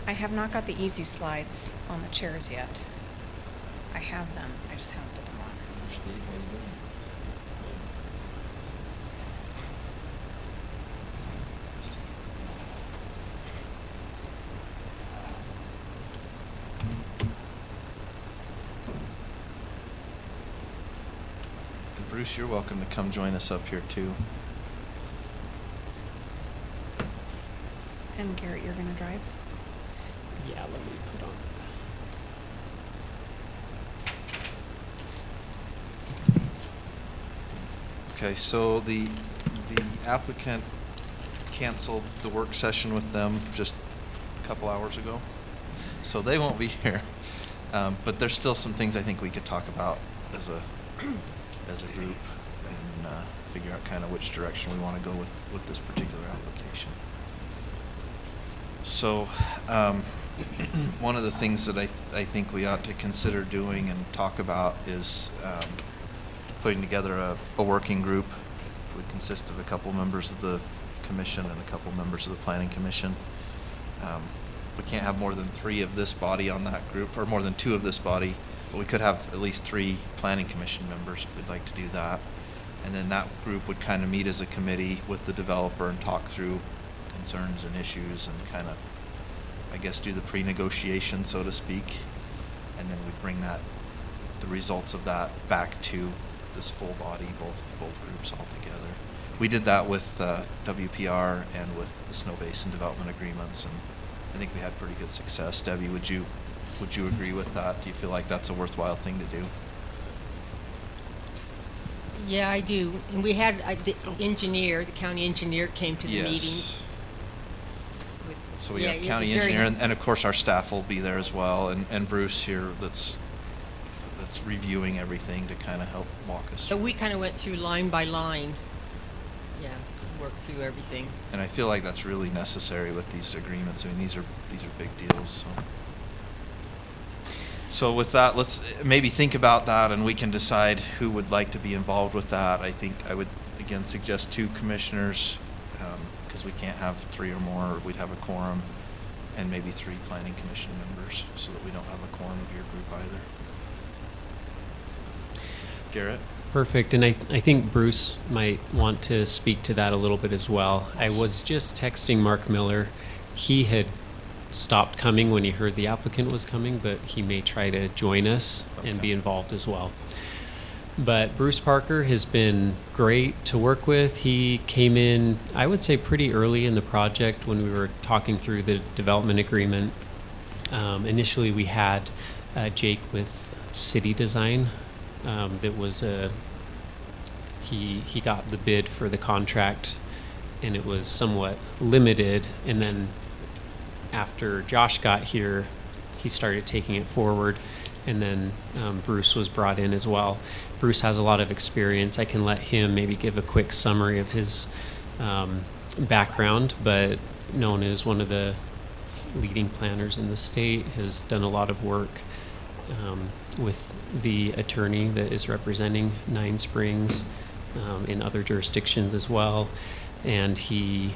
I have not got the easy slides on the chairs yet. I have them, I just haven't put them on. Steve, how you doing? And Bruce, you're welcome to come join us up here too. And Garrett, you're gonna drive? Yeah, let me put on. Okay, so the applicant canceled the work session with them just a couple hours ago, so they won't be here. But there's still some things I think we could talk about as a group and figure out kind of which direction we want to go with this particular application. So one of the things that I think we ought to consider doing and talk about is putting together a working group. It would consist of a couple members of the commission and a couple members of the planning commission. We can't have more than 3 of this body on that group, or more than 2 of this body, but we could have at least 3 planning commission members if we'd like to do that. And then that group would kind of meet as a committee with the developer and talk through concerns and issues and kind of, I guess, do the pre-negotiation, so to speak. And then we bring the results of that back to this full body, both groups all together. We did that with WPR and with the Snow Basin Development Agreements, and I think we had pretty good success. Debbie, would you agree with that? Do you feel like that's a worthwhile thing to do? Yeah, I do. And we had the county engineer came to the meeting. with- So we yeah, have it county was very engineer, nice. and of course our staff will be there as well, and Bruce here that's reviewing everything to kind of help walk us So through. we kind of went through line by line. Yeah, worked through everything. And I feel like that's really necessary with these agreements. I mean, these are big deals, so with that, let's maybe think about that, and we can decide who would like to be involved with that. I think I would, again, suggest 2 commissioners, because we can't have 3 or more, or we'd have a quorum, and maybe 3 planning commission members, so that we don't have a quorum of your group either. Garrett? Perfect, and I think Bruce might want to speak to that a little bit as well. I was just texting Mark Miller. He had stopped coming when he heard the applicant was coming, but he may try to join us and Okay. be involved as well. But Bruce Parker has been great to work with. He came in, I would say, pretty early in the project when we were talking through the development agreement. Initially, we had Jake with City Design. That was he got the bid for the contract, and it was somewhat limited. And then after Josh got here, he started taking it forward, and then Bruce was brought in as well. Bruce has a lot of experience. I can let him maybe give a quick summary of his background, but known as one of the leading planners in the state, has done a lot of work with the attorney that is representing Nine Springs in other jurisdictions as well. And he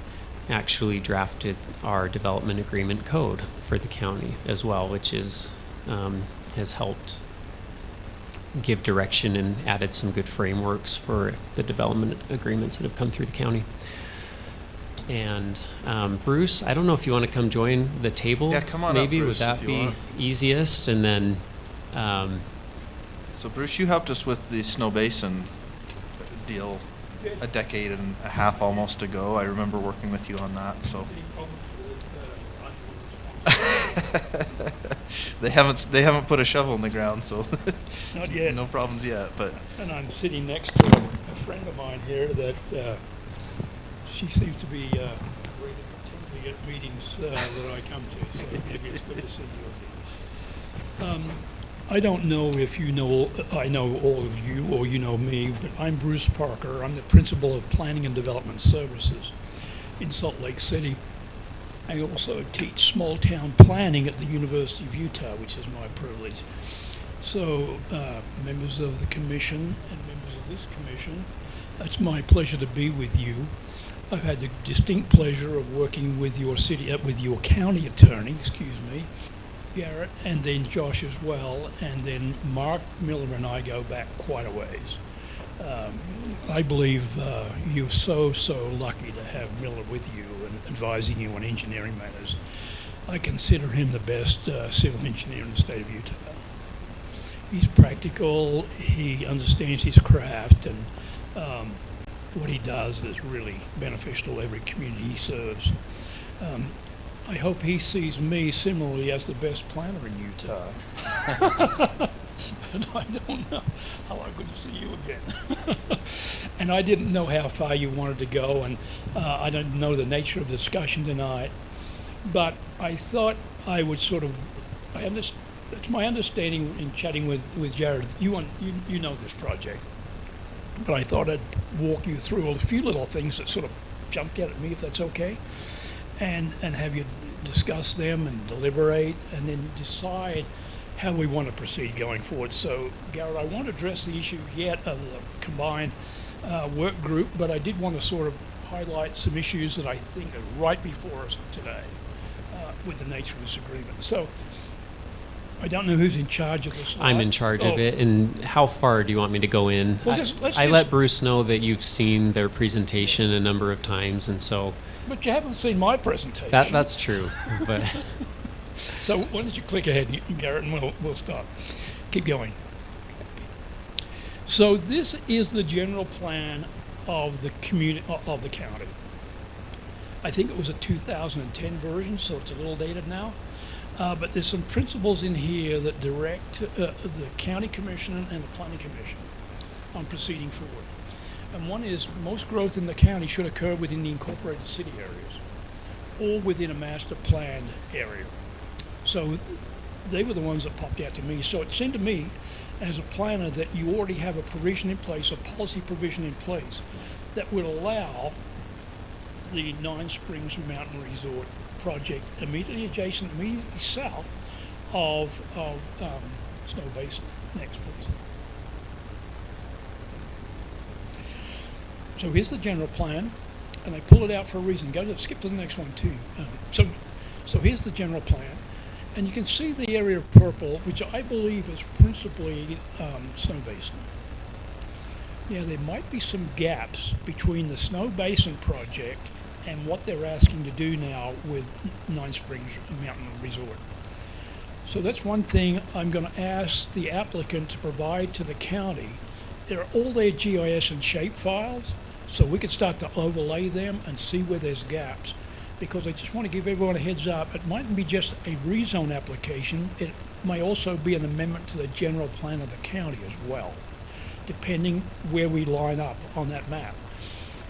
actually drafted our development agreement code for the county as well, which is has helped give direction and added some good frameworks for the development agreements that have come through the county. And Bruce, I don't know if you want to come join the table. Yeah, come on up, maybe Bruce, would that if you be want. easiest? And then So Bruce, you helped us with the Snow Basin deal a decade and a half almost ago. I remember working with you on that, so. They haven't put a shovel in the ground, so. Not yet. No problems yet, but. And I'm sitting next to a friend of mine here that she seems to be great at meetings that I come to, so maybe it's good to see you again. I don't know if you know, I know all of you or you know me, but I'm Bruce Parker. I'm the principal of Planning and Development Services in Salt Lake City. I also teach small town planning at the University of Utah, which is my privilege. So, members of the commission and members of this commission, it's my pleasure to be with you. I've had the distinct pleasure of working with your with your county attorney, Garrett, and then Josh as well, and then Mark Miller and I go back quite a ways. I believe you're so lucky to have Miller with you and advising you on engineering matters. I consider him the best civil engineer in the state of Utah. He's practical, he understands his craft, and what he does is really beneficial to every community he serves. I hope he sees me similarly as the best planner in Utah. But I don't know. How good to see you again. And I didn't know how far you wanted to go, and I don't know the nature of the discussion tonight. But I thought I would sort of, it's my understanding in chatting with Jared, you know this project. But I thought I'd walk you through a few little things that sort of jumped out at me, if that's okay, and have you discuss them and deliberate, and then decide how we want to proceed going forward. So, Garrett, I won't address the issue yet of the combined work group, but I did want to sort of highlight some issues that I think are right before us today with the nature of this agreement. So, I don't know who's in charge of this. I'm in charge of it. And how far do you want me to go in? Well, let's I let Bruce know that you've seen their presentation a number of times, and so But you haven't seen my presentation. that's true. But So why don't you click ahead, Garrett, and we'll stop. Keep going. So this is the general plan of the community of the county. I think it was a 2010 version, so it's a little dated now. But there's some principles in here that direct the county commission and the planning commission on proceeding forward. And one is most growth in the county should occur within the incorporated city areas or within a master planned area. So they were the ones that popped out to me. So it seemed to me as a planner that you already have a provision in place, a policy provision in place that would allow the Nine Springs Mountain Resort project immediately adjacent, immediately south of Snow Basin. Next, please. So here's the general plan, and I pull it out for a reason. Skip to the next one too. So here's the general plan, and you can see the area of purple, which I believe is principally Snow Basin. Yeah, there might be some gaps between the Snow Basin project and what they're asking to do now with Nine Springs Mountain Resort. So that's one thing I'm going to ask the applicant to provide to the county. They're all their GIS and shape files, so we could start to overlay them and see where there's gaps. Because I just want to give everyone a heads up, it mightn't be just a rezone application, it may also be an amendment to the general plan of the county as well, depending where we line up on that map.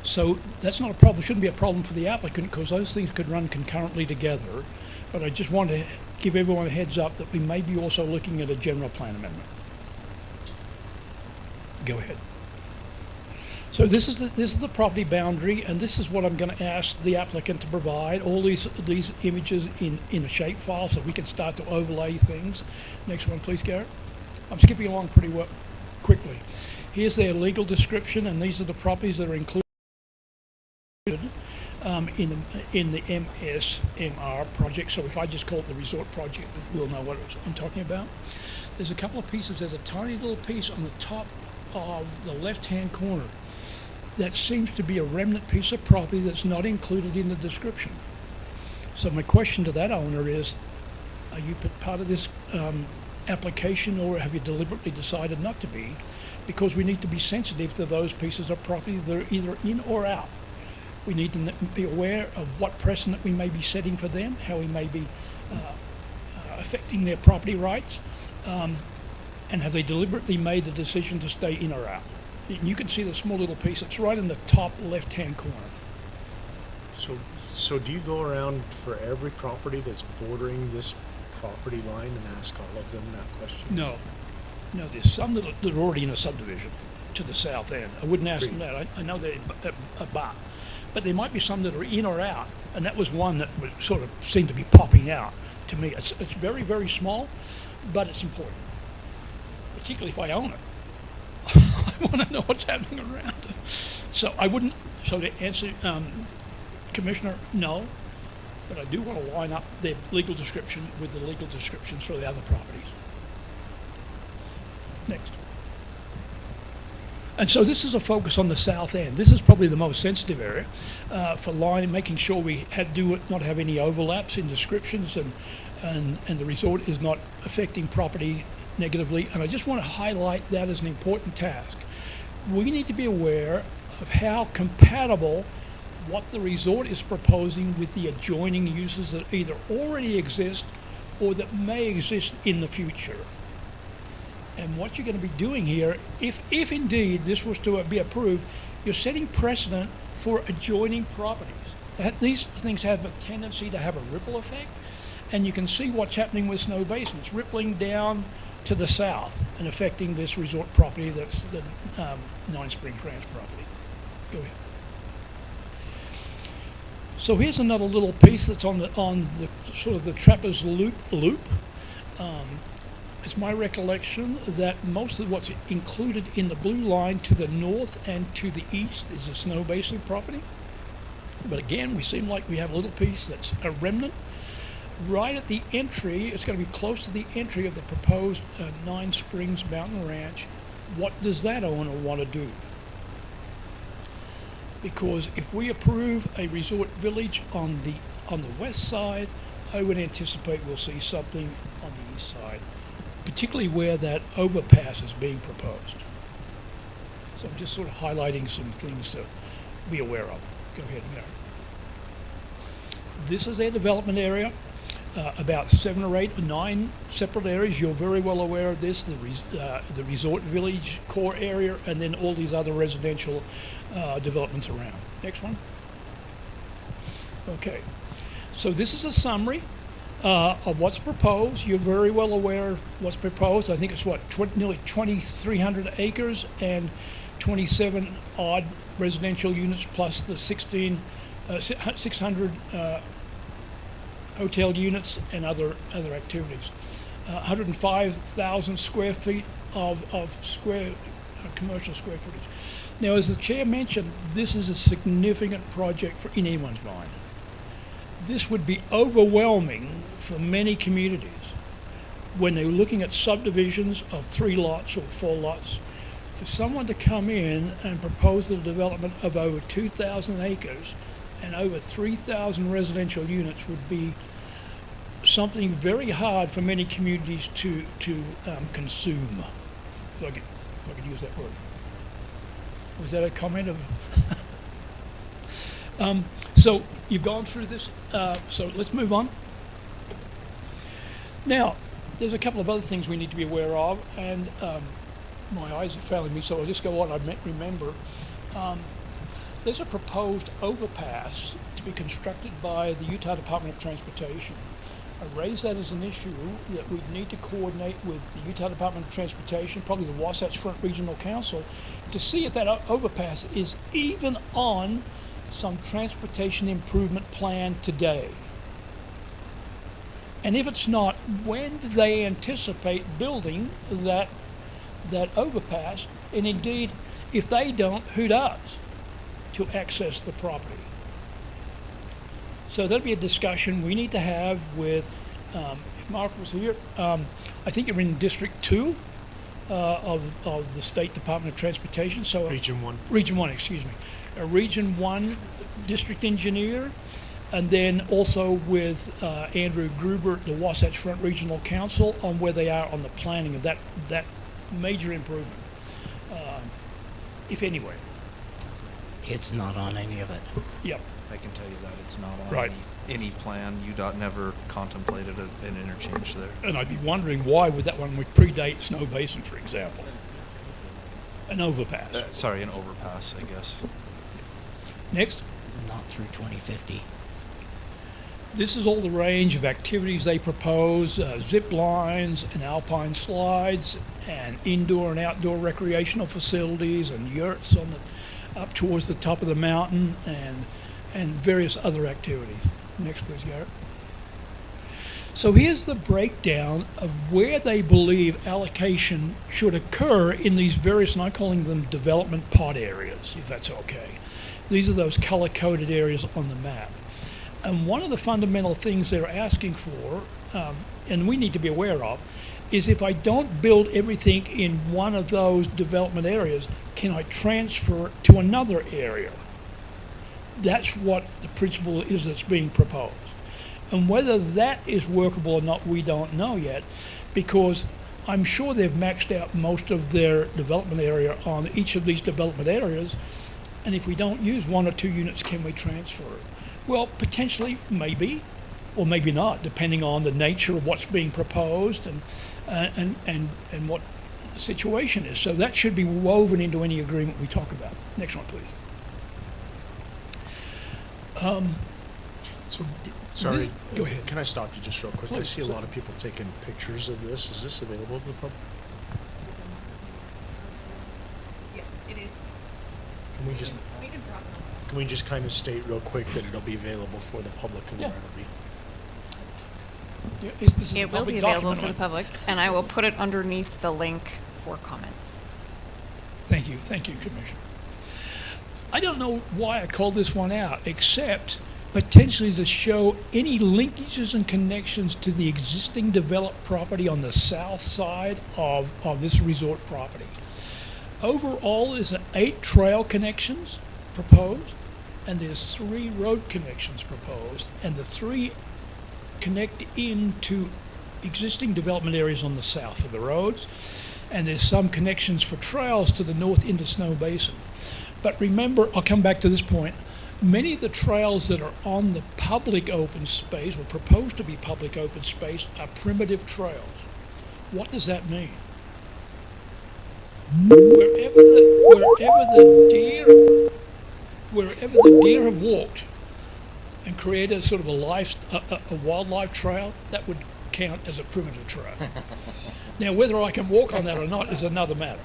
So that's not a problem, shouldn't be a problem for the applicant because those things could run concurrently together. But I just want to give everyone a heads up that we may be also looking at a general plan amendment. Go ahead. So this is the property boundary, and this is what I'm going to ask the applicant to provide, all these images in a shape file so we can start to overlay things. Next one, please, Garrett. I'm skipping along pretty well, quickly. Here's their legal description, and these are the properties that are included in the MSMR project. So if I just call it the resort project, we'll know what I'm talking about. There's a couple of pieces. There's a tiny little piece on the top of the left-hand corner that seems to be a remnant piece of property that's not included in the description. So my question to that owner is, are you part of this application, or have you deliberately decided not to be? Because we need to be sensitive to those pieces of property that are either in or out. We need to be aware of what precedent we may be setting for them, how we may be affecting their property rights, and have they deliberately made the decision to stay in or out. You can see the small little piece, it's right in the top left-hand corner. So do you go around for every property that's bordering this property line and ask all of them that question? No, there's some that are already in a subdivision to the south end. I wouldn't ask them that. I know they're about. But there might be some that are in or out, and that was one that would sort of seem to be popping out to me. It's very, very small, but it's important, particularly if I own it. I want to know what's happening around it. So I wouldn't, so to answer, Commissioner, no, but I do want to line up their legal description with the legal descriptions for the other properties. Next. And so this is a focus on the south end. This is probably the most sensitive area for line, making sure we not have any overlaps in descriptions, and the resort is not affecting property negatively. And I just want to highlight that as an important task. We need to be aware of how compatible what the resort is proposing with the adjoining uses that either already exist or that may exist in the future. And what you're going to be doing here, if indeed this was to be approved, you're setting precedent for adjoining properties. These things have a tendency to have a ripple effect, and you can see what's happening with Snow Basin. It's rippling down to the south and affecting this resort property that's the Nine Springs Ranch property. Go ahead. So here's another little piece that's on the sort of the Trappers loop. It's my recollection that most of what's included in the blue line to the north and to the east is the Snow Basin property. But again, we seem like we have a little piece that's a remnant. Right at the entry, it's going to be close to the entry of the proposed Nine Springs Mountain Ranch. What does that owner want to do? Because if we approve a resort village on the west side, I would anticipate we'll see something on the east side, particularly where that overpass is being proposed. So I'm just sort of highlighting some things to be aware of. Go ahead, Gary. This is a development area, about 7 or 8 or 9 separate areas. You're very well aware of this, the resort village core area, and then all these other residential developments around. Next one. Okay, so this is a summary of what's proposed. You're very well aware of what's proposed. I think it's nearly 2,300 acres and 27 odd residential units plus the 600 hotel units and other activities. 105,000 square feet of commercial square footage. Now, as the chair mentioned, this is a significant project in anyone's mind. This would be overwhelming for many communities when they're looking at subdivisions of 3 lots or 4 lots. For someone to come in and propose the development of over 2,000 acres and over 3,000 residential units would be something very hard for many communities to consume, if I could use that word. Was that a comment of? So you've gone through this, so let's move on. Now, there's a couple of other things we need to be aware of, and my eyes are failing me, so I'll just go on. I remember. There's a proposed overpass to be constructed by the Utah Department of Transportation. I raise that as an issue that we need to coordinate with the Utah Department of Transportation, probably the Wasatch Front Regional Council, to see if that overpass is even on some transportation improvement plan today. And if it's not, when do they anticipate building that overpass? And indeed, if they don't, who does to access the property? So that'll be a discussion we need to have with, if Mark was here, I think you're in District 2 of the State Department of Transportation. So Region 1. Region 1, excuse me. A Region 1 district engineer, and then also with Andrew Gruber, the Wasatch Front Regional Council, on where they are on the planning of that major improvement, if anywhere. It's not on any of it. Yep. I can tell you that it's not on Right. any plan. UDOT never contemplated an interchange there. And I'd be wondering why would that one would predate Snow Basin, for example. An overpass. Sorry, an overpass, I guess. Next. Not through 2050. This is all the range of activities they propose, zip lines and alpine slides and indoor and outdoor recreational facilities and yurts up towards the top of the mountain and various other activities. Next, please, Garrett. So here's the breakdown of where they believe allocation should occur in these various, and I'm calling them development pod areas, if that's okay. These are those color-coded areas on the map. And one of the fundamental things they're asking for, and we need to be aware of, is if I don't build everything in one of those development areas, can I transfer it to another area? That's what the principle is that's being proposed. And whether that is workable or not, we don't know yet, because I'm sure they've maxed out most of their development area on each of these development areas, and if we don't use 1 or 2 units, can we transfer it? Well, potentially, maybe, or maybe not, depending on the nature of what's being proposed and what the situation is. So that should be woven into any agreement we talk about. Next one, please. So, sorry. Go ahead. Can I stop you just real quick? I Please. see a lot of people taking pictures of this. Is this available to the public? Yes, it is. Can we just, We can drop it. can we just kind of state real quick that it'll be available for the public and Yeah. where it'll be? Yeah, this is a It will be public available document, for the right? public, and I will put it underneath the link for comment. Thank you, Commissioner. I don't know why I called this one out, except potentially to show any linkages and connections to the existing developed property on the south side of this resort property. Overall, there's 8 trail connections proposed, and there's 3 road connections proposed, and the 3 connect into existing development areas on the south of the roads, and there's some connections for trails to the north into Snow Basin. But remember, I'll come back to this point, many of the trails that are on the public open space, or proposed to be public open space, are primitive trails. What does that mean? Wherever the deer have walked and created a sort of a wildlife trail, that would count as a primitive trail. Now, whether I can walk on that or not is another matter.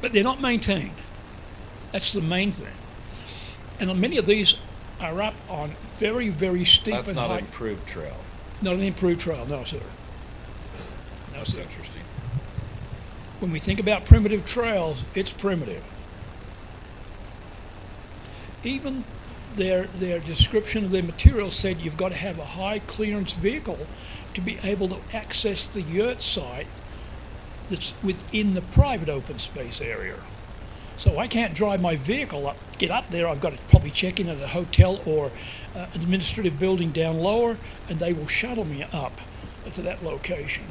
But they're not maintained. That's the main thing. And many of these are up on very, very steep That's and not high. an improved trail. Not an improved trail, no, sir. No, That's sir. interesting. When we think about primitive trails, it's primitive. Even their description of their material said you've got to have a high clearance vehicle to be able to access the yurt site that's within the private open space area. So I can't drive my vehicle up, get up there. I've got to probably check in at a hotel or administrative building down lower, and they will shuttle me up to that location.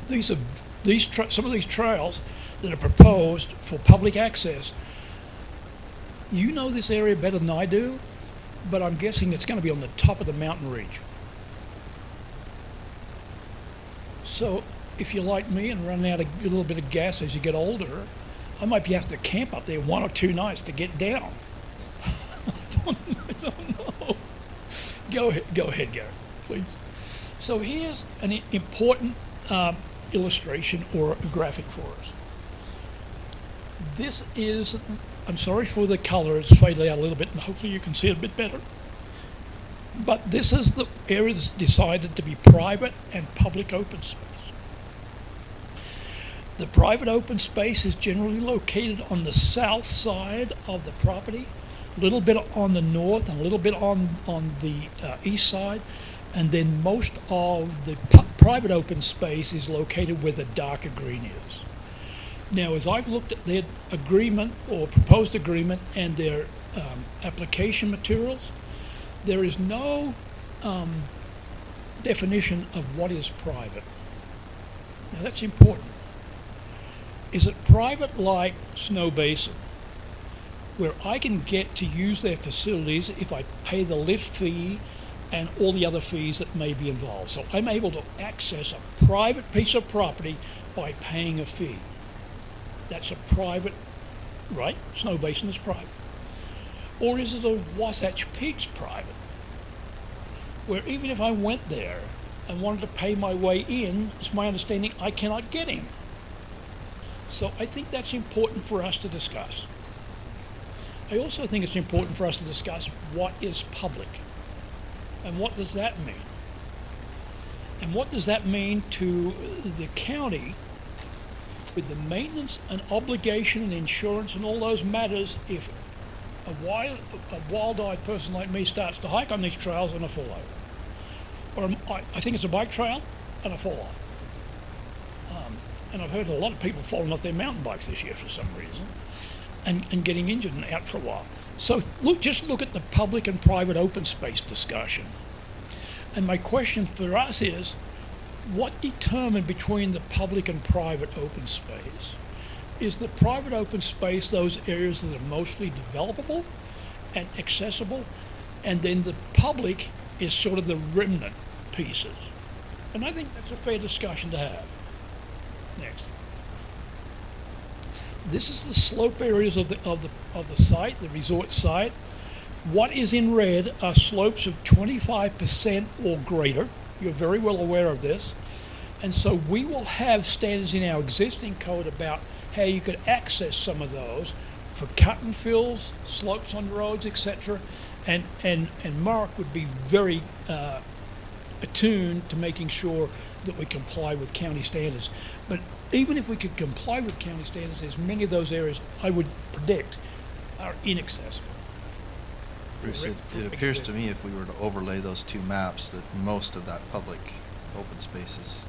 Some of these trails that are proposed for public access, you know this area better than I do, but I'm guessing it's going to be on the top of the mountain ridge. So if you're like me and run out a little bit of gas as you get older, I might be have to camp up there 1 or 2 nights to get down. I don't know. Go ahead, Gary, please. So here's an important illustration or a graphic for us. This is, I'm sorry for the color, it's faded out a little bit, and hopefully you can see it a bit better. But this is the area that's decided to be private and public open space. The private open space is generally located on the south side of the property, a little bit on the north and a little bit on the east side, and then most of the private open space is located where the darker green is. Now, as I've looked at their agreement or proposed agreement and their application materials, there is no definition of what is private. Now, that's important. Is it private like Snow Basin, where I can get to use their facilities if I pay the lift fee and all the other fees that may be involved? So I'm able to access a private piece of property by paying a fee. That's a private, right? Snow Basin is private. Or is it a Wasatch Peaks private, where even if I went there and wanted to pay my way in, it's my understanding I cannot get in. So I think that's important for us to discuss. I also think it's important for us to discuss what is public and what does that mean. And what does that mean to the county with the maintenance and obligation and insurance and all those matters if a wild-eyed person like me starts to hike on these trails and I fall over? Or I think it's a bike trail and I fall off. And I've heard a lot of people falling off their mountain bikes this year for some reason and getting injured and out for a while. So just look at the public and private open space discussion. And my question for us is, what determined between the public and private open space? Is the private open space those areas that are mostly developable and accessible, and then the public is sort of the remnant pieces? And I think that's a fair discussion to have. Next. This is the slope areas of the site, the resort site. What is in red are slopes of 25% or greater. You're very well aware of this. And so we will have standards in our existing code about how you could access some of those for cut and fills, slopes on roads, etc. And Mark would be very attuned to making sure that we comply with county standards. But even if we could comply with county standards, there's many of those areas I would predict are inaccessible. Bruce, it appears to me if we were to overlay those two maps that most of that public open space is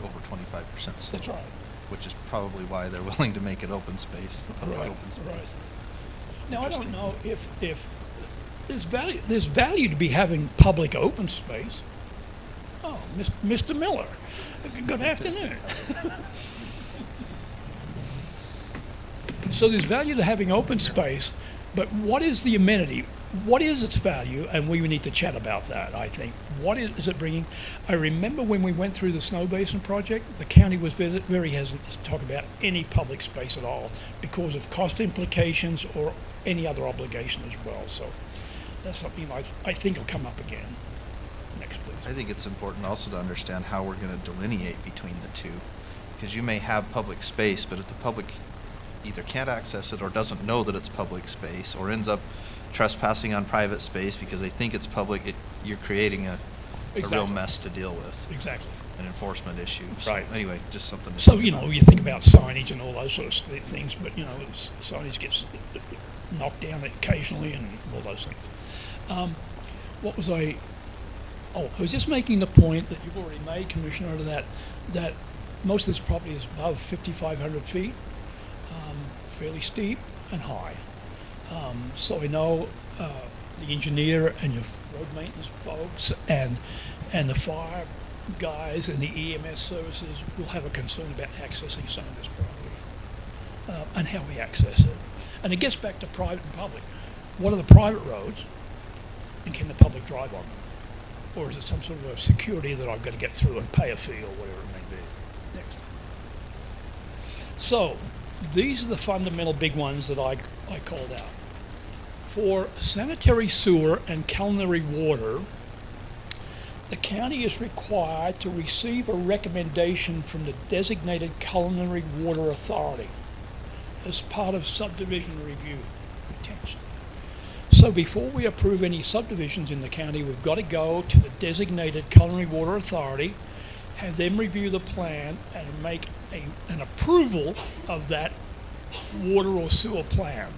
over 25% slope. That's right. Which is probably why they're willing to make it open space, public Right, open space. right. Now, I don't Interesting. know if there's value to be having public open space. Oh, Mr. Miller, good afternoon. So there's value to having open space, but what is the amenity? What is its value? And we need to chat about that, I think. What is it bringing? I remember when we went through the Snow Basin project, the county was very hesitant to talk about any public space at all because of cost implications or any other obligation as well. So that's something I think will come up again. Next, please. I think it's important also to understand how we're going to delineate between the two. Because you may have public space, but if the public either can't access it or doesn't know that it's public space or ends up trespassing on private space because they think it's public, you're creating a real Exactly. mess to deal with, Exactly. an enforcement issue. Right. So anyway, just something to So, think you know, about. you think about signage and all those sorts of things, but, you know, signage gets knocked down occasionally and all those things. What was I was just making the point that you've already made, Commissioner, that most of this property is above 5,500 feet, fairly steep and high. So I know the engineer and your road maintenance folks and the fire guys and the EMS services will have a concern about accessing some of this property and how we access it. And it gets back to private and public. What are the private roads and can the public drive on them? Or is it some sort of a security that I've got to get through and pay a fee or whatever it may be? Next. So, these are the fundamental big ones that I called out. For sanitary sewer and culinary water, the county is required to receive a recommendation from the designated culinary water authority as part of subdivision review potentially. So before we approve any subdivisions in the county, we've got to go to the designated culinary water authority, have them review the plan and make an approval of that water or sewer plan.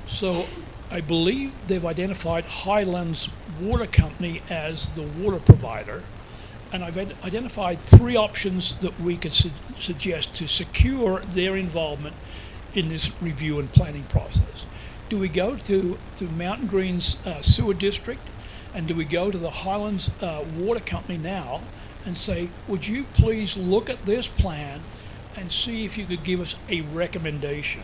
So I believe they've identified Highlands Water Company as the water provider, and I've identified three options that we could suggest to secure their involvement in this review and planning process. Do we go to Mountain Green's sewer district, and do we go to the Highlands Water Company now and say, would you please look at this plan and see if you could give us a recommendation?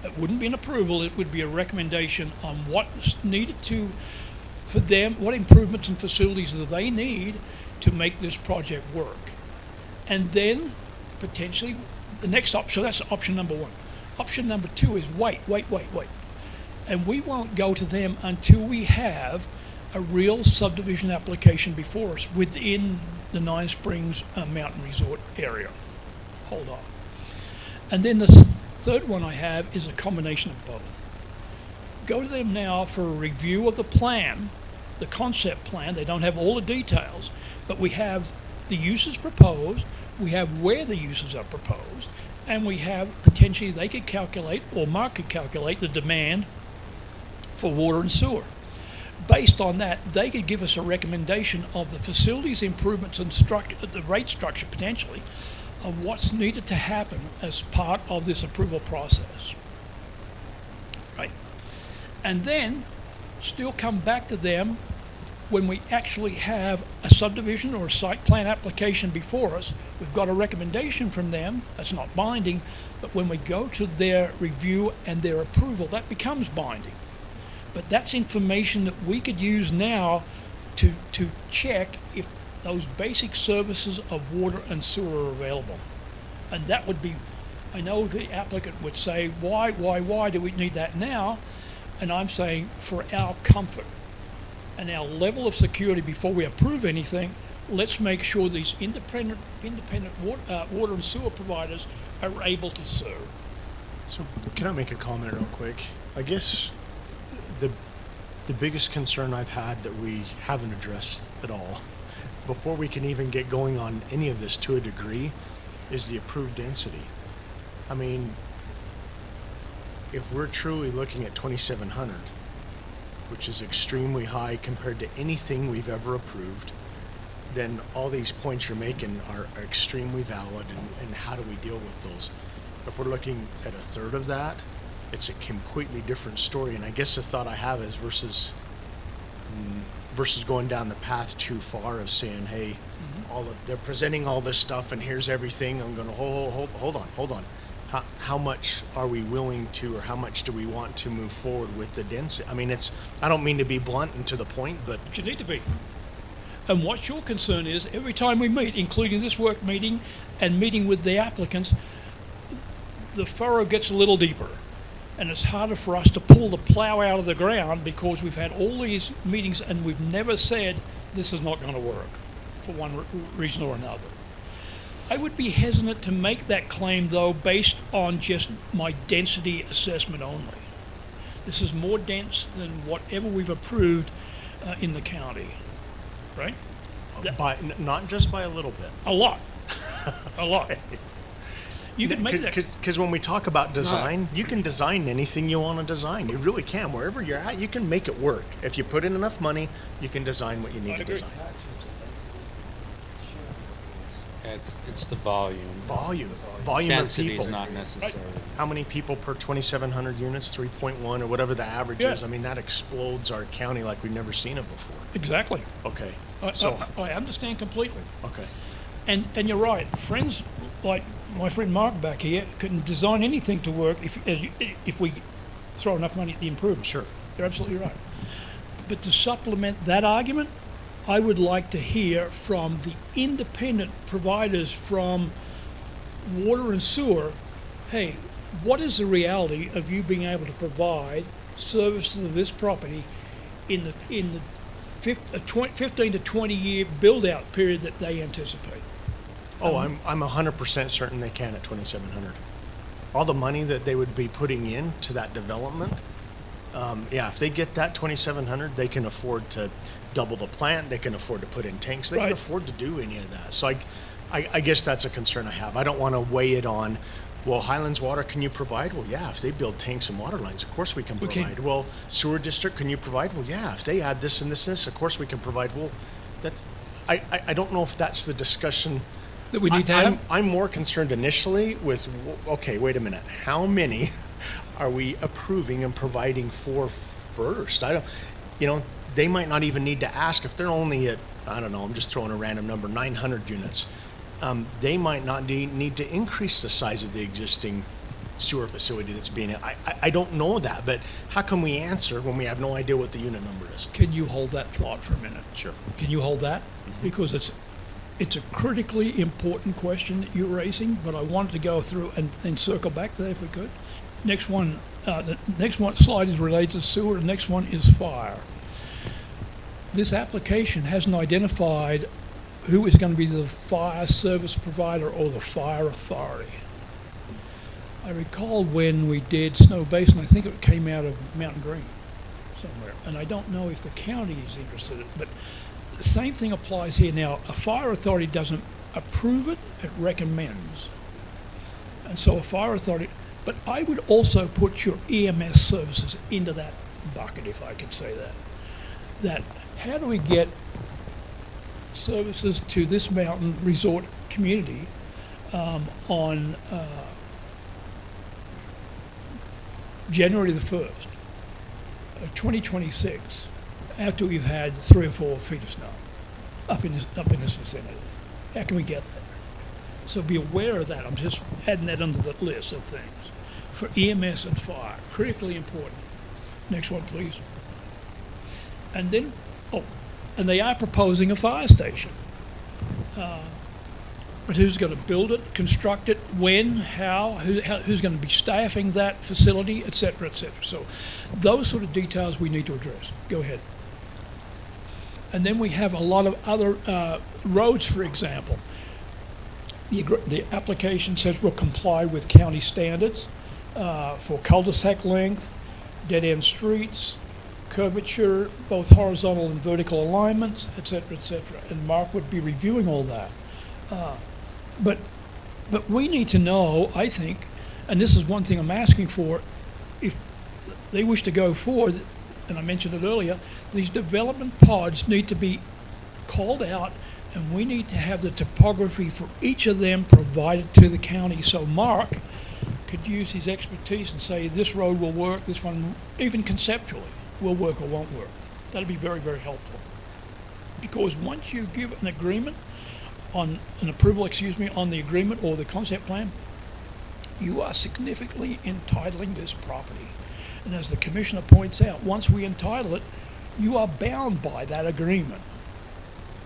It wouldn't be an approval, it would be a recommendation on what's needed for them, what improvements and facilities do they need to make this project work. And then potentially the next option, so that's option number one. Option number two is wait. And we won't go to them until we have a real subdivision application before us within the Nine Springs Mountain Resort area. Hold on. And then the third one I have is a combination of both. Go to them now for a review of the plan the concept plan. They don't have all the details, but we have the uses proposed, we have where the uses are proposed, and we have potentially they could calculate, or Mark could calculate, the demand for water and sewer. Based on that, they could give us a recommendation of the facilities improvements and the rate structure potentially of what's needed to happen as part of this approval process. Right? And then still come back to them when we actually have a subdivision or a site plan application before us. We've got a recommendation from them, that's not binding, but when we go to their review and their approval, that becomes binding. But that's information that we could use now to check if those basic services of water and sewer are available. And that would be, I know the applicant would say, why do we need that now? And I'm saying for our comfort and our level of security before we approve anything, let's make sure these independent water and sewer providers are able to serve. So can I make a comment real quick? I guess the biggest concern I've had that we haven't addressed at all, before we can even get going on any of this to a degree, is the approved density. I mean, if we're truly looking at 2,700, which is extremely high compared to anything we've ever approved, then all these points you're making are extremely valid, and how do we deal with those? If we're looking at a third of that, it's a completely different story. And I guess the thought I have is versus going down the path too far of saying, hey, they're presenting all this stuff and here's everything. I'm going to hold on. How much are we willing to, or how much do we want to move forward with the density? I mean, I don't mean to be blunt and to the point, but But you need to be. And what your concern is, every time we meet, including this work meeting and meeting with the applicants, the furrow gets a little deeper. And it's harder for us to pull the plow out of the ground because we've had all these meetings and we've never said this is not going to work for one reason or another. I would be hesitant to make that claim, though, based on just my density assessment only. This is more dense than whatever we've approved in the county, right? not just by a little bit. A lot. A lot. You can make that. Because when we talk about design, you can design anything you want to design. You really can. Wherever you're at, you can make it work. If you put in enough money, you can design what you need I to agree. design. It's the volume. Volume of Density people. is not necessary. How many people per 2,700 units? 3.1 or whatever the average Yeah. is. I mean, that explodes our county like we've never seen it before. Exactly. Okay. I So, understand completely. okay. And you're right. Friends like my friend Mark back here can design anything to work if we throw enough money at the improvement. Sure. You're absolutely right. But to supplement that argument, I would like to hear from the independent providers from water and sewer, hey, what is the reality of you being able to provide services to this property in the 15 to 20 year build out period that they anticipate? Oh, I'm 100% certain they can at 2,700. All the money that they would be putting into that development, yeah, if they get that 2,700, they can afford to double the plant. They can afford to put in tanks. They Right. can afford to do any of that. So I guess that's a concern I have. I don't want to weigh it on, well, Highlands Water, can you provide? Well, yeah, if they build tanks and water lines, of course we can We can. provide. Well, Sewer District, can you provide? Well, yeah, if they add this and this and this, of course we can provide. Well, that's, I don't know if that's the discussion That we need to have? I'm more concerned initially with, okay, wait a minute, how many are we approving and providing for first? I don't, they might not even need to ask if they're only at, I don't know, I'm just throwing a random number, 900 units. They might not need to increase the size of the existing sewer facility that's being, I don't know that, but how can we answer when we have no idea what the unit number is? Can you hold that thought for a minute? Sure. Can you hold that? Because it's a critically important question that you're raising, but I wanted to go through and circle back to that if we could. Next one, the next one slide is related to sewer, the next one is fire. This application hasn't identified who is going to be the fire service provider or the fire authority. I recall when we did Snow Basin, I think it came out of Mountain Green. somewhere, and I don't know if the county is interested in it, but the same thing applies here. Now, a fire authority doesn't approve it, it recommends. And so a fire authority, but I would also put your EMS services into that bucket, if I could say that. That, how do we get services to this mountain resort community on January the 1st, 2026, after we've had 3 or 4 feet of snow up in this vicinity? How can we get there? So be aware of that. I'm just adding that under the list of things. For EMS and fire, critically important. Next one, please. And then, and they are proposing a fire station. But who's going to build it, construct it, when, how, who's going to be staffing that facility, et cetera, et cetera. So those sort of details we need to address. Go ahead. And then we have a lot of other roads, for example. The application says we'll comply with county standards for cul-de-sac length, dead-end streets, curvature, both horizontal and vertical alignments, et cetera, et cetera. And Mark would be reviewing all that. But we need to know, I think, and this is one thing I'm asking for, if they wish to go forward, and I mentioned it earlier, these development pods need to be called out, and we need to have the topography for each of them provided to the county. So Mark could use his expertise and say, this road will work, this one, even conceptually, will work or won't work. That'd be very, very helpful. Because once you give an agreement, on an approval, on the agreement or the concept plan, you are significantly entitling this property. And as the commissioner points out, once we entitle it, you are bound by that agreement.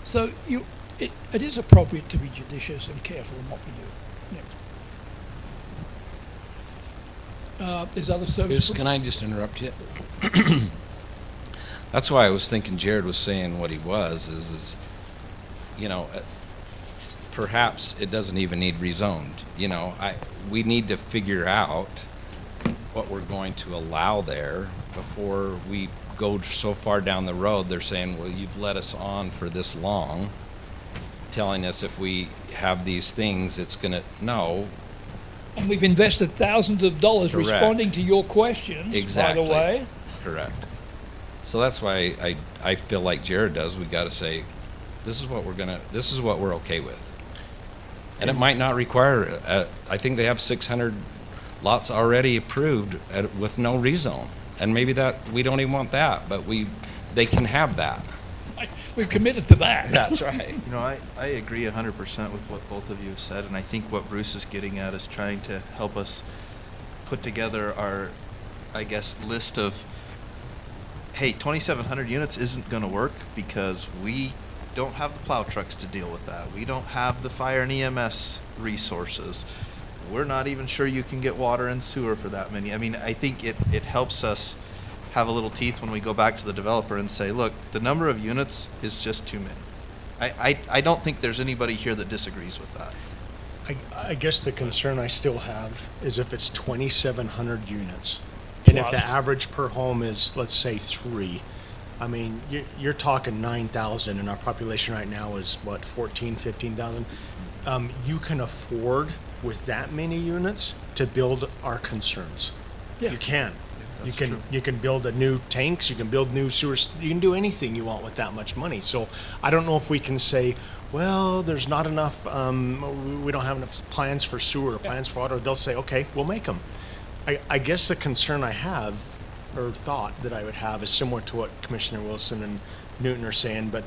So it is appropriate to be judicious and careful in what we do. Next. There's other services. Can I just interrupt you? That's why I was thinking Jared was saying what he was, is you know, perhaps it doesn't even need rezoned. You know, we need to figure out what we're going to allow there before we go so far down the road. They're saying, well, you've let us on for this long, telling us if we have these things, it's gonna, no. And we've invested thousands of dollars Correct. Responding to your questions, Exactly. by the way. Correct. So that's why I feel like Jared does. We gotta say, this is what we're okay with. And it might not require, I think they have 600 lots already approved with no rezone. And maybe that, we don't even want that, but they can have that. We've committed to that. That's right. You know, I agree 100% with what both of you have said, and I think what Bruce is getting at is trying to help us put together our, I guess, list of, hey, 2,700 units isn't going to work because we don't have the plow trucks to deal with that. We don't have the fire and EMS resources. We're not even sure you can get water and sewer for that many. I mean, I think it helps us have a little teeth when we go back to the developer and say, look, the number of units is just too many. I don't think there's anybody here that disagrees with that. I guess the concern I still have is if it's 2,700 units, and if the average per home is, let's say, 3, I mean, you're talking 9,000, and our population right now is, what, 14, 15,000? You can afford, with that many units, to build our concerns. Yeah. You can. That's true. You can build a new tanks, you can build new sewers, you can do anything you want with that much money. So I don't know if we can say, well, there's not enough, we don't have enough plans for sewer or plans for water. They'll say, okay, we'll make them. I guess the concern I have, or thought that I would have, is similar to what Commissioner Wilson and Newton are saying, but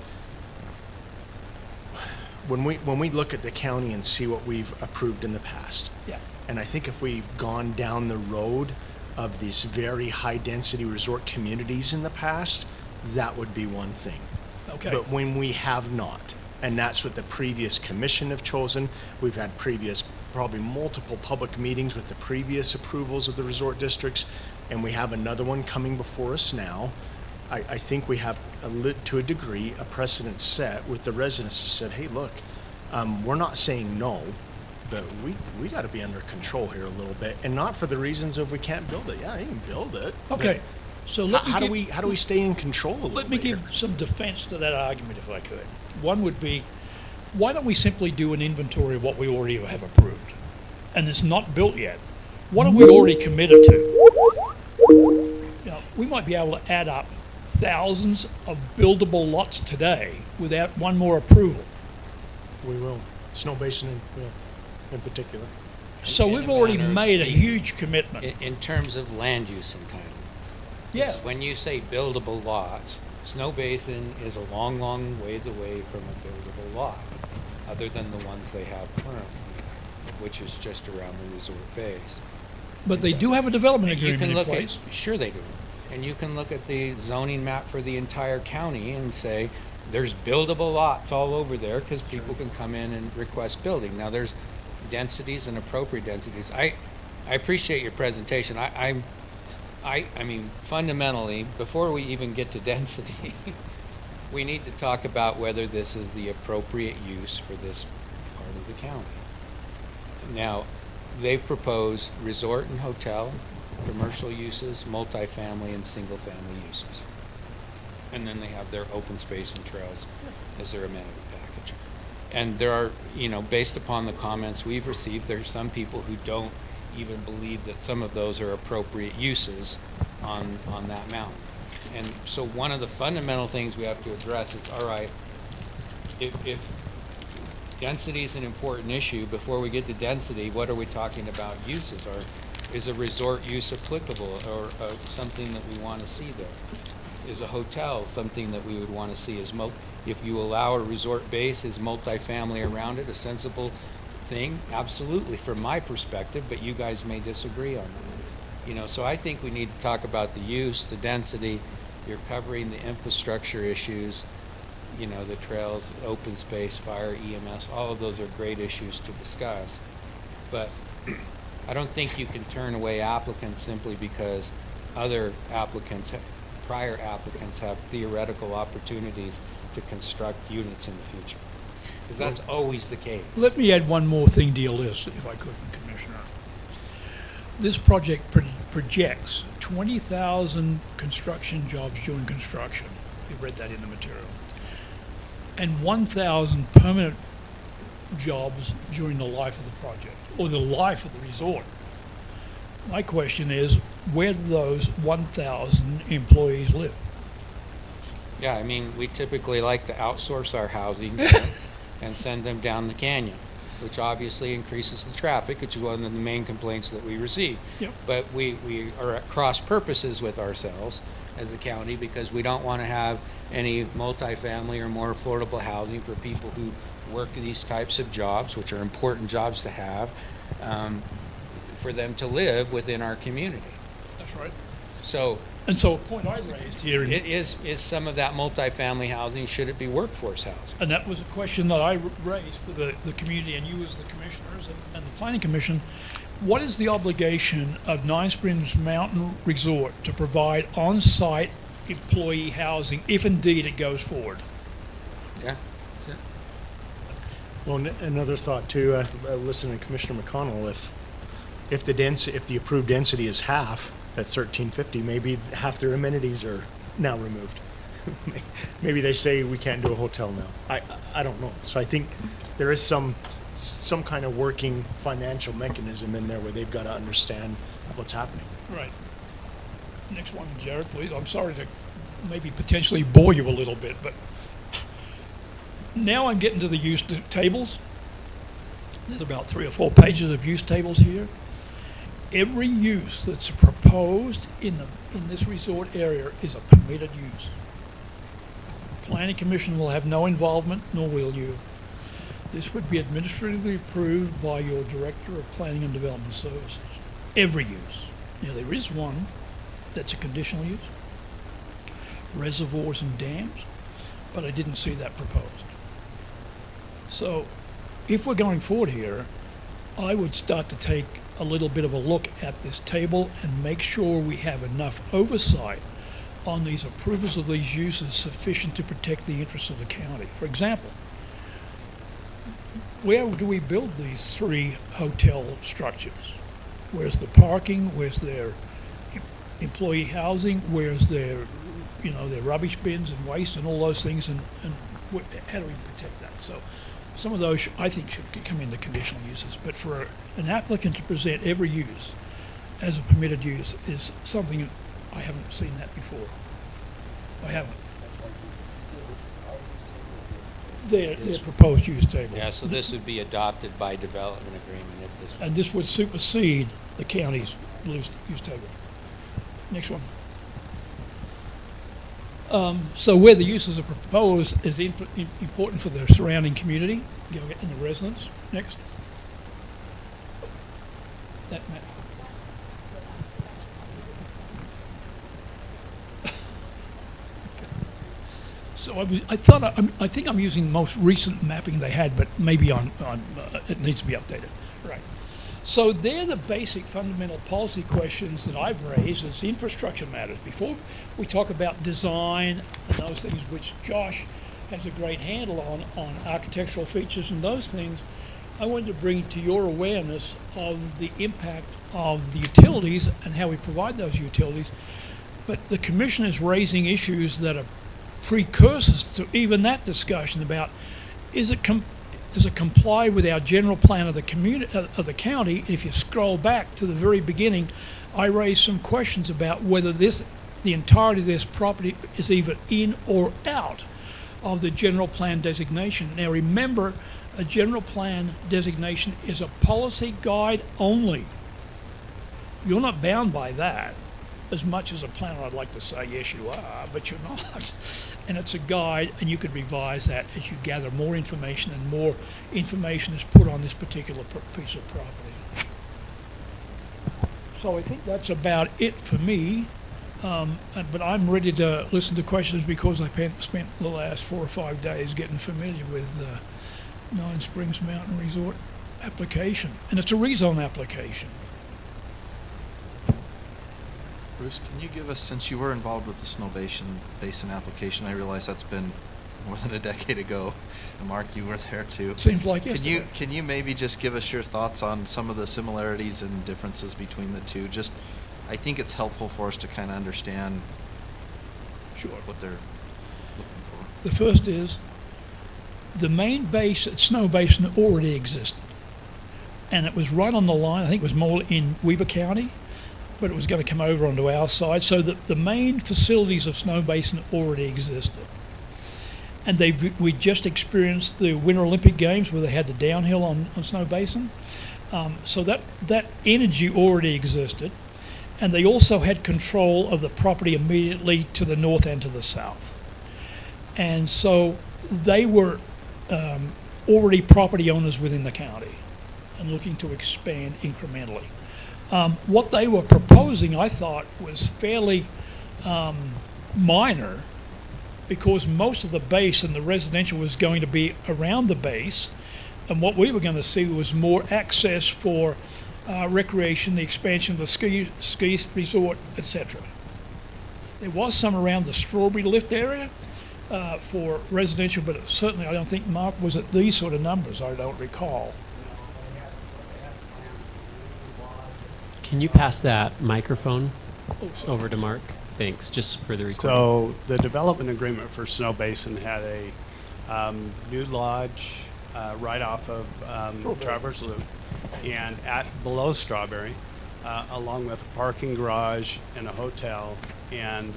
when we look at the county and see what we've approved in the past, Yeah. and I think if we've gone down the road of these very high-density resort communities in the past, that would be one thing. Okay. But when we have not, and that's what the previous commission have chosen, we've had previous, probably multiple public meetings with the previous approvals of the resort districts, and we have another one coming before us now. I think we have, to a degree, a precedent set with the residents that said, hey, look, we're not saying no, but we got to be under control here a little bit, and not for the reasons of we can't build it. Yeah, you can build it. Okay. So let me How do we stay in control a little Let me bit here? give some defense to that argument if I could. One would be, why don't we simply do an inventory of what we already have approved? And it's not built yet. What are we already committed to? You know, we might be able to add up thousands of buildable lots today without one more approval. We will. Snow Basin in particular. So In we've a already manner of made a speaking, huge commitment. In terms of land use entitlements. Yeah. When you say buildable lots, Snow Basin is a long, long ways away from a buildable lot, other than the ones they have currently, which is just around the resort base. But they do have a development You agreement can in look place. at, sure they do. And you can look at the zoning map for the entire county and say, there's buildable lots all over there because people can come in and request building. Now, there's densities and appropriate densities. I appreciate your presentation. I mean, fundamentally, before we even get to density, we need to talk about whether this is the appropriate use for this part of the county. Now, they've proposed resort and hotel, commercial uses, multifamily, and single-family uses. And then they have their open space and trails as their amenity package. And there are, you know, based upon the comments we've received, there are some people who don't even believe that some of those are appropriate uses on that mountain. And so one of the fundamental things we have to address is, all right, if density is an important issue, before we get to density, what are we talking about uses? Or is a resort use applicable, or something that we want to see there? Is a hotel something that we would want to see? If you allow a resort base, is multifamily around it a sensible thing? Absolutely, from my perspective, but you guys may disagree on that. You know, so I think we need to talk about the use, the density. You're covering the infrastructure issues, you know, the trails, open space, fire, EMS, all of those are great issues to discuss. But I don't think you can turn away applicants simply because other applicants, prior applicants, have theoretical opportunities to construct units in the future. Because that's always the case. Let me add one more thing to your list, if I could, Commissioner. This project projects 20,000 construction jobs during construction. You've read that in the material. And 1,000 permanent jobs during the life of the project, or the life of the resort. My question is, where do those 1,000 employees live? Yeah, I mean, we typically like to outsource our housing and send them down the canyon, which obviously increases the traffic, which is one of the main complaints that we receive. Yep. But we are at cross purposes with ourselves as a county because we don't want to have any multifamily or more affordable housing for people who work these types of jobs, which are important jobs to have, for them to live within our community. That's right. So And so a point I raised here, it is some of that multifamily housing, should it be workforce housing? and that was a question that I raised for the community and you as the commissioners and the planning commission, what is the obligation of Nine Springs Mountain Resort to provide on-site employee housing if indeed it goes forward? Yeah. Well, another thought too, listening to Commissioner McConnell, if the approved density is half, that's 1,350, maybe half their amenities are now removed. Maybe they say we can't do a hotel now. I don't know. So I think there is some kind of working financial mechanism in there where they've got to understand what's happening. Right. Next one, Jared, please. I'm sorry to maybe potentially bore you a little bit, but now I'm getting to the use tables. There's about 3 or 4 pages of use tables here. Every use that's proposed in this resort area is a permitted use. Planning Commission will have no involvement, nor will you. This would be administratively approved by your Director of Planning and Development Services. Every use. Now, there is one that's a conditional use, reservoirs and dams, but I didn't see that proposed. So, if we're going forward here, I would start to take a little bit of a look at this table and make sure we have enough oversight on these approvals of these uses sufficient to protect the interests of the county. For example, where do we build these 3 hotel structures? Where's the parking? Where's their employee housing, where's their, their rubbish bins and waste and all those things, and how do we protect that? So some of those, I think, should come into conditional uses, but for an applicant to present every use as a permitted use is something I haven't seen that before. I haven't. Their proposed use table. Yeah, so this would be adopted by development agreement if this. And this would supersede the county's use table. Next one. So where the uses are proposed is important for the surrounding community and the residents. Next. That map. So I think I'm using the most recent mapping they had, but maybe it needs to be updated. Right. So they're the basic fundamental policy questions that I've raised as infrastructure matters. Before we talk about design and those things, which Josh has a great handle on architectural features and those things, I wanted to bring to your awareness of the impact of the utilities and how we provide those utilities. But the commission is raising issues that are precursors to even that discussion about does it comply with our general plan of the the county? If you scroll back to the very beginning, I raised some questions about whether the entirety of this property is either in or out of the general plan designation. Now remember, a general plan designation is a policy guide only. You're not bound by that. As much as a planner, I'd like to say, yes, you are, but you're not. And it's a guide, and you could revise that as you gather more information and more information is put on this particular piece of property. So I think that's about it for me. But I'm ready to listen to questions because I spent the last 4 or 5 days getting familiar with Nine Springs Mountain Resort application. And it's a rezone application. Bruce, can you give us, since you were involved with the Snow Basin application, I realize that's been more than a decade ago, and Mark, you were there too. Seems like yesterday. Can you maybe just give us your thoughts on some of the similarities and differences between the two? Just, I think it's helpful for us to kind of understand what they're looking for. The first is, the main base at Snow Basin already existed. And it was right on the line, I think it was more in Weber County, but it was going to come over onto our side, so that the main facilities of Snow Basin already existed. And we just experienced the Winter Olympic Games where they had the downhill on Snow Basin. So that energy already existed. And they also had control of the property immediately to the north and to the south. And so they were already property owners within the county and looking to expand incrementally. What they were proposing, I thought, was fairly minor, because most of the base and the residential was going to be around the base, and what we were going to see was more access for recreation, the expansion of the ski resort, etc. There was some around the Strawberry Lift area for residential, but certainly I don't think Mark was at these sort of numbers. I don't recall. Can you pass that microphone over to Mark? Thanks, just for the recording. So the development agreement for Snow Basin had a new lodge right off of Traverse Loop and below Strawberry, along with a parking garage and a hotel and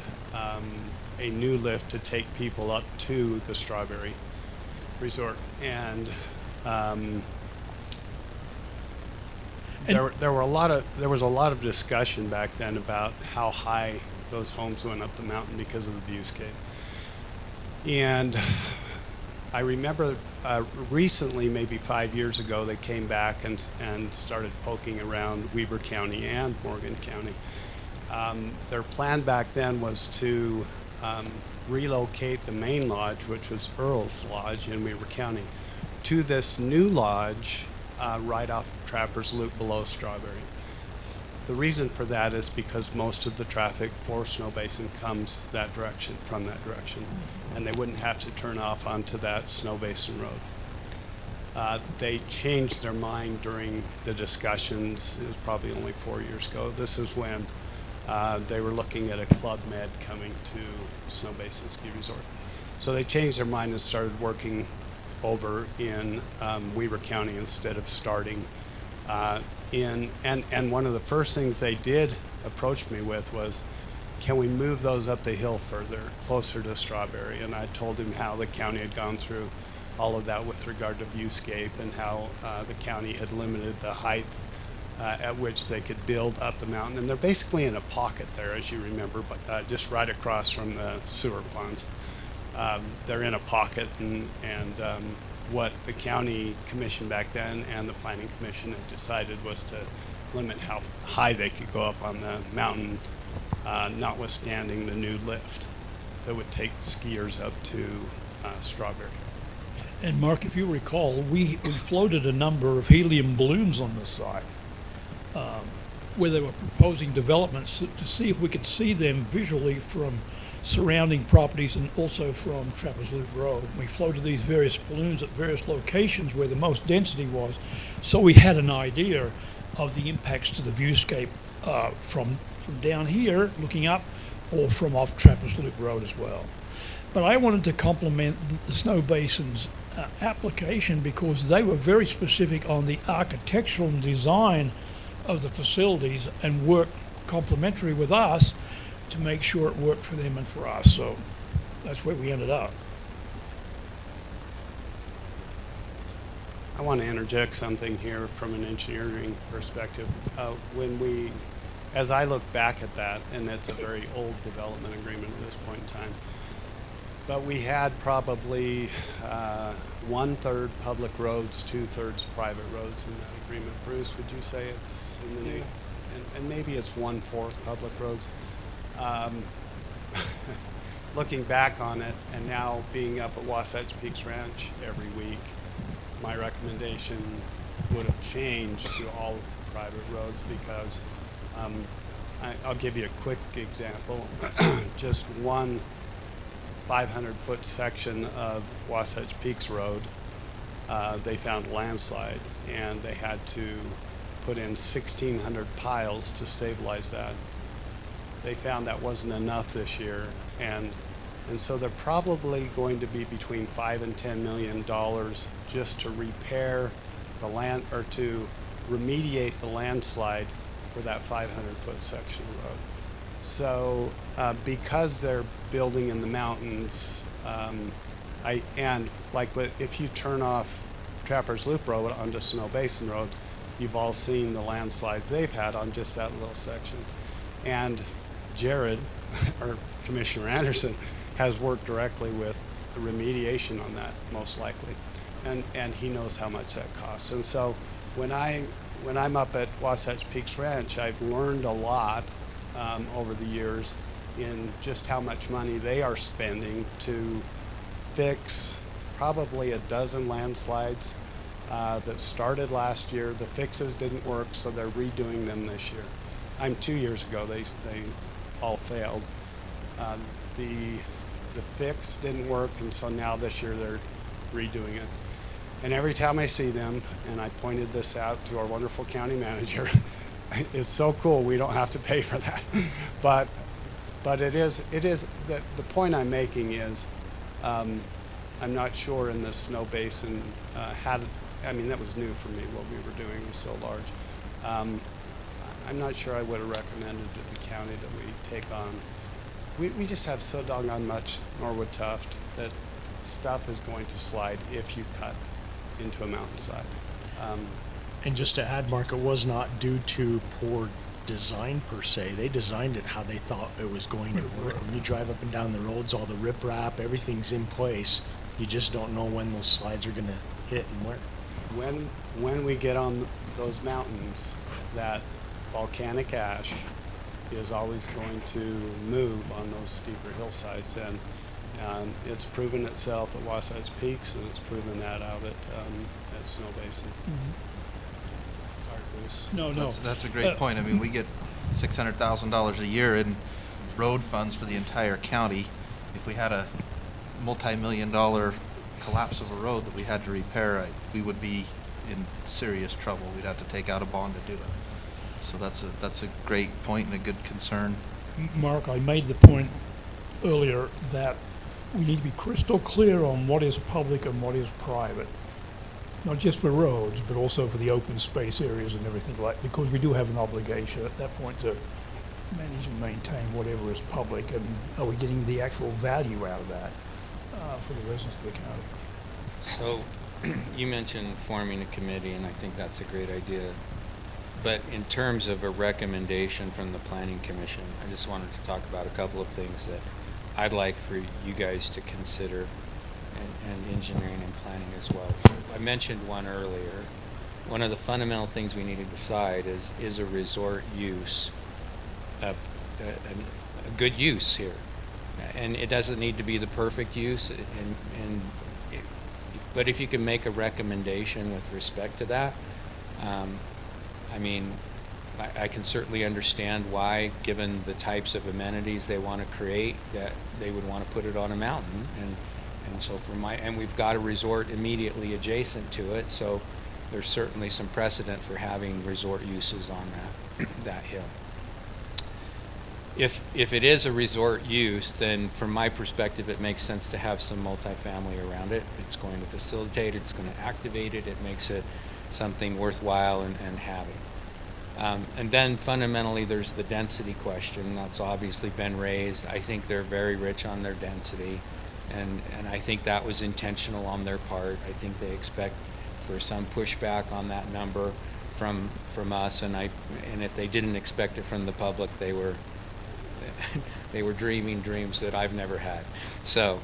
a new lift to take people up to the Strawberry Resort. And there was a lot of discussion back then about how high those homes went up the mountain because of the viewscape. And I remember recently, maybe 5 years ago, they came back and started poking around Weber County and Morgan County. Their plan back then was to relocate the main lodge, which was Earl's Lodge in Weber County, to this new lodge right off of Trappers Loop below Strawberry. The reason for that is because most of the traffic for Snow Basin comes that direction, from that direction, and they wouldn't have to turn off onto that Snow Basin road. They changed their mind during the discussions. It was probably only 4 years ago. This is when They were looking at a Club Med coming to Snow Basin Ski Resort. So they changed their mind and started working over in Weber County instead of starting and one of the first things they did approach me with was, can we move those up the hill further, closer to Strawberry? And I told him how the county had gone through all of that with regard to viewscape and how the county had limited the height at which they could build up the mountain. And they're basically in a pocket there, as you remember, but just right across from the sewer ponds. They're in a pocket, and what the county commission back then and the planning commission had decided was to limit how high they could go up on the mountain, notwithstanding the new lift that would take skiers up to Strawberry. And Mark, if you recall, we floated a number of helium balloons on the site where they were proposing developments to see if we could see them visually from surrounding properties and also from Trappers Loop Road. We floated these various balloons at various locations where the most density was, so we had an idea of the impacts to the viewscape from down here looking up or from off Trappers Loop Road as well. But I wanted to compliment the Snow Basin's application because they were very specific on the architectural design of the facilities and worked complementary with us to make sure it worked for them and for us. So that's where we ended up. I want to interject something here from an engineering perspective. As I look back at that, and it's a very old development agreement at this point in time, but we had probably 1/3 public roads, 2/3 private roads in that agreement. Bruce, would you say it's in the new? And maybe it's 1/4 public roads. Looking back on it, and now being up at Wasatch Peaks Ranch every week, my recommendation would have changed to all private roads because I'll give you a quick example. Just one 500-foot section of Wasatch Peaks Road, they found a landslide, and they had to put in 1,600 piles to stabilize that. They found that wasn't enough this year, and so they're probably going to be between $5 and $10 million just to repair the land or to remediate the landslide for that 500-foot section of road. So because they're building in the mountains, if you turn off Trappers Loop Road onto Snow Basin Road, you've all seen the landslides they've had on just that little section. And Jared, or Commissioner Anderson, has worked directly with the remediation on that, most likely, and he knows how much that costs. And so when I'm up at Wasatch Peaks Ranch, I've learned a lot over the years in just how much money they are spending to fix probably a dozen landslides that started last year. The fixes didn't work, so they're redoing them this year. 2 years ago, they all failed. The fix didn't work, and so now this year they're redoing it. And every time I see them, and I pointed this out to our wonderful county manager, it's so cool we don't have to pay for that. But it is the point I'm making is I'm not sure in the Snow Basin that was new for me. What we were doing was so large. I'm not sure I would have recommended to the county that we take on. We just have so doggone much Norwood Tuft that stuff is going to slide if you cut into a mountainside. And just to add, Mark, it was not due to poor design per se. They designed it how they thought it was going to work. When you drive up and down the roads, all the riprap, everything's in place. You just don't know when those slides are going to hit and where. When we get on those mountains, that volcanic ash is always going to move on those steeper hillsides, and it's proven itself at Wasatch Peaks, and it's proven that out at Snow Basin. Mm-hmm. Sorry, Bruce. No. That's a great point. I mean, we get $600,000 a year in road funds for the entire county. If we had a multi-million-dollar collapse of a road that we had to repair, we would be in serious trouble. We'd have to take out a bond to do it. So that's a great point and a good concern. Mark, I made the point earlier that we need to be crystal clear on what is public and what is private. Not just for roads, but also for the open space areas and everything like, because we do have an obligation at that point to manage and maintain whatever is public, and are we getting the actual value out of that for the residents of the county? So, you mentioned forming a committee, and I think that's a great idea. But in terms of a recommendation from the Planning Commission, I just wanted to talk about a couple of things that I'd like for you guys to consider, and engineering and planning as well. I mentioned one earlier. One of the fundamental things we need to decide is a resort use a good use here? And it doesn't need to be the perfect use, but if you can make a recommendation with respect to that, I mean, I can certainly understand why, given the types of amenities they want to create, that they would want to put it on a mountain. And so and we've got a resort immediately adjacent to it, so there's certainly some precedent for having resort uses on that hill. If it is a resort use, then from my perspective, it makes sense to have some multifamily around it. It's going to facilitate it, it's going to activate it, it makes it something worthwhile and having. And then fundamentally, there's the density question that's obviously been raised. I think they're very rich on their density, and I think that was intentional on their part. I think they expect for some pushback on that number from us, and if they didn't expect it from the public, they were dreaming dreams that I've never had. So,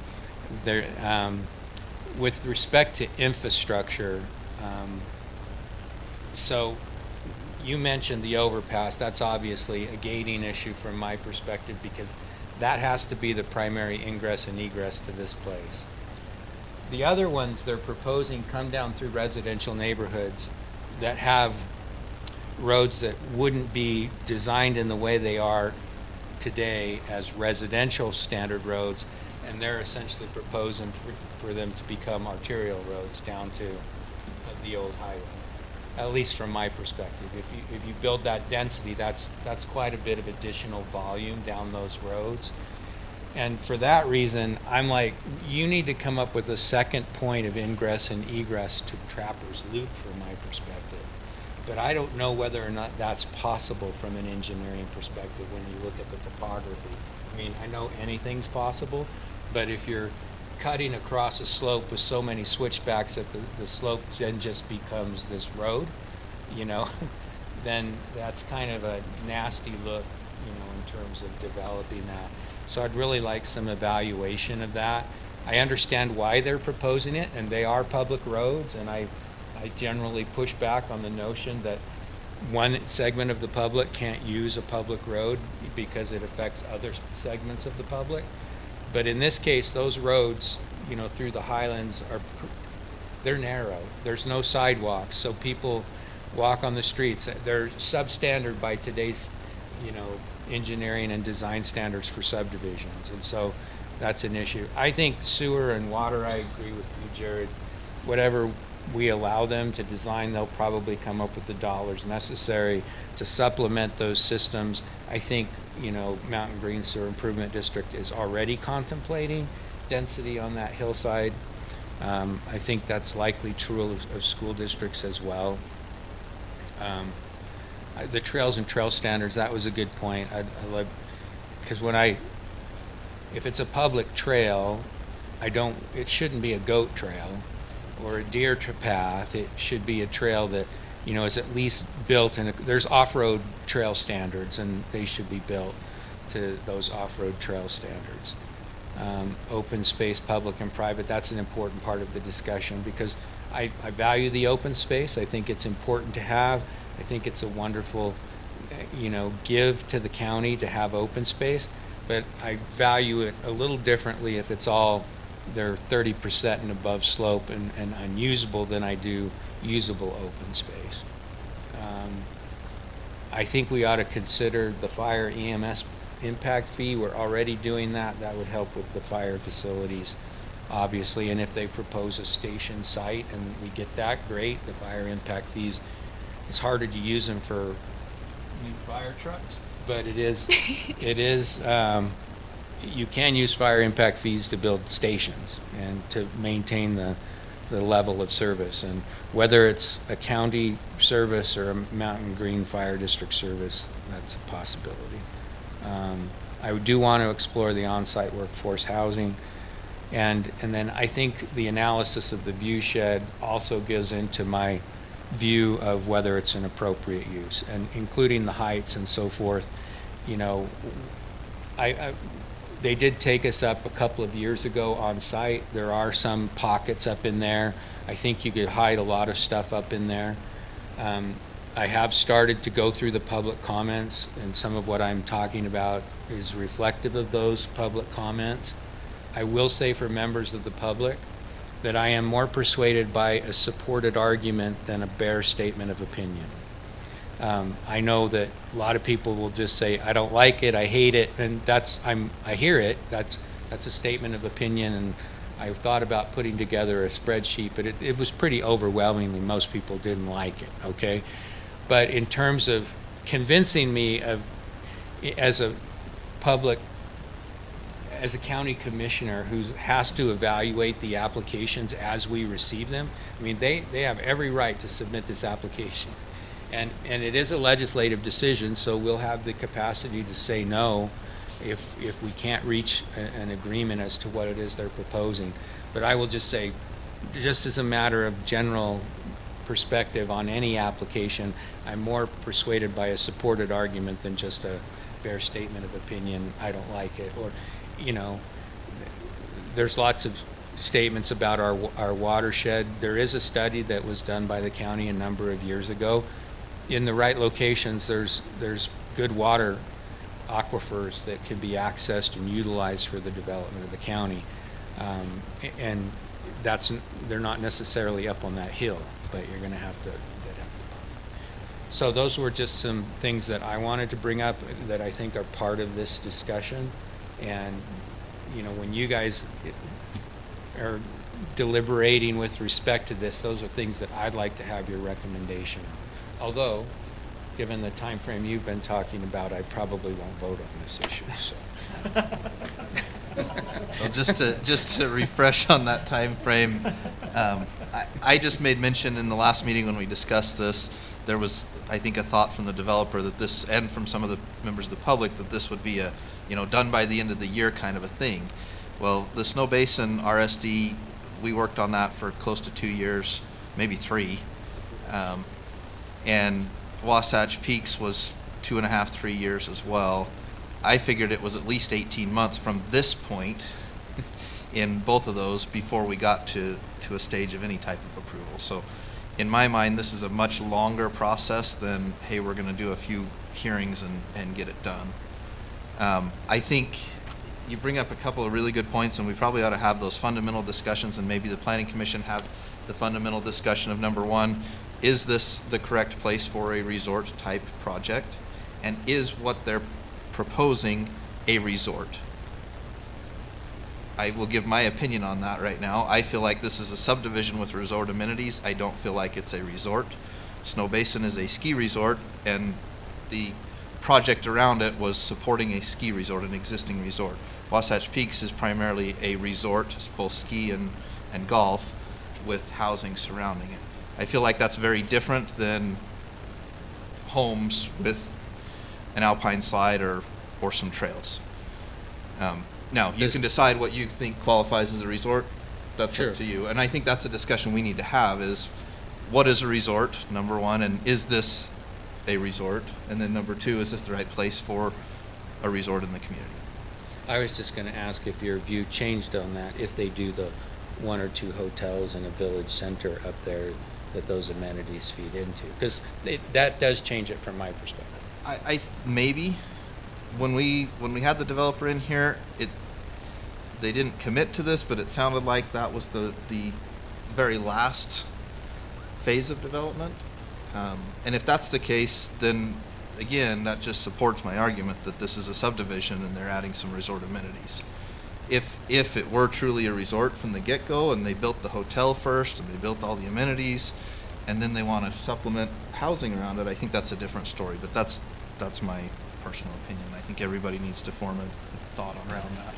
with respect to infrastructure, so you mentioned the overpass. That's obviously a gating issue from my perspective, because that has to be the primary ingress and egress to this place. The other ones they're proposing come down through residential neighborhoods that have roads that wouldn't be designed in the way they are today as residential standard roads, and they're essentially proposing for them to become arterial roads down to the old highway. At least from my perspective, if you build that density, that's quite a bit of additional volume down those roads. And for that reason, I'm like, you need to come up with a second point of ingress and egress to Trappers Loop from my perspective. But I don't know whether or not that's possible from an engineering perspective when you look at the topography. I mean, I know anything's possible, but if you're cutting across a slope with so many switchbacks that the slope then just becomes this road, then that's kind of a nasty look, in terms of developing that. So I'd really like some evaluation of that. I understand why they're proposing it, and they are public roads, and I generally push back on the notion that one segment of the public can't use a public road because it affects other segments of the public. But in this case, those roads, through the highlands they're narrow. There's no sidewalks, so people walk on the streets. They're substandard by today's, engineering and design standards for subdivisions, and so that's an issue. I think sewer and water, I agree with you, Jared. Whatever we allow them to design, they'll probably come up with the dollars necessary to supplement those systems. I think, Mountain Green Sewer Improvement District is already contemplating density on that hillside. I think that's likely true of school districts as well. The trails and trail standards, that was a good point. I love, because if it's a public trail, it shouldn't be a goat trail or a deer path. It should be a trail that, is at least built, and there's off-road trail standards, and they should be built to those off-road trail standards. Open space, public and private, that's an important part of the discussion, because I value the open space. I think it's important to have. I think it's a wonderful, give to the county to have open space, but I value it a little differently if it's all they're 30% and above slope and unusable than I do usable open space. I think we ought to consider the fire EMS impact fee. We're already doing that. That would help with the fire facilities, obviously. And if they propose a station site and we get that, great. The fire impact fees, it's harder to use them for, new fire trucks, but it is, you can use fire impact fees to build stations and to maintain the level of service. And whether it's a county service or a Mountain Green Fire District service, that's a possibility. I do want to explore the on-site workforce housing. And then I think the analysis of the view shed also gives into my view of whether it's an appropriate use, and including the heights and so forth. You know, they did take us up a couple of years ago on site. There are some pockets up in there. I think you could hide a lot of stuff up in there. I have started to go through the public comments, and some of what I'm talking about is reflective of those public comments. I will say for members of the public that I am more persuaded by a supported argument than a bare statement of opinion. I know that a lot of people will just say, I don't like it, I hate it, and I hear it, that's a statement of opinion, and I've thought about putting together a spreadsheet, but it was pretty overwhelmingly, most people didn't like it, okay? But in terms of convincing me as a county commissioner who has to evaluate the applications as we receive them, I mean, they have every right to submit this application. And it is a legislative decision, so we'll have the capacity to say no if we can't reach an agreement as to what it is they're proposing. But I will just say, just as a matter of general perspective on any application, I'm more persuaded by a supported argument than just a bare statement of opinion, I don't like it. Or, you know, there's lots of statements about our watershed. There is a study that was done by the county a number of years ago. In the right locations, there's good water aquifers that can be accessed and utilized for the development of the county. And they're not necessarily up on that hill, but you're going to have to. So those were just some things that I wanted to bring up that I think are part of this discussion. And, you know, when you guys are deliberating with respect to this, those are things that I'd like to have your recommendation on. Although, given the time frame you've been talking about, I probably won't vote on this issue, so. Well, just to refresh on that time frame, I just made mention in the last meeting when we discussed this, there was, I think, a thought from the developer that this, and from some of the members of the public, that this would be a, you know, done by the end of the year kind of a thing. Well, the Snow Basin RSD, we worked on that for close to 2 years, maybe 3. And Wasatch Peaks was 2.5, 3 years as well. I figured it was at least 18 months from this point in both of those before we got to a stage of any type of approval. So in my mind, this is a much longer process than, hey, we're going to do a few hearings and get it done. I think you bring up a couple of really good points, and we probably ought to have those fundamental discussions, and maybe the Planning Commission have the fundamental discussion of, number one, is this the correct place for a resort type project? And is what they're proposing a resort? I will give my opinion on that right now. I feel like this is a subdivision with resort amenities. I don't feel like it's a resort. Snow Basin is a ski resort, and the project around it was supporting a ski resort, an existing resort. Wasatch Peaks is primarily a resort, both ski and golf, with housing surrounding it. I feel like that's very different than homes with an alpine slide or some trails. Now, you can decide what you think qualifies as a resort. That's Sure. up to you. And I think that's a discussion we need to have is, what is a resort, number one, and is this a resort? And then number two, is this the right place for a resort in the community? I was just going to ask if your view changed on that, if they do the 1 or 2 hotels in a village center up there that those amenities feed into, because that does change it from my perspective. I maybe when we had the developer in here, they didn't commit to this, but it sounded like that was the very last phase of development. And if that's the case, then again, that just supports my argument that this is a subdivision and they're adding some resort amenities. If it were truly a resort from the get-go and they built the hotel first and they built all the amenities and then they want to supplement housing around it, I think that's a different story. But that's that's my personal opinion. I think everybody needs to form a thought around that.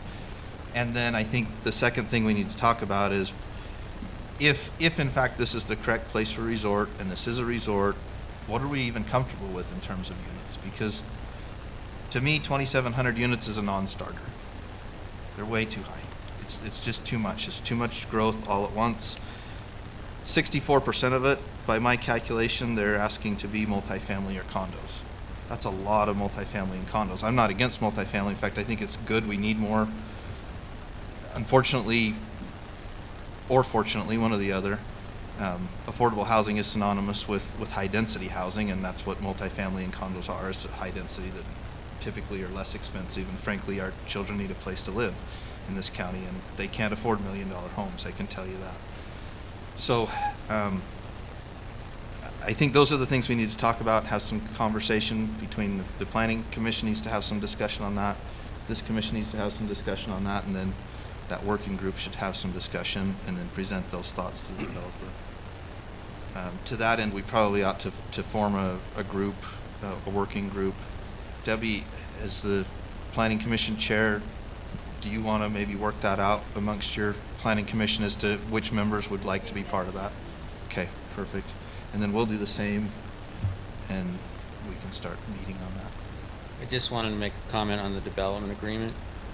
And then I think the second thing we need to talk about is if in fact this is the correct place for a resort, and this is a resort, what are we even comfortable with in terms of units? Because to me, 2,700 units is a non-starter. They're way too high. It's just too much. It's too much growth all at once. 64% of it, by my calculation, they're asking to be multifamily or condos. That's a lot of multifamily and condos. I'm not against multifamily. In fact, I think it's good. We need more. Unfortunately, or fortunately, one or the other, affordable housing is synonymous with high-density housing, and that's what multifamily and condos are, is high density that typically are less expensive, and frankly, our children need a place to live in this county, and they can't afford $1 million homes, I can tell you that. So I think those are the things we need to talk about, have some conversation between the planning commission needs to have some discussion on that, this commission needs to have some discussion on that, and then that working group should have some discussion and then present those thoughts to the developer. To that end, we probably ought to form a group, a working group. Debbie, as the planning commission chair, do you want to maybe work that out amongst your planning commission as to which members would like to be part of that? Okay, perfect. And then we'll do the same, and we can start meeting on that. I just wanted to make a comment on the development agreement.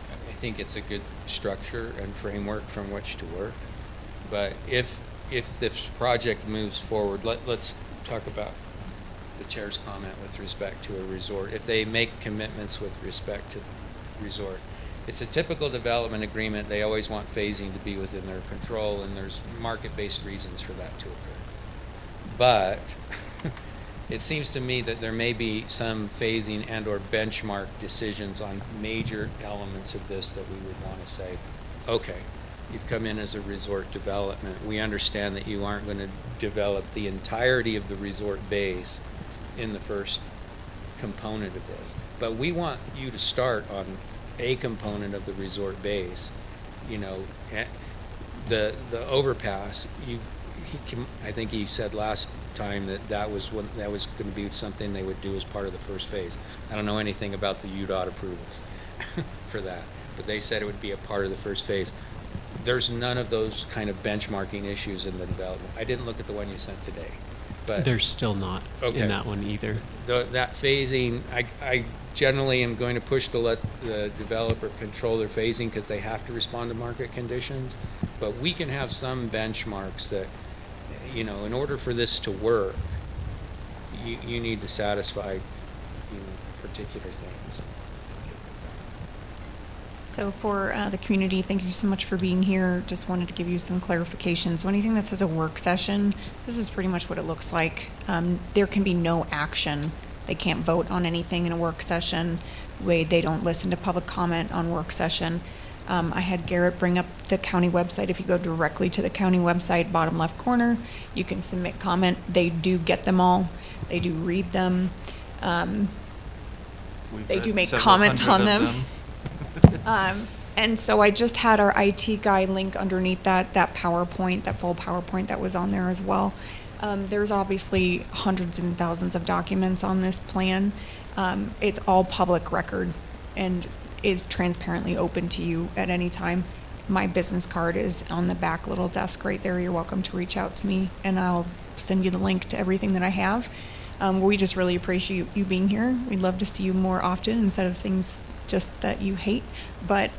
I think it's a good structure and framework from which to work. But if this project moves forward, let's talk about the chair's comment with respect to a resort. If they make commitments with respect to the resort, it's a typical development agreement. They always want phasing to be within their control, and there's market-based reasons for that to occur. But it seems to me that there may be some phasing and or benchmark decisions on major elements of this that we would want to say, okay, you've come in as a resort development. We understand that you aren't going to develop the entirety of the resort base in the first component of this. But we want you to start on a component of the resort base. You know, the overpass, I think he said last time that was going to be something they would do as part of the first phase. I don't know anything about the UDOT approvals for that, but they said it would be a part of the first phase. There's none of those kind of benchmarking issues in the development. I didn't look at the one you sent today, but There's still not Okay. in that one either. that phasing, I generally am going to push to let the developer control their phasing because they have to respond to market conditions. But we can have some benchmarks that, you know, in order for this to work, you need to satisfy, you know, particular things. So for the community, thank you so much for being here. Just wanted to give you some clarification. So anything that says a work session, this is pretty much what it looks like. There can be no action. They can't vote on anything in a work session. They don't listen to public comment on work session. I had Garrett bring up the county website. If you go directly to the county website, bottom left corner, you can submit comment. They do get them all. They do read them. We've They do read make several comment hundred on of them. And so I just had our IT guy link underneath that PowerPoint, that full PowerPoint that was on there as well. There's obviously hundreds and thousands of documents on this plan. It's all public record and is transparently open to you at any time. My business card is on the back little desk right there. You're welcome to reach out to me and I'll send you the link to everything that I have. We just really appreciate you being here. We'd love to see you more often instead of things just that you hate, but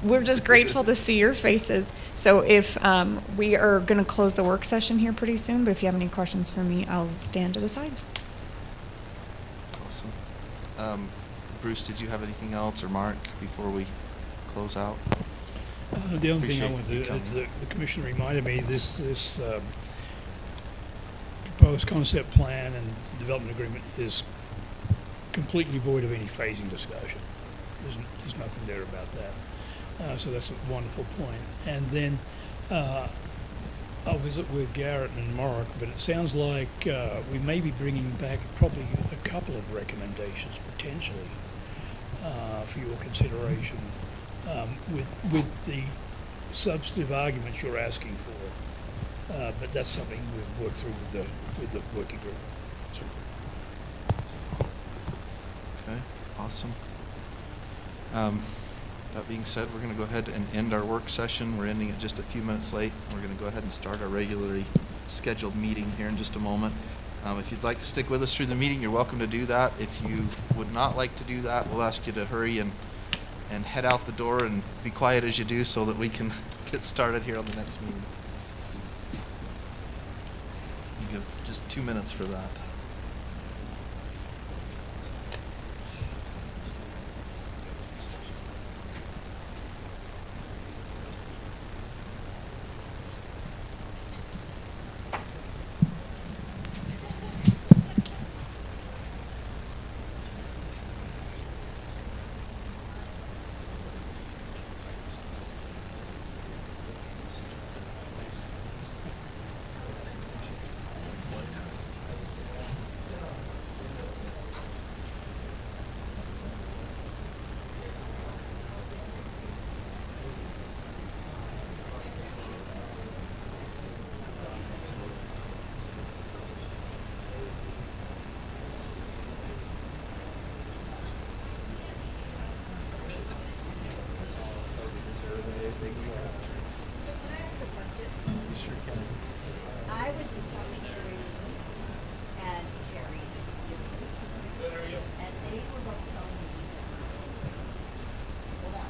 we're just grateful to see your faces. So if we are going to close the work session here pretty soon, but if you have any questions for me, I'll stand to the side. Awesome. Bruce, did you have anything else, or Mark, before we close out? The only thing I Appreciate wanted you to, coming. the commission reminded me, this proposed concept plan and development agreement is completely void of any phasing discussion. There's nothing there about that. So that's a wonderful point. And then I'll visit with Garrett and Mark, but it sounds like we may be bringing back probably a couple of recommendations potentially for your consideration with the substantive arguments you're asking for. But that's something we'll work through with the working group. Okay, awesome. That being said, we're going to go ahead and end our work session. We're ending it just a few minutes late. We're going to go ahead and start our regularly scheduled meeting here in just a moment. If you'd like to stick with us through the meeting, you're welcome to do that. If you would not like to do that, we'll ask you to hurry and head out the door and be quiet as you do so that we can get started here on the next meeting. We'll give just 2 minutes for that. I was just talking to Ray and Carrie Gibson, and they were both telling me that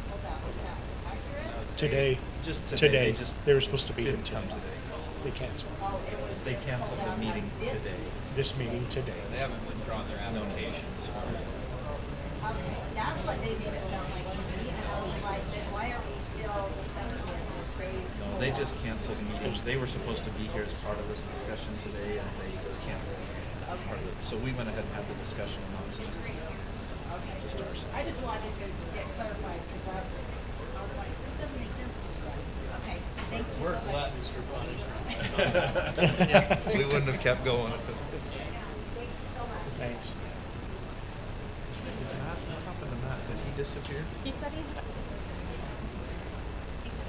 hold out, is that accurate? Today, Just today, they just they were supposed to be here didn't come today. today. They canceled Oh, it was They just canceled pulled the out meeting of this today. this meeting today. They haven't withdrawn their application as far as. Okay, that's what they made it sound like to me, and I was like, then why are we still discussing this if Ray? No, they just canceled meetings. They were supposed to be here as part of this discussion today, and they canceled. Part of it. So we went ahead and had the discussion amongst just Okay. ours. I just wanted to get clarified, because I was like, this doesn't make sense to me, but, okay, thank you so much. Yeah, we wouldn't have kept going. Thank you so much. Thanks. Is Matt, what happened to Matt? Did he disappear? He said he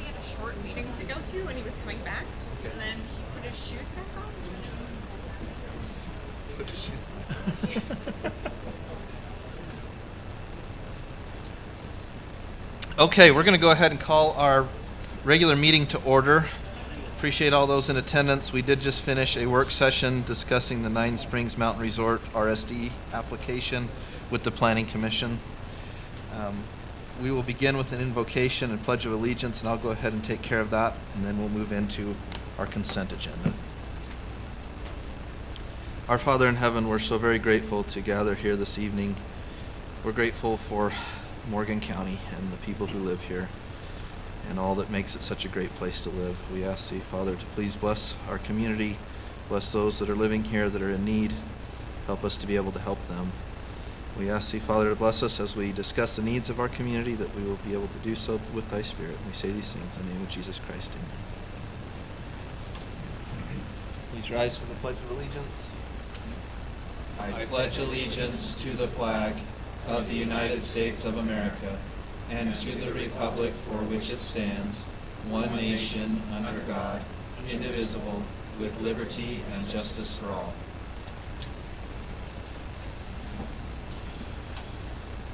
had a short meeting to go to, and he was coming back, Okay. and then he put his shoes back on. What did she? Okay, we're going to go ahead and call our regular meeting to order. Appreciate all those in attendance. We did just finish a work session discussing the Nine Springs Mountain Resort RSD application with the Planning Commission. We will begin with an invocation and pledge of allegiance, and I'll go ahead and take care of that, and then we'll move into our consent agenda. Our Father in heaven, we're so very grateful to gather here this evening. We're grateful for Morgan County and the people who live here and all that makes it such a great place to live. We ask Thee, Father, to please bless our community, bless those that are living here that are in need. Help us to be able to help them. We ask Thee, Father, to bless us as we discuss the needs of our community, that we will be able to do so with Thy Spirit. We say these things in the name of Jesus Christ. Amen. Please rise for the Pledge of Allegiance. I pledge allegiance to the flag of the United States of America and to the republic for which it stands, one nation, under God, indivisible, with liberty and justice for all.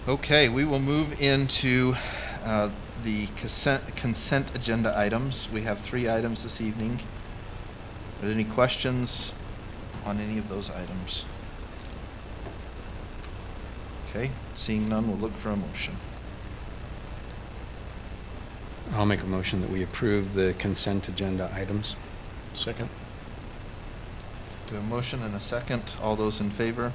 Okay, we will move into the consent agenda items. We have 3 items this evening. Are there any questions on any of those items? Okay, seeing none, we'll look for a motion. I'll make a motion that we approve the consent agenda items. Second. We have a motion and a second. All those in favor?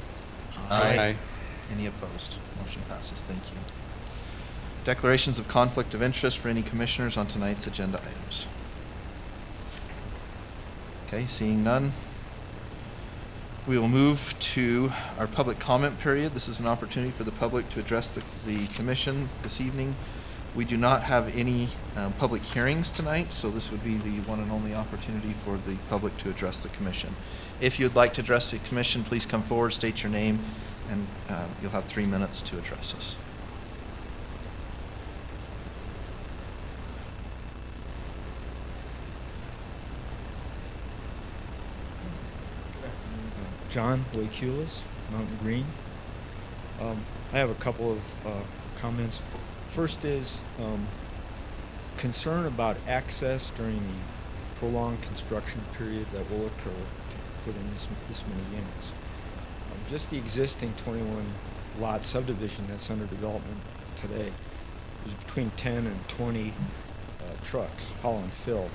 Any opposed? Motion passes. Thank you. Declarations of conflict of interest for any commissioners on tonight's agenda items. Okay, seeing none. We will move to our public comment period. This is an opportunity for the public to address the commission this evening. We do not have any public hearings tonight, so this would be the one and only opportunity for the public to address the commission. If you'd like to address the commission, please come forward, state your name, and you'll have 3 minutes to address us. John Waykulis, Mountain Green. I have a couple of comments. First is concern about access during the prolonged construction period that will occur to put in this many units. Just the existing 21 lot subdivision that's under development today is between 10 and 20 trucks hauling fill.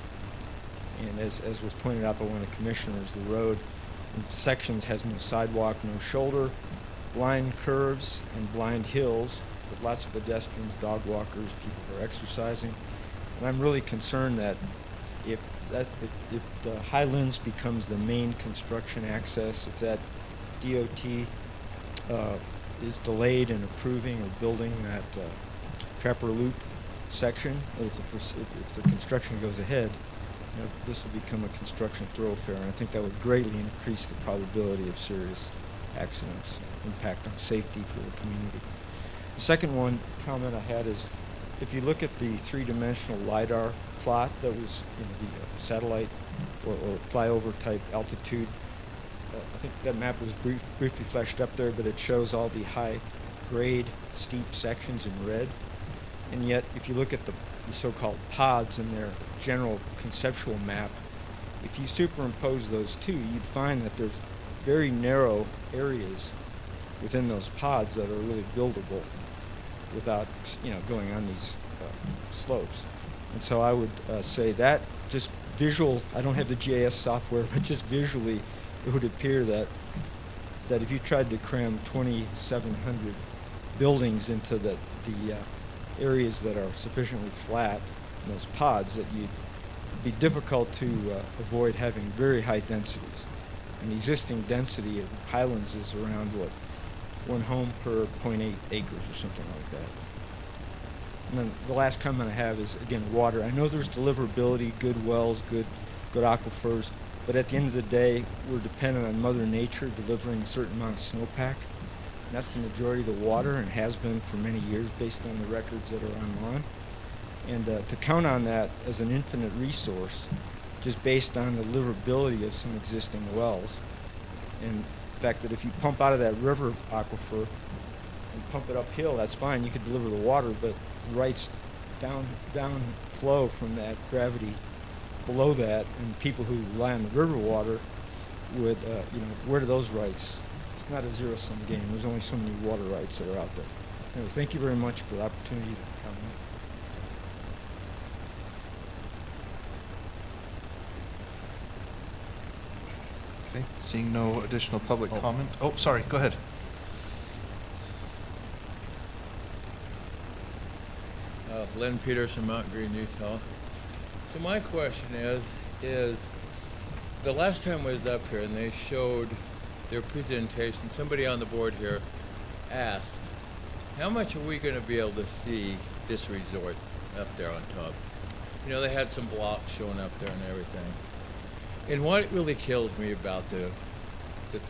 And as was pointed out by one of the commissioners, the road in sections has no sidewalk, no shoulder, blind curves and blind hills with lots of pedestrians, dog walkers, people who are exercising. And I'm really concerned that if the Highlands becomes the main construction access, if that DOT is delayed in approving or building that Trapper Loop section, if the construction goes ahead, this will become a construction thoroughfare, and I think that would greatly increase the probability of serious accidents, impact on safety for the community. The second comment I had is, if you look at the three-dimensional LiDAR plot that was in the satellite or flyover type altitude, I think that map was briefly flashed up there, but it shows all the high-grade, steep sections in red. And yet, if you look at the so-called pods in their general conceptual map, if you superimpose those two, you'd find that there's very narrow areas within those pods that are really buildable without, going on these slopes. And so I would say that just visual, I don't have the GIS software, but just visually, it would appear that if you tried to cram 2,700 buildings into the areas that are sufficiently flat, in those pods, that you'd be difficult to avoid having very high densities. And the existing density of Highlands is around, one home per 0.8 acres or something like that. And then the last comment I have is, again, water. I know there's deliverability, good wells, good aquifers, but at the end of the day, we're dependent on Mother Nature delivering a certain amount of snowpack. And that's the majority of the water, and has been for many years based on the records that are online. And to count on that as an infinite resource, just based on the deliverability of some existing wells, and the fact that if you pump out of that river aquifer and pump it uphill, that's fine, you could deliver the water, but rights down flow from that gravity below that, and people who rely on the river water would, where do those rights? It's not a zero-sum game. There's only so many water rights that are out there. Anyway, thank you very much for the opportunity to comment. Okay, seeing no additional public comment. Oh, sorry, go ahead. Len Peterson, Mount Green, Utah. So my question is the last time I was up here and they showed their presentation, somebody on the board here asked, how much are we going to be able to see this resort up there on top? They had some blocks showing up there and everything. And what really kills me about the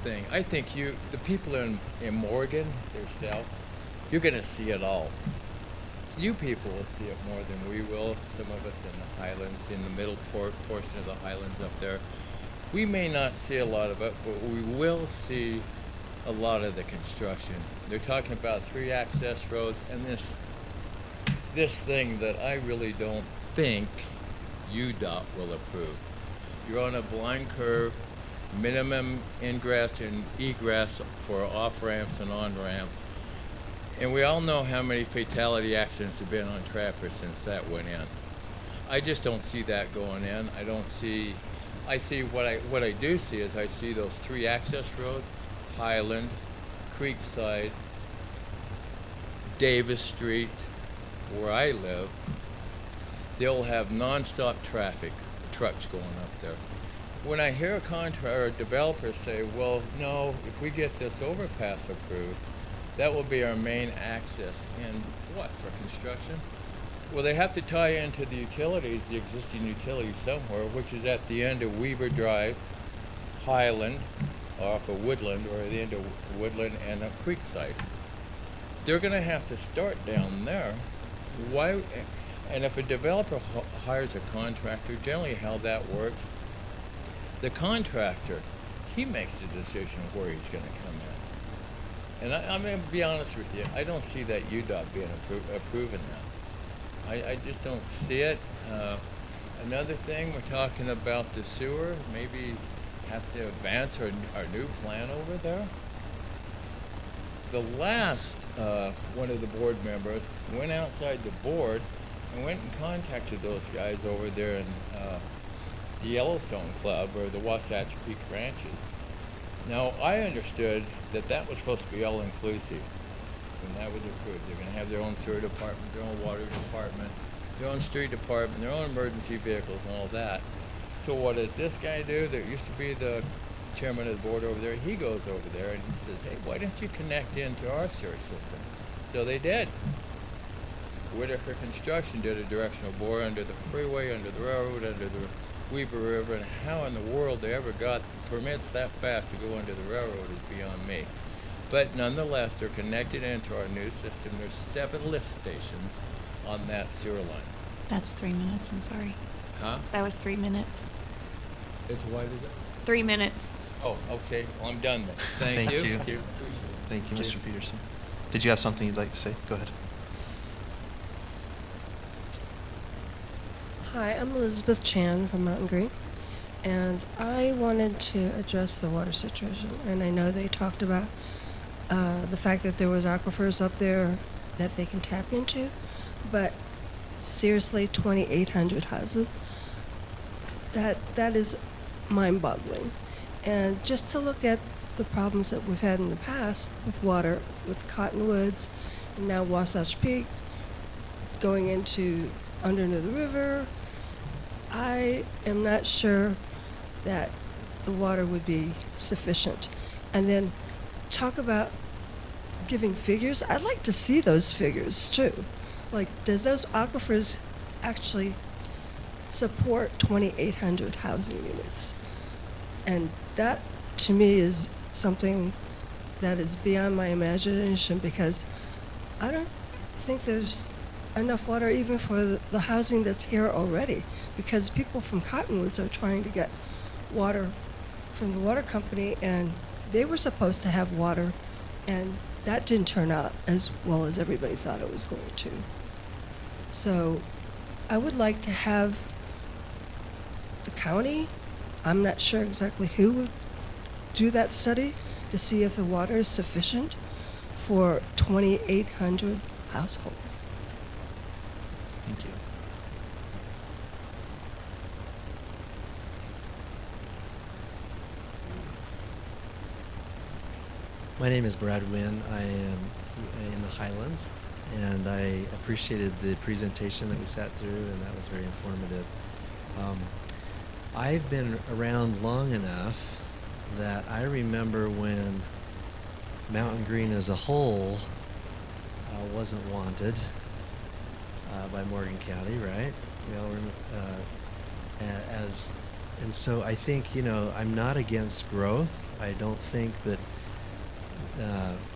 thing, I think the people in Morgan, yourself, you're going to see it all. You people will see it more than we will, some of us in the Highlands, in the middle portion of the Highlands up there. We may not see a lot of it, but we will see a lot of the construction. They're talking about 3 access roads and this thing that I really don't think UDOT will approve. You're on a blind curve, minimum ingress and egress for off-ramps and on-ramps. And we all know how many fatality accidents have been on Trapper since that went in. I just don't see that going in. I see what I do see is I see those 3 access roads, Highland, Creekside, Davis Street, where I live. They'll have nonstop traffic, trucks going up there. When I hear a developer say, well, no, if we get this overpass approved, that will be our main access. And what, for construction? Well, they have to tie into the utilities, the existing utilities somewhere, which is at the end of Weaver Drive, Highland, off of Woodland, or at the end of Woodland and Creekside. They're going to have to start down there. Why? And if a developer hires a contractor, generally how that works, the contractor, he makes the decision where he's going to come in. And I'm gonna be honest with you, I don't see that UDOT being approving that. I just don't see it. Another thing, we're talking about the sewer, maybe have to advance our new plan over there. The last one of the board members went outside the board and went and contacted those guys over there in the Yellowstone Club or the Wasatch Peak Ranches. Now, I understood that that was supposed to be all-inclusive when that was approved. They're going to have their own sewer department, their own water department, their own street department, their own emergency vehicles and all that. So what does this guy do? There used to be the chairman of the board over there. He goes over there and he says, hey, why don't you connect into our sewer system? So they did. Whitaker Construction did a directional bore under the freeway, under the railroad, under the Weber River, and how in the world they ever got the permits that fast to go under the railroad is beyond me. But nonetheless, they're connected into our new system. There's 7 lift stations on that sewer line. That's 3 minutes, I'm sorry. Huh? That was 3 minutes. It's wide as that? 3 minutes. Oh, okay. Well, I'm done then. Thank Thank you. you. Thank you, Mr. Peterson. Did you have something you'd like to say? Go ahead. Hi, I'm Elizabeth Chan from Mountain Green, and I wanted to address the water situation. And I know they talked about the fact that there was aquifers up there that they can tap into, but seriously, 2,800 houses, that is mind-boggling. And just to look at the problems that we've had in the past with water, with Cottonwoods, and now Wasatch Peak, going into underneath the river, I am not sure that the water would be sufficient. And then talk about giving figures. I'd like to see those figures too. Like, does those aquifers actually support 2,800 housing units? And that, to me, is something that is beyond my imagination, because I don't think there's enough water even for the housing that's here already, because people from Cottonwoods are trying to get water from the water company, and they were supposed to have water, and that didn't turn out as well as everybody thought it was going to. So I would like to have the county, I'm not sure exactly who would do that study to see if the water is sufficient for 2,800 households. Thank you. My name is Brad Wynn. I am in the Highlands, and I appreciated the presentation that we sat through, and that was very informative. I've been around long enough that I remember when Mountain Green as a whole wasn't wanted by Morgan County, right? We all and so I think, you know, I'm not against growth. I don't think that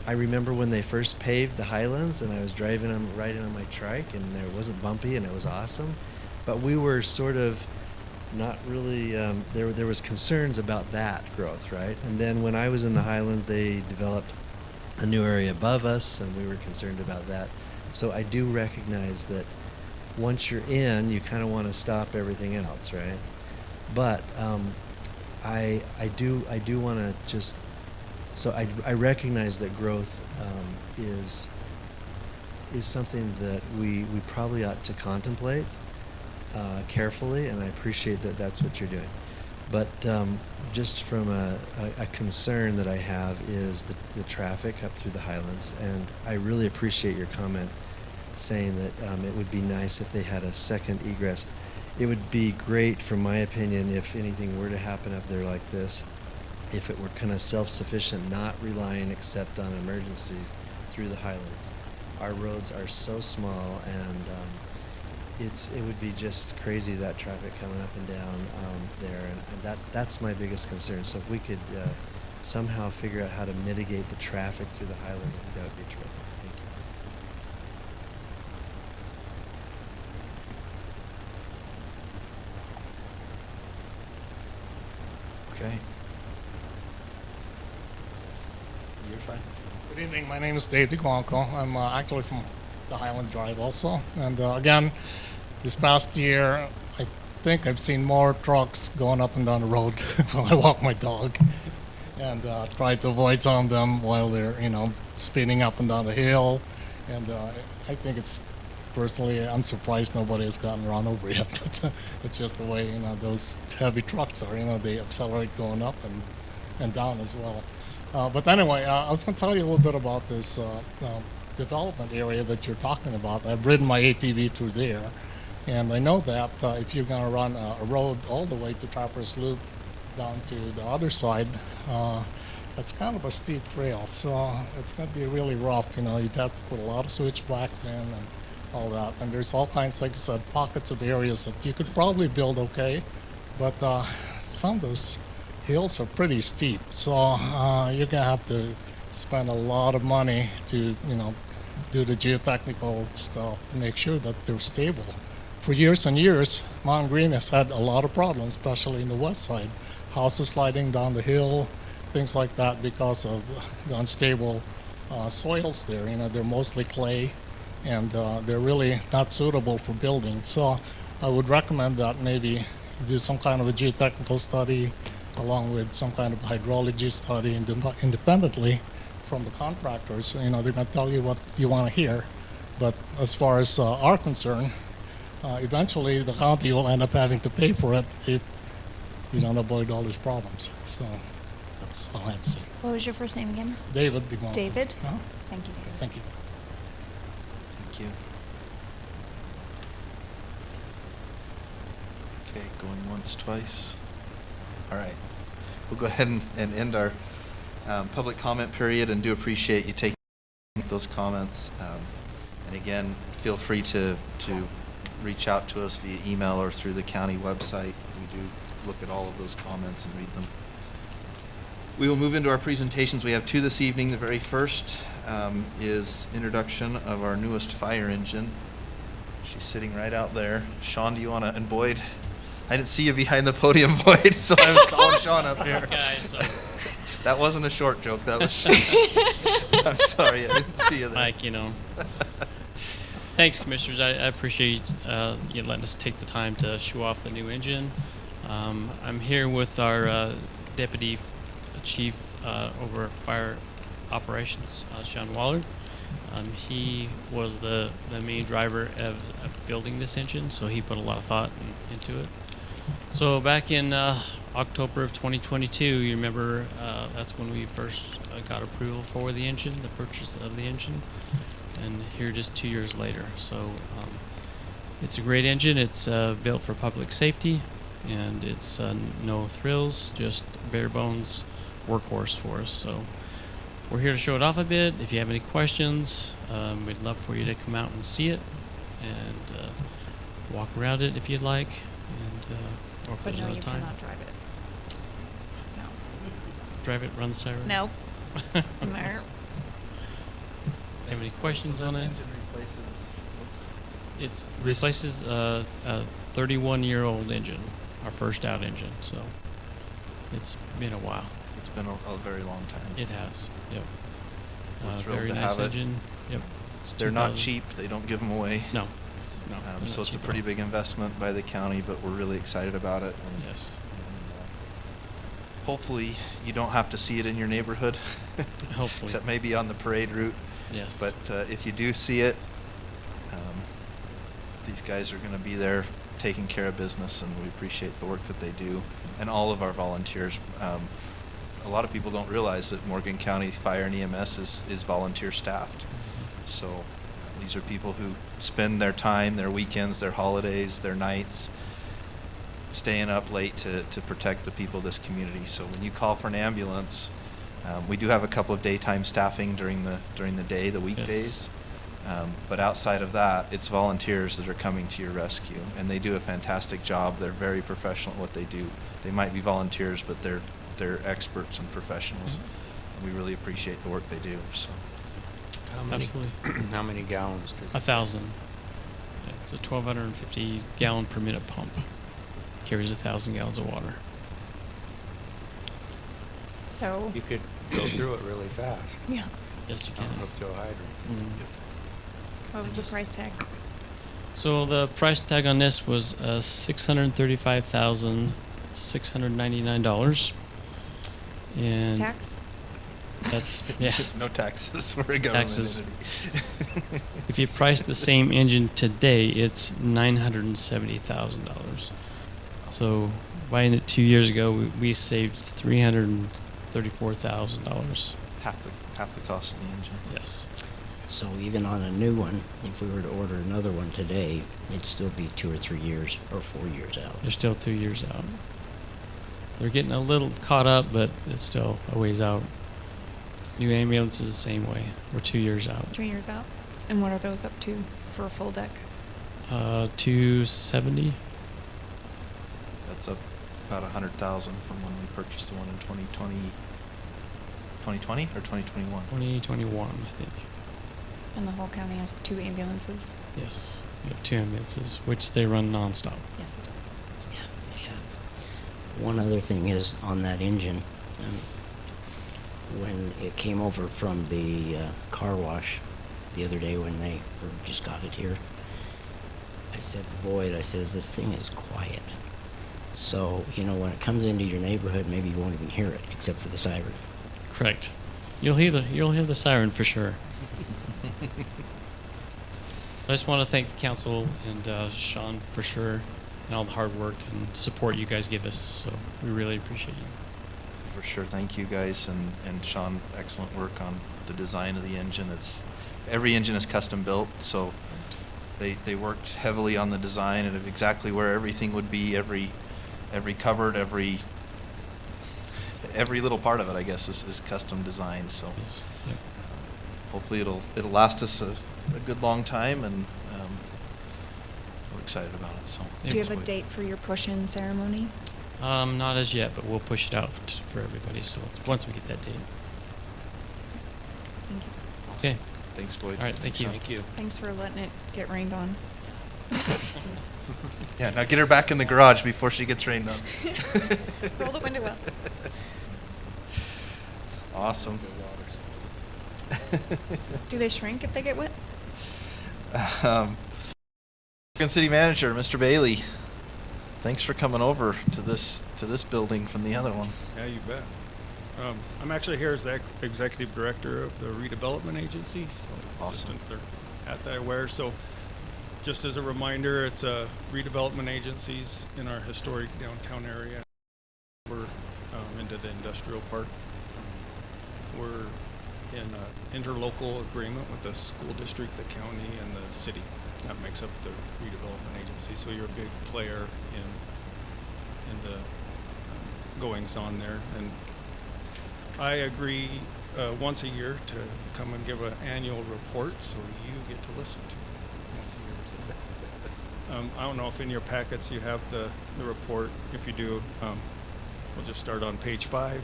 I remember when they first paved the Highlands, and I was riding on my trike, and it wasn't bumpy, and it was awesome. But we were sort of not really, there was concerns about that growth, right? And then when I was in the Highlands, they developed a new area above us, and we were concerned about that. So I do recognize that once you're in, you kind of want to stop everything else, right? But I do want to just, so I recognize that growth is something that we probably ought to contemplate carefully, and I appreciate that that's what you're doing. But just from a concern that I have is the traffic up through the Highlands, and I really appreciate your comment saying that it would be nice if they had a second egress. It would be great, from my opinion, if anything were to happen up there like this, if it were kind of self-sufficient, not relying except on emergencies through the Highlands. Our roads are so small, and it would be just crazy, that traffic coming up and down there, and that's my biggest concern. So if we could somehow figure out how to mitigate the traffic through the Highlands, I think that would be terrific. Thank you. Okay. You're fine. Good evening. My name is Dave DeGuanco. I'm actually from the Highland Drive also. And again, this past year, I think I've seen more trucks going up and down the road while I walk my dog. And try to avoid some of them while they're, speeding up and down the hill. And I think it's, personally, I'm surprised nobody has gotten run over yet. But it's just the way, those heavy trucks are, they accelerate going up and down as well. But anyway, I was going to tell you a little bit about this development area that you're talking about. I've ridden my ATV through there, and I know that if you're going to run a road all the way to Trappers Loop down to the other side, it's kind of a steep trail, so it's going to be really rough. You'd have to put a lot of switchbacks in and all that. And there's all kinds, like I said, pockets of areas that you could probably build okay, but some of those hills are pretty steep, so you're gonna have to spend a lot of money to, do the geotechnical stuff to make sure that they're stable. For years and years, Mountain Green has had a lot of problems, especially in the west side. Houses sliding down the hill, things like that, because of the unstable soils there. They're mostly clay, and they're really not suitable for building. So I would recommend that maybe do some kind of a geotechnical study along with some kind of hydrology study independently from the contractors. They're going to tell you what you want to hear. But as far as our concern, eventually the county will end up having to pay for it if you don't avoid all these problems. So that's all I have to say. What was your first name again? David DeGuanco. David? Huh? Thank you, David. Thank you. Thank you. Okay, going once, twice. All right. We'll go ahead and end our public comment period, and do appreciate you taking those comments. And again, feel free to reach out to us via email or through the county website. We do look at all of those comments and read them. We will move into our presentations. We have two this evening. The very first is introduction of our newest fire engine. She's sitting right out there. Sean, do you want to, and Boyd, I didn't see you behind the podium, Boyd, so I was calling Sean up here. Guys, that wasn't a short joke. That was just, I'm sorry, I didn't see you there. Mike, Thanks, Commissioners. I appreciate you letting us take the time to show off the new engine. I'm here with our Deputy Chief over Fire Operations, Sean Waller. He was the main driver of building this engine, so he put a lot of thought into it. So back in October of 2022, you remember that's when we first got approval for the engine, the purchase of the engine, and here just 2 years later. So it's a great engine. It's built for public safety, and it's no thrills, just bare bones workhorse for us. So we're here to show it off a bit. If you have any questions, we'd love for you to come out and see it and walk around it if you'd like. And or if But there's no, another you time. cannot drive it. No. Drive it, run the siren. Nope. No. Have any questions on it? It replaces a 31-year-old engine, our first out engine. So it's been a while. It's been a very long time. It has. Yep. We're thrilled Very to nice have it. engine. Yep. It's They're not 2000. cheap. They don't give them away. No. No. they're So not it's a cheap pretty at all. big investment by the county, but we're really excited about it. And, Yes. hopefully, you don't have to see it in your neighborhood. Hopefully. Except maybe on the parade route. Yes. But if you do see it, these guys are going to be there taking care of business, and we appreciate the work that they do, and all of our volunteers. A lot of people don't realize that Morgan County Fire and EMS is volunteer staffed. So these are people who spend their time, their weekends, their holidays, their nights, staying up late to protect the people of this community. So when you call for an ambulance, we do have a couple of daytime staffing during the day, the weekdays. But outside of that, it's volunteers that are coming to your rescue, and they do a fantastic job. They're very professional at what they do. They might be volunteers, but they're experts and professionals. And we really appreciate the work they do. So. Absolutely. How many gallons does it? 1,000. Yeah, it's a 1,250 gallon per minute pump. Carries 1,000 gallons of water. So You could go through it really fast. yeah. Yes, you can. Hooked to a hydrant. What was the price tag? So the price tag on this was $635,699. And It's tax? that's, yeah. No taxes. We're a government Taxes. entity. If you price the same engine today, it's $970,000. So buying it 2 years ago, we saved $334,000. Half the cost of the engine. Yes. So even on a new one, if we were to order another one today, it'd still be 2 or 3 years or 4 years out. They're still 2 years out. They're getting a little caught up, but it's still a ways out. New ambulance is the same way. We're 2 years out. 2 years out. And what are those up to for a full deck? 270. That's up about 100,000 from when we purchased the one in 2020 or 2021. 2021, I think. And the whole county has 2 ambulances? Yes, we have 2 ambulances, which they run nonstop. Yes, it does. Yeah. One other thing is on that engine, when it came over from the car wash the other day when they just got it here, I said, Boyd, I says, this thing is quiet. So, when it comes into your neighborhood, maybe you won't even hear it, except for the siren. Correct. You'll hear the siren for sure. I just want to thank the council and Sean for sure, and all the hard work and support you guys give us. So we really appreciate you. For sure. Thank you guys and Sean, excellent work on the design of the engine. Every engine is custom built, so they worked heavily on the design and of exactly where everything would be, every cupboard, every little part of it, I guess, is custom designed. So Yes. Yep. hopefully it'll last us a good long time, and we're excited about it. So Do you have a date for your push-in ceremony? Not as yet, but we'll push it out for everybody. So once we get that date. Thank you. Okay. Thanks, Boyd. All right. Thank you. Thank you. Thanks for letting it get rained on. Yeah, now get her back in the garage before she gets rained on. Roll the window up. Awesome. Do they shrink if they get wet? City Manager, Mr. Bailey, thanks for coming over to this building from the other one. Yeah, you bet. I'm actually here as the executive director of the redevelopment agency. So Awesome. At the aware. So just as a reminder, it's redevelopment agencies in our historic downtown area. We're into the industrial park. We're in an interlocal agreement with the school district, the county, and the city. That makes up the redevelopment agency. So you're a big player in the goings on there. And I agree once a year to come and give an annual report, so you get to listen to it once a year. So, I don't know if in your packets you have the report. If you do, we'll just start on page 5.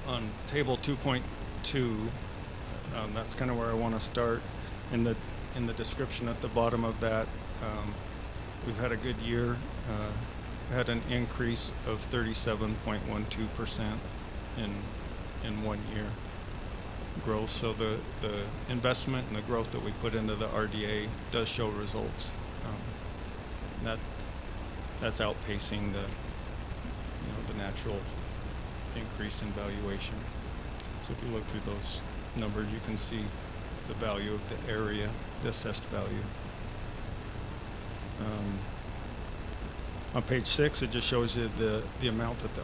On table 2.2, that's kind of where I want to start. In the description at the bottom of that, we've had a good year. Had an increase of 37.12% in 1 year growth. So the investment and the growth that we put into the RDA does show results. That's outpacing the natural increase in valuation. So if you look through those numbers, you can see the value of the area, the assessed value. On page 6, it just shows you the amount that the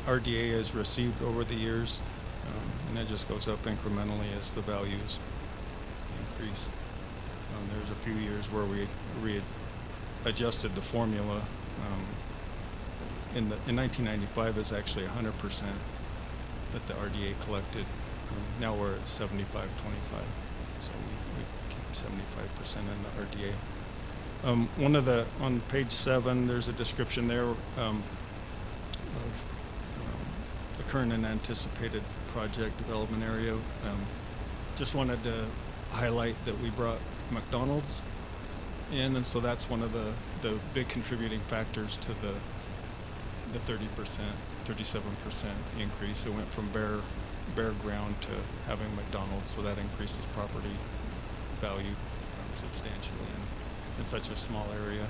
RDA has received over the years, and it just goes up incrementally as the values increase. There's a few years where we adjusted the formula. In 1995 is actually 100% that the RDA collected. Now we're at 75-25, so we keep 75% in the RDA. On page 7, there's a description there of the current and anticipated project development area. Just wanted to highlight that we brought McDonald's in, and so that's one of the big contributing factors to the 30%, 37% increase. It went from bare bare ground to having McDonald's, so that increases property value substantially in such a small area.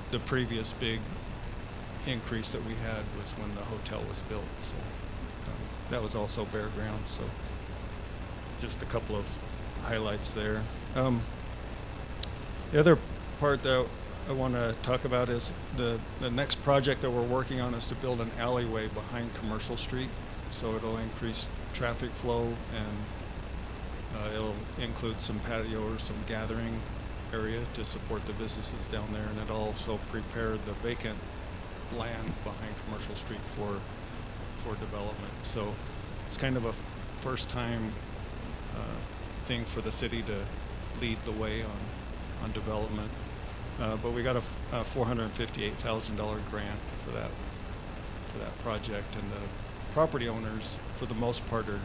The previous big increase that we had was when the hotel was built, so that was also bare ground. So just a couple of highlights there. The other part that I want to talk about is the next project that we're working on is to build an alleyway behind Commercial Street, so it'll increase traffic flow, and it'll include some patio or some gathering area to support the businesses down there, and it'll also prepare the vacant land behind Commercial Street for development. So it's kind of a first time thing for the city to lead the way on development. But we got a $458,000 grant for that project, and the property owners, for the most part, are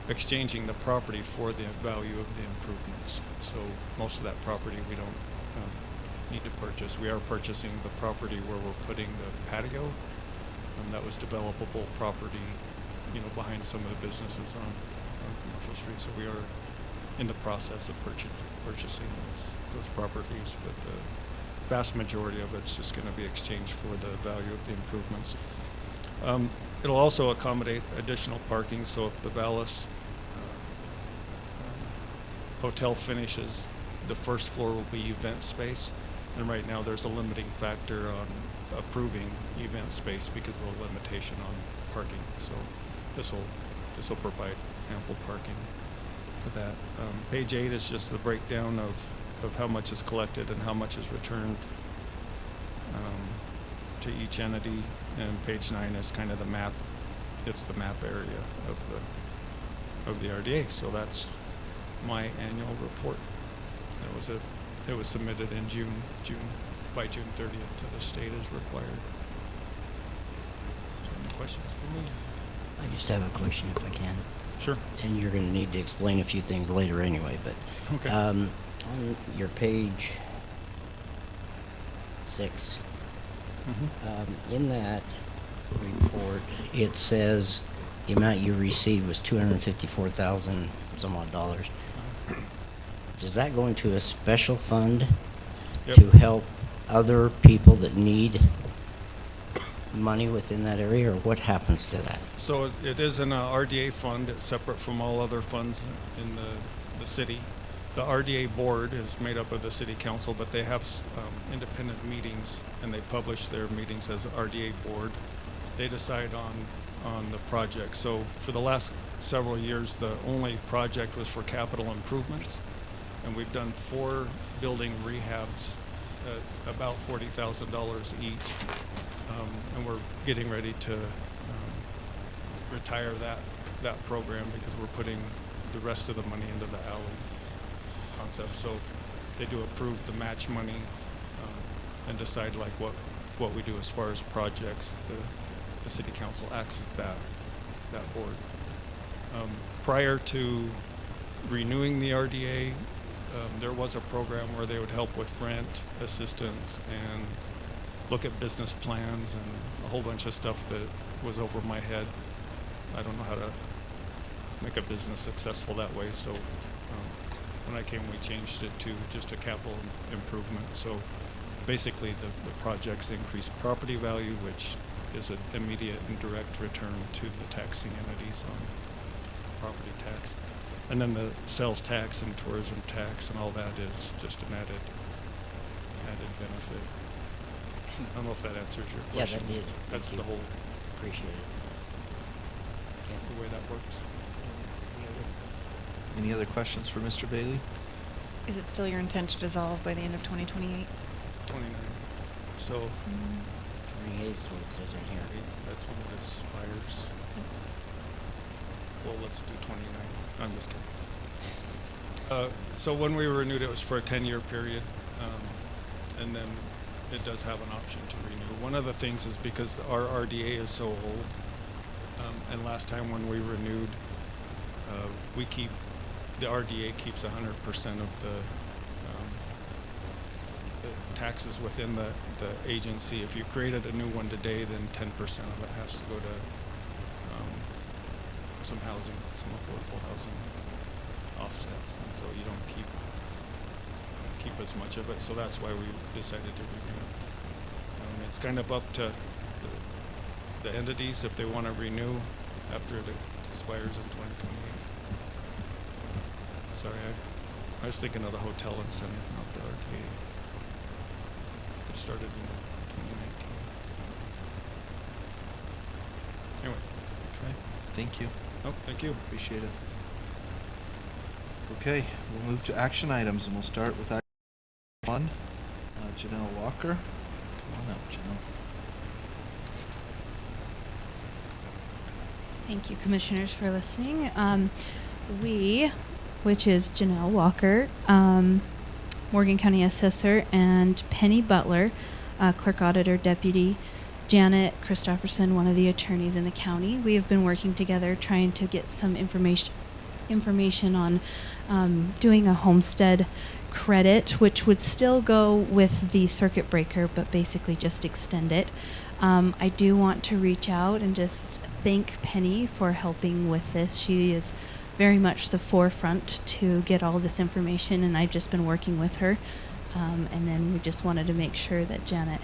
exchanging the property for the value of the improvements. So most of that property we don't need to purchase. We are purchasing the property where we're putting the patio, and that was developable property, behind some of the businesses on Commercial Street. So we are in the process of purchasing those properties, but the vast majority of it's just going to be exchanged for the value of the improvements. It'll also accommodate additional parking, so if the Vallis hotel finishes, the first floor will be event space, and right now there's a limiting factor on approving event space because of the limitation on parking. So this will provide ample parking for that. Page 8 is just the breakdown of how much is collected and how much is returned to each entity, and page 9 is kind of the map. It's the map area of the RDA. So that's my annual report. It was submitted in by June 30th to the state as required. Any questions for me? I just have a question if I can. Sure. And you're going to need to explain a few things later anyway, but okay. On your page 6, in that report, it says the amount you received was $254,000 some odd dollars. Does that go into a special fund Yep. to help other people that need money within that area, or what happens to that? So it is in a RDA fund. It's separate from all other funds in the city. The RDA board is made up of the city council, but they have independent meetings, and they publish their meetings as RDA board. They decide on the project. So for the last several years, the only project was for capital improvements, and we've done 4 building rehabs at about $40,000 each, and we're getting ready to retire that program because we're putting the rest of the money into the alley concept. So they do approve the match money and decide like what we do as far as projects. The city council acts as that board. Prior to renewing the RDA, there was a program where they would help with rent assistance and look at business plans and a whole bunch of stuff that was over my head. I don't know how to make a business successful that way, so when I came, we changed it to just a capital improvement. So basically the projects increase property value, which is an immediate and direct return to the taxing entities on property tax. And then the sales tax and tourism tax and all that is just an added benefit. I don't know if that answers your question. Yeah, that did. That's Thank the you. whole, Appreciate it. the way that works. Any other questions for Mr. Bailey? Is it still your intent to dissolve by the end of 2028? 29. So 28 is what it says in here. that's when it expires. Well, let's do 29. I'm just kidding. So when we renewed, it was for a 10-year period, and then it does have an option to renew. One of the things is because our RDA is so old, and last time when we renewed, the RDA keeps 100% of the taxes within the agency. If you created a new one today, then 10% of it has to go to some housing, some affordable housing offsets, and so you don't keep as much of it. So that's why we decided to renew. It's kind of up to the entities if they want to renew after it expires in 2028. Sorry, I was thinking of the hotel incentive, not the arcade. It started in 2019. Anyway. Okay, thank you. Oh, thank you. Appreciate it. Okay, we'll move to action items, and we'll start with action 1. Janelle Walker. Come on up, Janelle. Thank you, Commissioners, for listening. We, which is Janelle Walker, Morgan County Assessor, and Penny Butler, Clerk Auditor Deputy, Janet Christopherson, one of the attorneys in the county. We have been working together trying to get some information on doing a homestead credit, which would still go with the circuit breaker, but basically just extend it. I do want to reach out and just thank Penny for helping with this. She is very much the forefront to get all this information, and I've just been working with her. And then we just wanted to make sure that Janet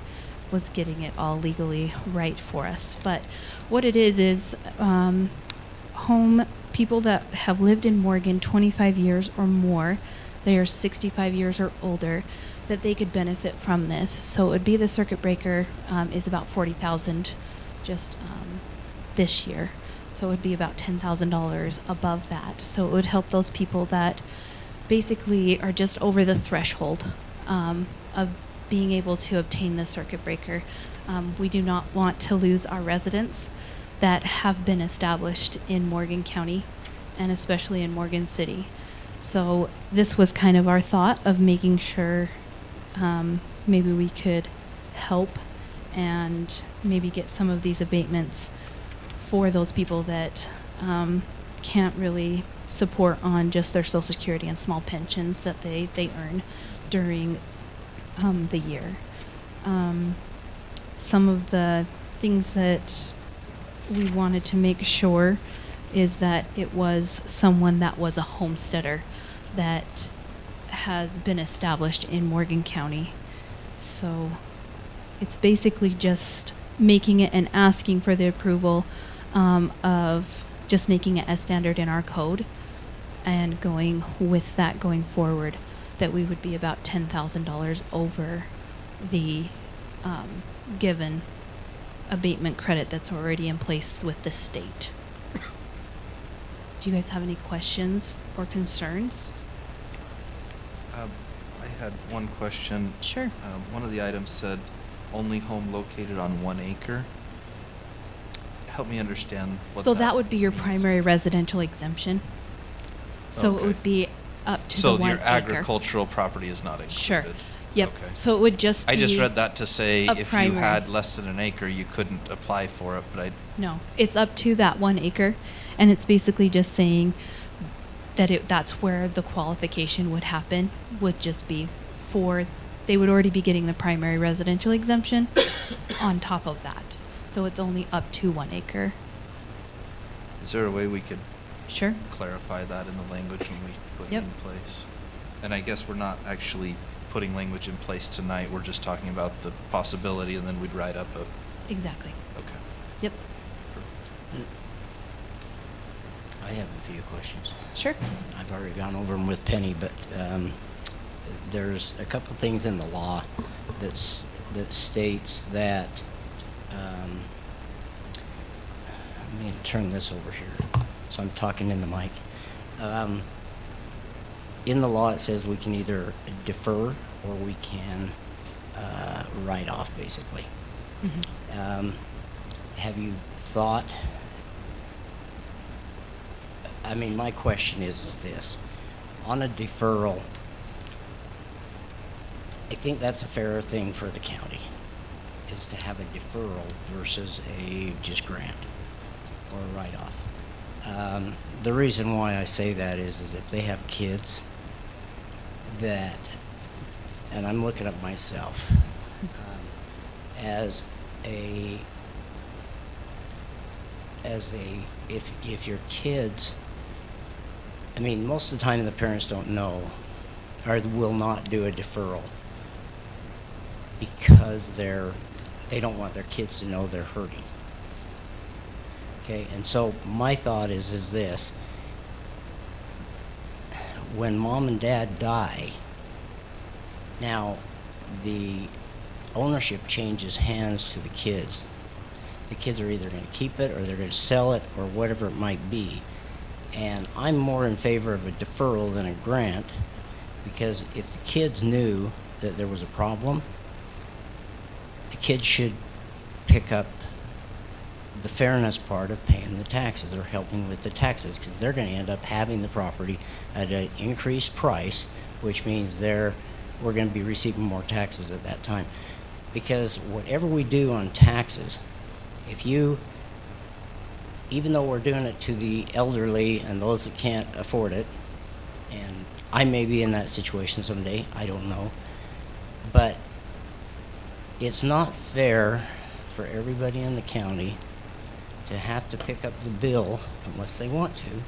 was getting it all legally right for us. But what it is home people that have lived in Morgan 25 years or more, they are 65 years or older, that they could benefit from this. So it would be the circuit breaker is about $40,000 just this year. So it would be about $10,000 above that. So it would help those people that basically are just over the threshold of being able to obtain the circuit breaker. We do not want to lose our residents that have been established in Morgan County and especially in Morgan City. So this was kind of our thought of making sure maybe we could help and maybe get some of these abatements for those people that can't really support on just their Social Security and small pensions that they earn during the year. Some of the things that we wanted to make sure is that it was someone that was a homesteader that has been established in Morgan County. So it's basically just making it and asking for the approval of just making it as standard in our code and going with that going forward, that we would be about $10,000 over the given abatement credit that's already in place with the state. Do you guys have any questions or concerns? I had one question. Sure. One of the items said only home located on 1 acre. Help me understand what So that would be your primary residential exemption. So it would be up to the 1 acre. So your agricultural property is not included? Sure. Yep. Okay. So it would just be I just read that to say a if primary. you had less than an acre, you couldn't apply for it, but No, it's up to that 1 acre, and it's basically just saying that that's where the qualification would happen, would just be for, they would already be getting the primary residential exemption on top of that. So it's only up to 1 acre. is there a way we could Sure. clarify that in the language when we put Yep. it in place? And I guess we're not actually putting language in place tonight, we're just talking about the possibility, and then we'd write up a... Exactly. Okay. Yep. I have a few questions. Sure. I've already gone over them with Penny, but there's a couple things in the law that states that, let me turn this over here, so I'm talking in the mic. In the law, it says we can either defer or we can write off, basically. Have you thought, I mean, my question is this. On a deferral, I think that's a fairer thing for the county, is to have a deferral versus a just grant or a write-off. The reason why I say that is if they have kids that, and I'm looking at myself, as a as if your kids, I mean, most of the time the parents don't know or will not do a deferral because they don't want their kids to know they're hurting. Okay, and so my thought is this: when mom and dad die, now the ownership changes hands to the kids. The kids are either going to keep it or they're going to sell it or whatever it might be. And I'm more in favor of a deferral than a grant, because if the kids knew that there was a problem, the kids should pick up the fairness part of paying the taxes or helping with the taxes, because they're going to end up having the property at an increased price, which means we're going to be receiving more taxes at that time. Because whatever we do on taxes, even though we're doing it to the elderly and those that can't afford it, and I may be in that situation someday, I don't know, but it's not fair for everybody in the county to have to pick up the bill, unless they want to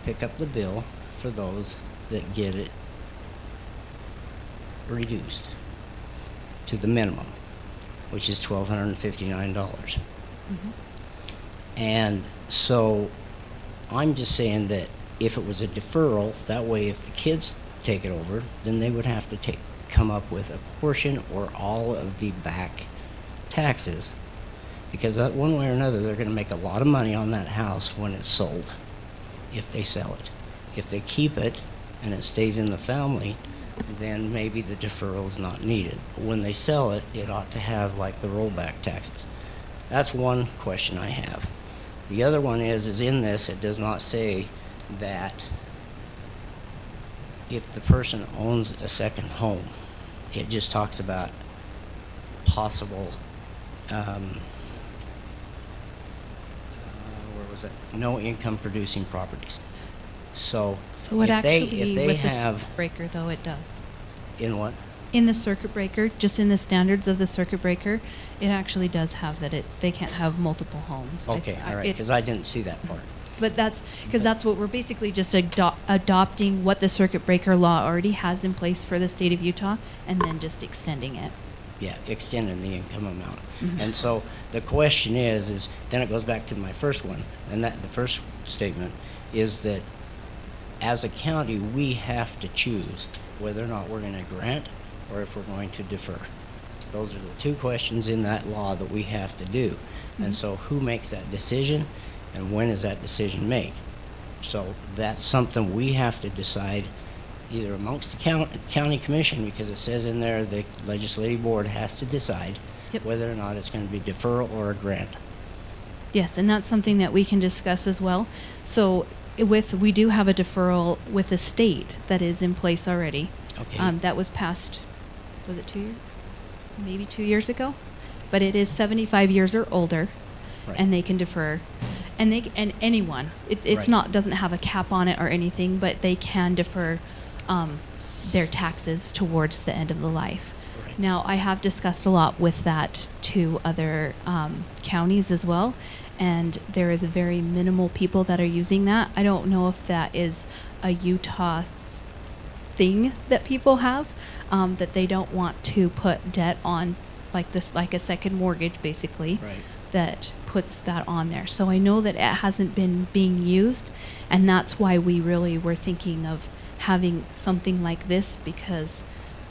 pick up the bill for those that get it reduced to the minimum, which is $1,259. And so I'm just saying that if it was a deferral, that way if the kids take it over, then they would have to come up with a portion or all of the back taxes, because one way or another they're going to make a lot of money on that house when it's sold, if they sell it. If they keep it and it stays in the family, then maybe the deferral is not needed. But when they sell it, it ought to have like the rollback taxes. That's one question I have. The other one is in this, it does not say that if the person owns a second home, it just talks about possible, no income producing properties. So what if they with have, the circuit breaker, though, it does. in what? In the circuit breaker, just in the standards of the circuit breaker, it actually does have that they can't have multiple homes. Okay, all right, because I didn't see that part. But that's because that's what we're basically just adopting what the circuit breaker law already has in place for the state of Utah, and then just extending it. Yeah, extending the income amount. And so the question is then it goes back to my first one, and that the first statement is that as a county, we have to choose whether or not we're going to grant or if we're going to defer. Those are the two questions in that law that we have to do. And so who makes that decision, and when is that decision made? So that's something we have to decide either amongst the county commission, because it says in there the legislative board has to decide whether or not it's going to be deferral or a grant. Yes, and that's something that we can discuss as well. So we do have a deferral with the state that is in place already. Okay. That was passed, was it 2 years? Maybe 2 years ago? But it is 75 years or older, and they can defer. And anyone, it's not, doesn't have a cap on it or anything, but they can defer their taxes towards the end of the life. Now, I have discussed a lot with that to other counties as well, and there is a very minimal people that are using that. I don't know if that is a Utah thing that people have, that they don't want to put debt on like this, like a second mortgage, basically, that puts that on there. So I know that it hasn't been being used, and that's why we really were thinking of having something like this, because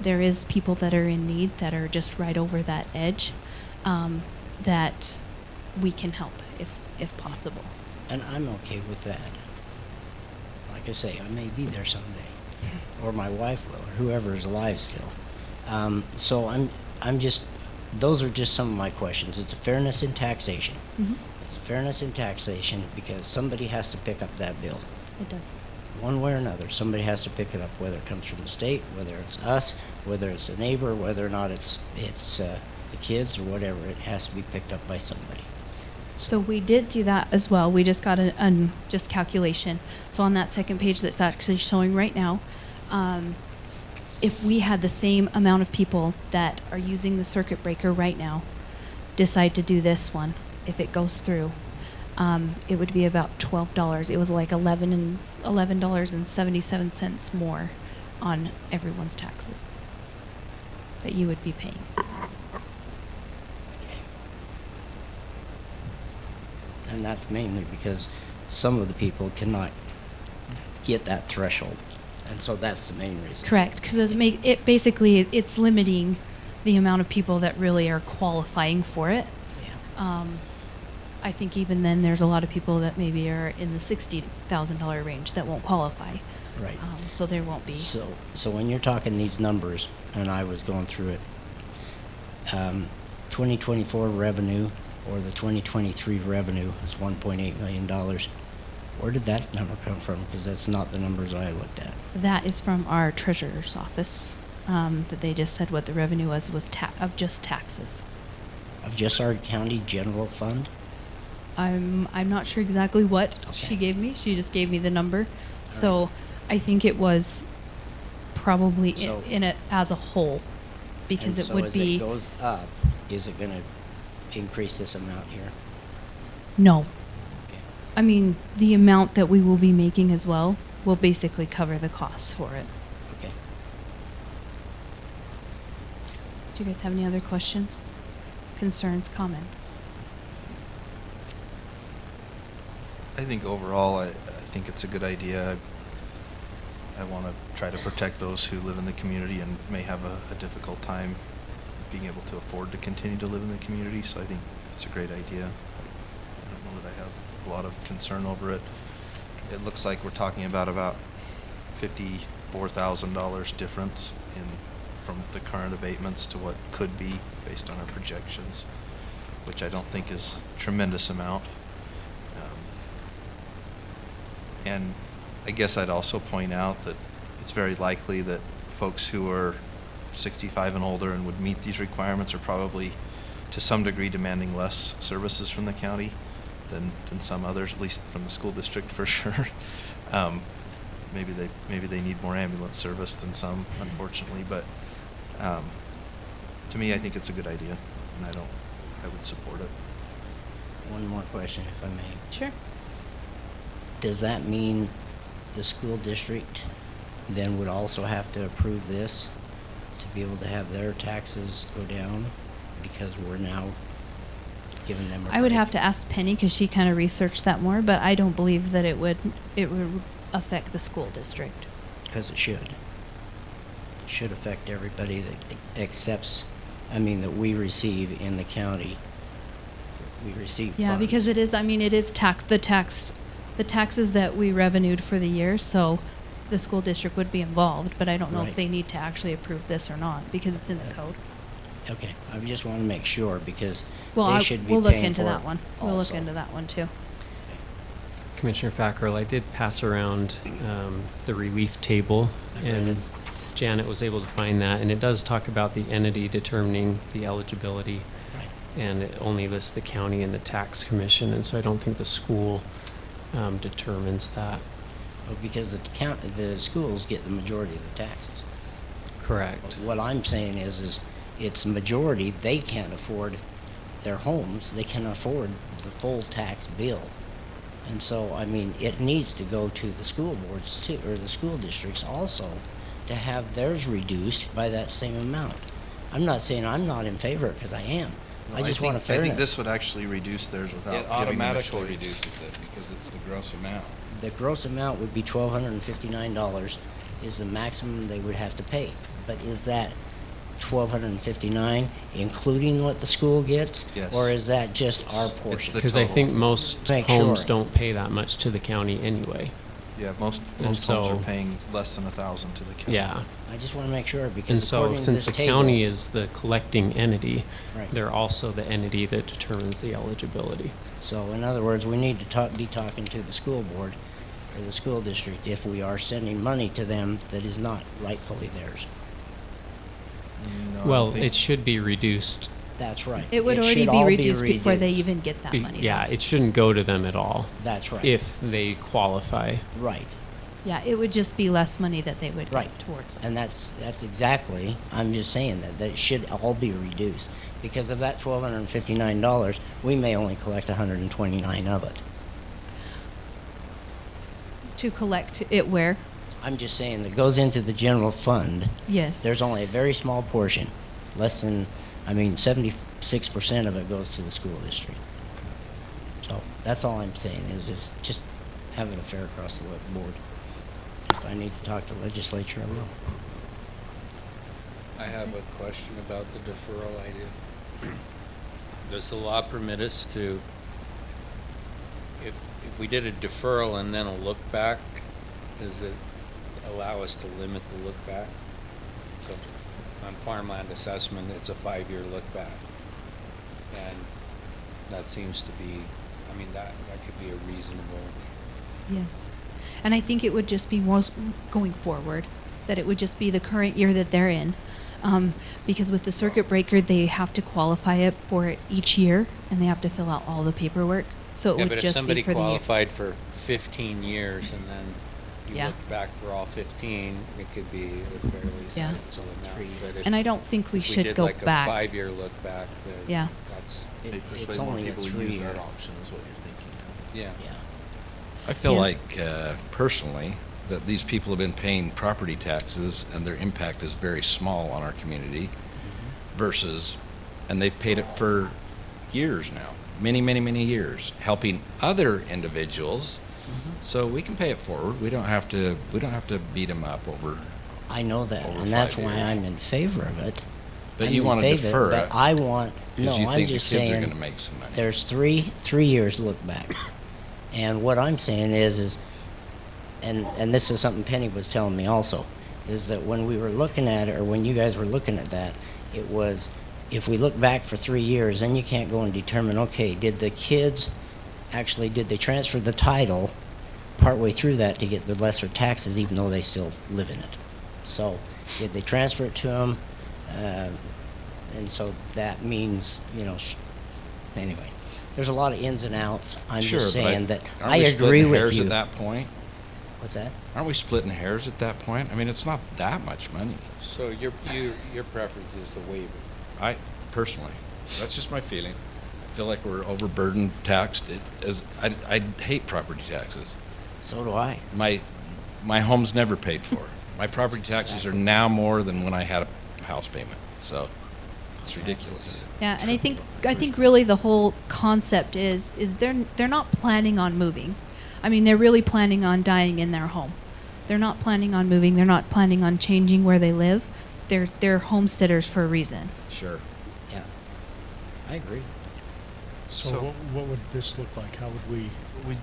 there is people that are in need that are just right over that edge, that we can help if possible. And I'm okay with that. Like I say, I may be there someday, or my wife will, or whoever is alive still. So I'm just, those are just some of my questions. It's a fairness in taxation. It's fairness in taxation because somebody has to pick up that bill. It does. One way or another, somebody has to pick it up, whether it comes from the state, whether it's us, whether it's a neighbor, whether or not it's the kids or whatever. It has to be picked up by somebody. So we did do that as well. We just got a just calculation. So on that second page that's actually showing right now, if we had the same amount of people that are using the circuit breaker right now decide to do this one, if it goes through, it would be about $12. It was like $11.77 more on everyone's taxes that you would be paying. And that's mainly because some of the people cannot get that threshold. And so that's the main reason. Correct, because it basically it's limiting the amount of people that really are qualifying for it. Yeah. I think even then there's a lot of people that maybe are in the $60,000 range that won't qualify. Right. So there won't be. So when you're talking these numbers, and I was going through it, 2024 revenue or the 2023 revenue is $1.8 million. Where did that number come from? Because that's not the numbers I looked at. That is from our treasurer's office, that they just said what the revenue was of just taxes. Of just our county general fund? I'm not sure exactly what she gave me. She just gave me the number. So I think it was probably So- in it as a whole, because And it so would as be. it goes up, is it going to increase this amount here? No. I mean, the amount that we will be making as well will basically cover the costs for it. Okay. Do you guys have any other questions, concerns, comments? I think overall, I think it's a good idea. I want to try to protect those who live in the community and may have a difficult time being able to afford to continue to live in the community, so I think it's a great idea. I don't know that I have a lot of concern over it. It looks like we're talking about $54,000 difference from the current abatements to what could be based on our projections, which I don't think is a tremendous amount. And I guess I'd also point out that it's very likely that folks who are 65 and older and would meet these requirements are probably to some degree demanding less services from the county than some others, at least from the school district for sure. Maybe they need more ambulance service than some, unfortunately, but to me, I think it's a good idea, and I would support it. One more question, if I may. Sure. Does that mean the school district then would also have to approve this to be able to have their taxes go down because we're now giving them a I would break? have to ask Penny because she kind of researched that more, but I don't believe that it would affect the school district. Because it should. It should affect everybody that accepts, that we receive in the county. We receive Yeah, funds. because it is, it is the taxes that we revenued for the year, so the school district would be involved, but I don't know if Right. they need to actually approve this or not, because it's in the code. Okay, I just want to make sure because Well, they should be we'll look paying into for that it one. We'll look also. into that one too. Commissioner Fackrell, I did pass around the relief table, and Janet was able to find that, and it does talk about the entity determining the eligibility, and it only lists the county and the tax commission, and so I don't think the school determines that. Well, because the schools get the majority of the taxes. Correct. What I'm saying is it's majority, they can't afford their homes, they can afford the full tax bill. And so, it needs to go to the school boards too, or the school districts also, to have theirs reduced by that same amount. I'm not saying I'm not in favor, because I am. I just want a fairness. I think this would actually reduce theirs without It giving them a automatically choice. reduces it because it's the gross amount. The gross amount would be $1,259 is the maximum they would have to pay. But is that $1,259 including what the school gets? Yes. Or is that just our portion? Because I think most Make homes sure. don't pay that much to the county anyway. Yeah, most And homes so- are paying less than $1,000 to the county. Yeah. I just want to make sure because And so, according to since this the table, county is the collecting entity, Right. they're also the entity that determines the eligibility. So in other words, we need to be talking to the school board or the school district if we are sending money to them that is not rightfully theirs. No, I Well, think- it should be reduced. That's right. It would It already should be all reduced before they reduced. even get that money. Yeah, it shouldn't go to them at all. That's right. If they qualify. Right. Yeah, it would just be less money that they would Right. get towards it. And that's exactly, I'm just saying that it should all be reduced. Because of that $1,259, we may only collect $129 of it. To collect it where? I'm just saying that goes into the general fund. Yes. There's only a very small portion, less than, 76% of it goes to the school district. So that's all I'm saying is just having it fair across the board. If I need to talk to legislature, I will. I have a question about the deferral idea. Does the law permit us to, if we did a deferral and then a look back, does it allow us to limit the look back? So on farmland assessment, it's a 5-year look back. And that seems to be, that could be a reasonable. Yes. And I think it would just be more going forward, that it would just be the current year that they're in. Because with the circuit breaker, they have to qualify it for it each year, and they have to fill out all the paperwork. So it Yeah, would but if just somebody be for the year. qualified for 15 years and then you Yeah. look back for all 15, it could be a fairly Yeah. sizable amount. But if- And I don't think we if should did go like back. a 5-year look back, then Yeah. that's. Maybe It's persuade more only a people to use that 3-year. option is what you're thinking. Yeah. I feel Yeah. like, personally, that these people have been paying property taxes and their impact is very small on our community versus, and they've paid it for years now, many, many, many years, helping other individuals. So we can pay it forward. We don't have to beat them up over. I know that, over and that's 5 why years. I'm in favor of it. But I'm you in wanna favor, defer but it I want, 'cause no, you I'm think the just kids are saying, gonna make some money. there's three years look back. And what I'm saying is, and this is something Penny was telling me also, is that when we were looking at it, or when you guys were looking at that, it was, if we look back for 3 years, then you can't go and determine, okay, did the kids did they transfer the title partway through that to get the lesser taxes, even though they still live in it? So, did they transfer it to them? And so that means, anyway, there's a lot of ins and outs. I'm Sure, just but saying that aren't I we agree splitting with hairs you. at that point? What's that? Aren't we splitting hairs at that point? It's not that much money. So your preference is the waiver? I, personally, that's just my feeling. I feel like we're overburdened taxed. I hate property taxes. So do I. My home's never paid for. My property taxes are now more than when I had a house payment, so it's ridiculous. Yeah, and I think really the whole concept is they're not planning on moving. They're really planning on dying in their home. They're not planning on moving. They're not planning on changing where they live. They're homesteaders for a reason. Sure. Yeah, I agree. So what would this look like? How would we?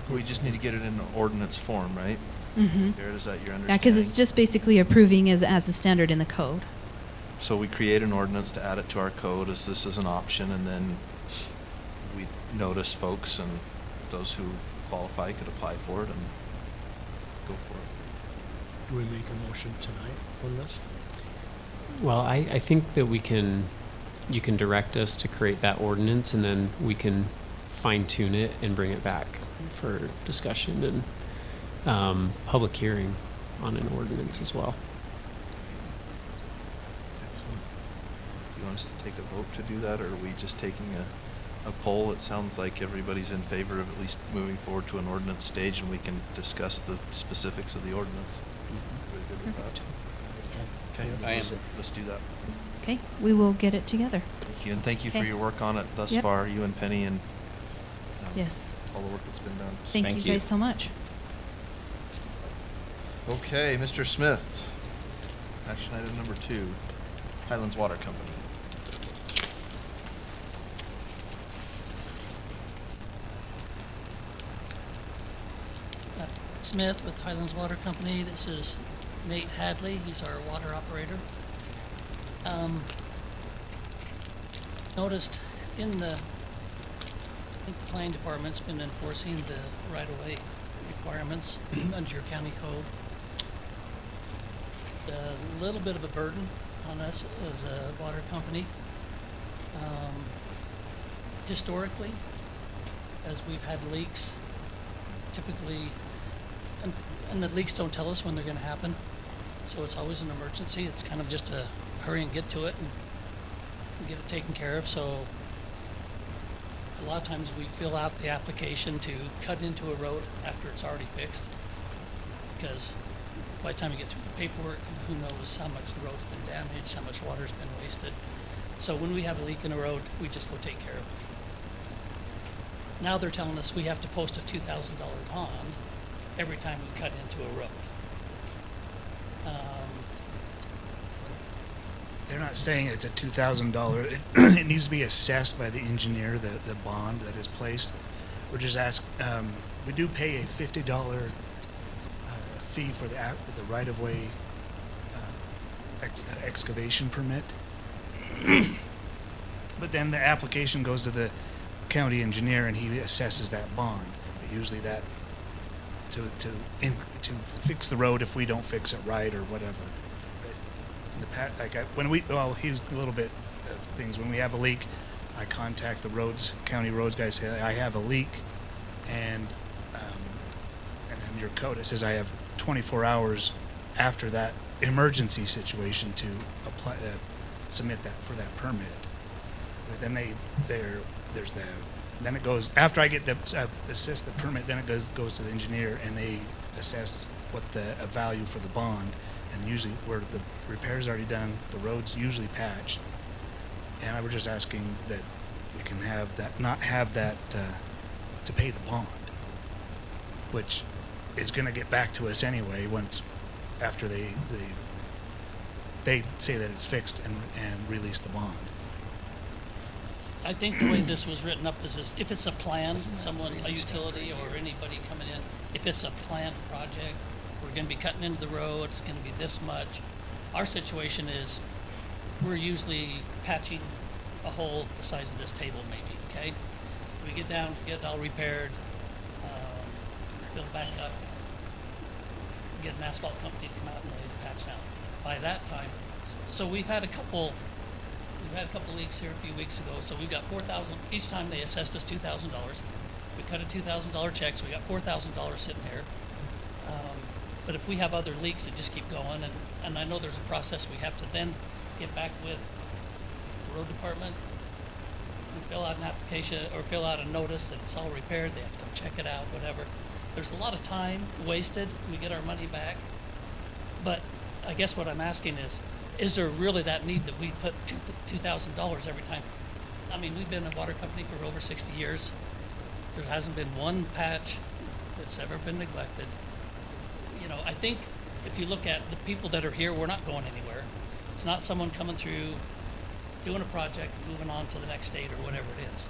We just need to get it in ordinance form, right? Mm-hmm. Garrett, is that your understanding? Yeah, because it's just basically approving as a standard in the code. So we create an ordinance to add it to our code as this is an option, and then we notice folks, and those who qualify could apply for it and go for it. Do we make a motion tonight on this? Well, I think that you can direct us to create that ordinance, and then we can fine tune it and bring it back for discussion and public hearing on an ordinance as well. Excellent. You want us to take a vote to do that, or are we just taking a poll? It sounds like everybody's in favor of at least moving forward to an ordinance stage, and we can discuss the specifics of the ordinance. Everybody good with that? Okay, I am. let's do that. Okay, we will get it together. Thank you, and thank you for Okay. your work on it thus Yep. far, you and Penny, and Yes. all the work that's been done. Thank you guys so much. Okay, Mr. Smith. Action item number 2, Highlands Water Company. Smith with Highlands Water Company. This is Nate Hadley. He's our water operator. Noticed in I think the planning department's been enforcing the right-of-way requirements under your county code. A little bit of a burden on us as a water company. Historically, as we've had leaks, typically, and the leaks don't tell us when they're going to happen, so it's always an emergency. It's kind of just a hurry and get to it and get it taken care of. So a lot of times we fill out the application to cut into a road after it's already fixed. because by the time you get through the paperwork, who knows how much the road's been damaged, how much water's been wasted. So when we have a leak in a road, we just go take care of it. Now they're telling us we have to post a $2,000 bond every time we cut into a road. They're not saying it's a $2,000. It needs to be assessed by the engineer, the bond that is placed. We're just we do pay a $50 fee for the right-of-way excavation permit. But then the application goes to the county engineer and he assesses that bond. Usually that to fix the road if we don't fix it right or whatever. In the past, here's a little bit of things. When we have a leak, I contact the county roads guys, say I have a leak, and then your code, it says I have 24 hours after that emergency situation to apply, submit that for that permit. But then then it goes, after I get assess the permit, then it goes to the engineer and they assess what the value for the bond. And usually where the repair's already done, the road's usually patched. And I was just asking that we can have that, not have that to pay the bond, which is going to get back to us anyway after they say that it's fixed and release the bond. I think the way this was written up is this: if it's a plan, a utility or anybody coming in, if it's a planned project, we're going to be cutting into the road, it's going to be this much. Our situation is we're usually patching a hole the size of this table maybe, okay? We get down, get it all repaired, fill it back up, get an asphalt company to come out and lay the patch down. By that time, so we've had a couple leaks here a few weeks ago, so we've got $4,000, each time they assessed us $2,000. We cut a $2,000 check, so we got $4,000 sitting here. But if we have other leaks that just keep going, and I know there's a process we have to then get back with the road department, we fill out an application or fill out a notice that it's all repaired, they have to come check it out, whatever. There's a lot of time wasted, we get our money back. But I guess what I'm asking is there really that need that we put $2,000 every time? I mean, we've been a water company for over 60 years. There hasn't been one patch that's ever been neglected. You know, I think if you look at the people that are here, we're not going anywhere. It's not someone coming through, doing a project, moving on to the next state or whatever it is.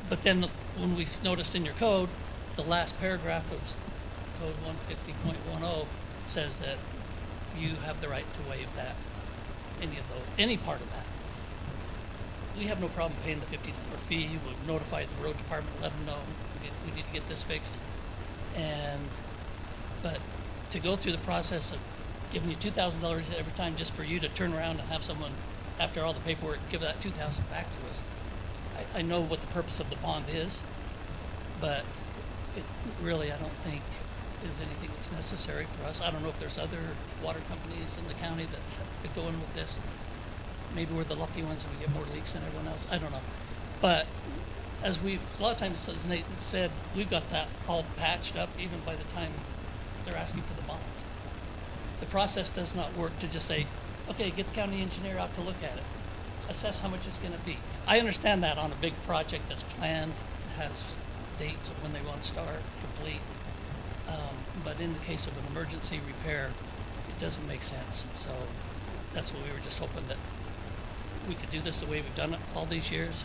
But then when we noticed in your code, the last paragraph of code 150.10 says that you have the right to waive that, any part of that. We have no problem paying the $50 fee. We'll notify the road department, let them know we need to get this fixed. But to go through the process of giving you $2,000 every time just for you to turn around and have someone, after all the paperwork, give that $2,000 back to us. I know what the purpose of the bond is, but it really, I don't think is anything that's necessary for us. I don't know if there's other water companies in the county that go in with this. Maybe we're the lucky ones and we get more leaks than everyone else. I don't know. But a lot of times, as Nate said, we've got that all patched up even by the time they're asking for the bond. The process does not work to just say, okay, get the county engineer out to look at it, assess how much it's going to be. I understand that on a big project that's planned, has dates of when they want to start, complete. But in the case of an emergency repair, it doesn't make sense. So that's what we were just hoping that we could do this the way we've done it all these years.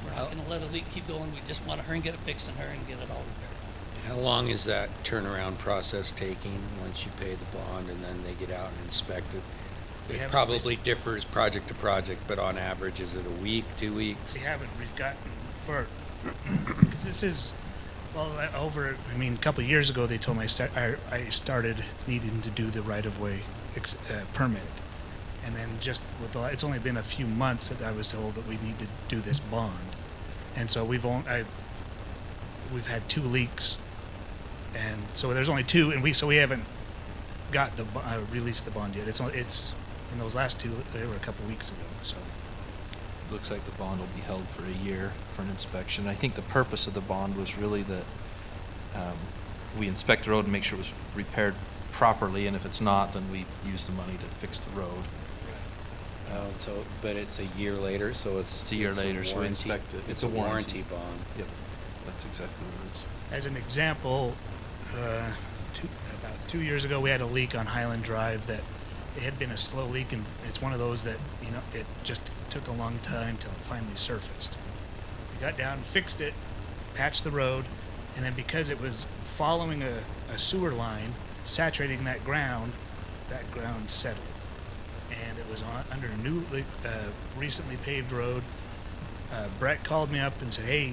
We're not going to let a leak keep going. We just want to hurry and get it fixed and hurry and get it all repaired. How long is that turnaround process taking once you pay the bond and then they get out and inspect it? It probably differs project to project, but on average, is it a week, 2 weeks? We haven't gotten for, because this is, well, a couple of years ago, they told me I started needing to do the right-of-way permit. And then it's only been a few months that I was told that we need to do this bond. And so we've had 2 leaks. And so there's only 2, and we haven't got released the bond yet. It's in those last 2, they were a couple weeks ago, so. Looks like the bond will be held for a year for an inspection. I think the purpose of the bond was really that we inspect the road and make sure it was repaired properly, and if it's not, then we use the money to fix the road. But it's a year later, so it's a year later, so we warranty- inspect it. It's a warranty bond. Yep, that's exactly what it is. As an example, about 2 years ago, we had a leak on Highland Drive that it had been a slow leak, and it's one of those that, you know, it just took a long time till it finally surfaced. We got down, fixed it, patched the road, and then because it was following a sewer line, saturating that ground settled. And it was under a new, recently paved road. Brett called me up and said, hey,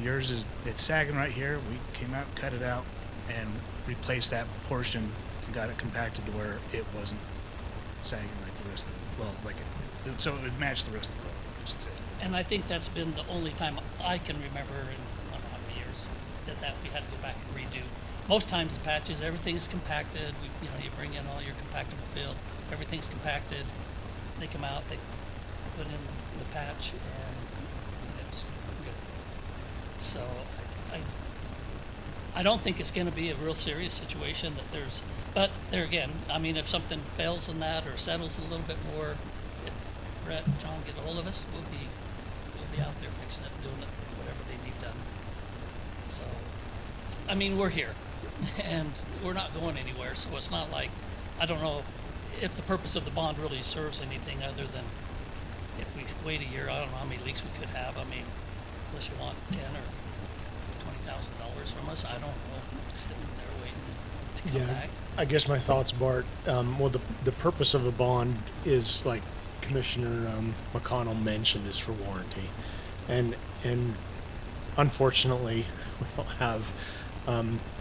it's sagging right here. We came out, cut it out, and replaced that portion and got it compacted to where it wasn't sagging like the rest of it. So it would match the rest of the road, I should say. And I think that's been the only time I can remember in I don't know how many years that we had to go back and redo. Most times the patches, everything's compacted. You bring in all your compactable fill, everything's compacted. They come out, they put in the patch, and it's good. So I don't think it's going to be a real serious situation that there's. But there again, I mean, if something fails in that or settles a little bit more, if Brett and John get a hold of us, we'll be out there fixing it, doing it, whatever they need done. So, I mean, we're here, and we're not going anywhere. So it's not like, I don't know if the purpose of the bond really serves anything other than if we wait a year. I don't know how many leaks we could have. I mean, unless you want $10,000 or $20,000 from us, I don't know. Sitting there waiting to come back. I guess my thoughts, Bart. Well, the purpose of a bond is, like Commissioner McConnell mentioned, is for warranty, and unfortunately, we don't have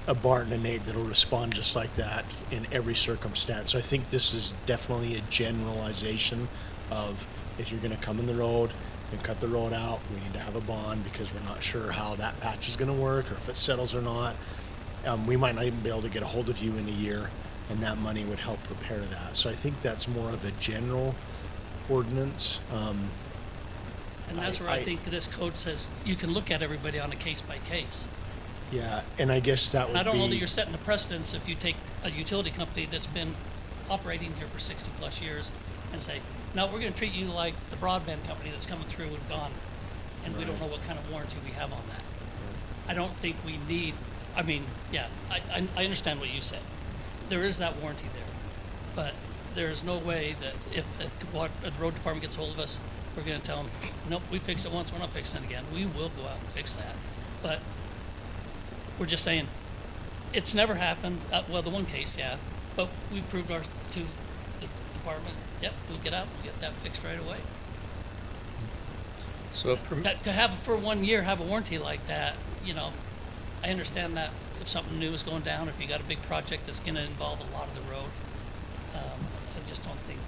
a Bart and a Nate that'll respond just like that in every circumstance. So I think this is definitely a generalization of, if you're going to come in the road and cut the road out, we need to have a bond because we're not sure how that patch is going to work or if it settles or not. We might not even be able to get a hold of you in a year, and that money would help repair that. So I think that's more of a general ordinance. And that's where I think this code says you can look at everybody on a case by case. Yeah, and I guess that would be. I don't know that you're setting a precedence if you take a utility company that's been operating here for 60 plus years and say, no, we're going to treat you like the broadband company that's coming through and gone, and we don't know what kind of warranty we have on that. I don't think we need. I mean, yeah, I understand what you said. There is that warranty there, but there's no way that if the road department gets hold of us, we're going to tell them, nope, we fixed it once, we're not fixing it again. We will go out and fix that, but we're just saying it's never happened. Well, the one case, yeah, but we proved ours to the department. Yep, we'll get out, we'll get that fixed right away. So to have for 1 year have a warranty like that, I understand that if something new is going down, if you got a big project that's going to involve a lot of the road, I just don't think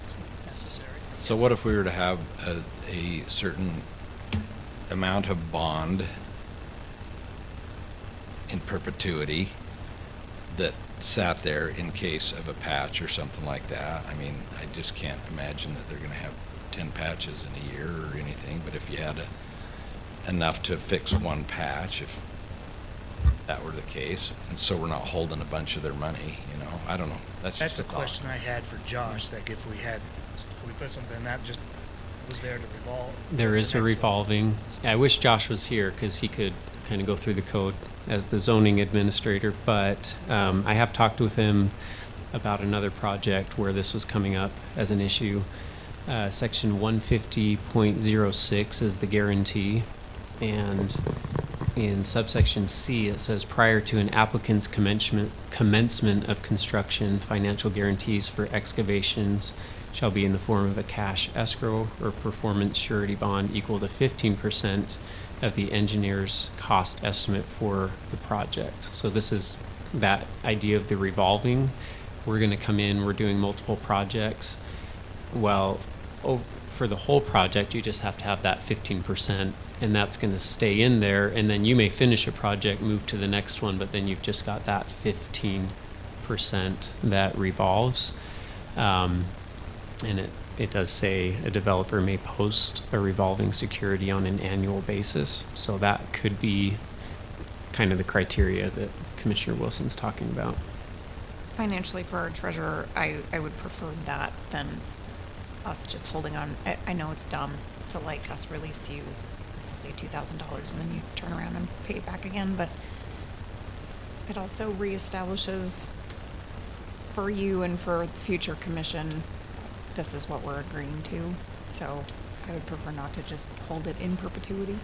it's necessary. So what if we were to have a certain amount of bond in perpetuity that sat there in case of a patch or something like that? I mean, I just can't imagine that they're going to have 10 patches in a year or anything, but if you had enough to fix one patch, if that were the case, and so we're not holding a bunch of their money, I don't know. That's just a a thought. question I had for Josh, that if we put something that just was there to revolve. There is a revolving. I wish Josh was here because he could kind of go through the code as the zoning administrator, but I have talked with him about another project where this was coming up as an issue. Section 150.06 is the guarantee, and in subsection C it says, prior to an applicant's commencement of construction, financial guarantees for excavations shall be in the form of a cash escrow or performance surety bond equal to 15% of the engineer's cost estimate for the project. So this is that idea of the revolving. We're going to come in, we're doing multiple projects. Well, for the whole project, you just have to have that 15%, and that's going to stay in there. And then you may finish a project, move to the next one, but then you've just got that 15% that revolves. And it does say a developer may post a revolving security on an annual basis. So that could be kind of the criteria that Commissioner Wilson's talking about. Financially, for our treasurer, I would prefer that than us just holding on. I know it's dumb to like us release you, say $2,000, and then you turn around and pay it back again, but it also reestablishes for you and for the future commission, this is what we're agreeing to. So I would prefer not to just hold it in perpetuity.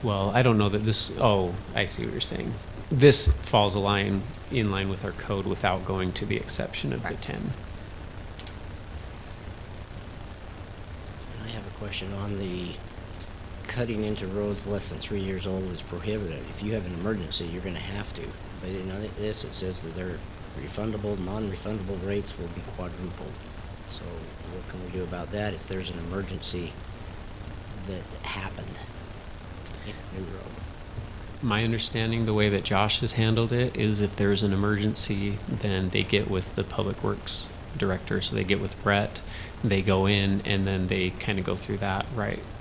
Well, I don't know that this, oh, I see what you're saying. This falls in line with our code without going to the exception of the 10. I have a question on the cutting into roads less than 3 years old is prohibited. If you have an emergency, you're going to have to. But in this, it says that their refundable, non-refundable rates will be quadrupled. So what can we do about that if there's an emergency that happened in a new road? My understanding, the way that Josh has handled it, is if there's an emergency, then they get with the Public Works Director. So they get with Brett, they go in, and then they kind of go through that,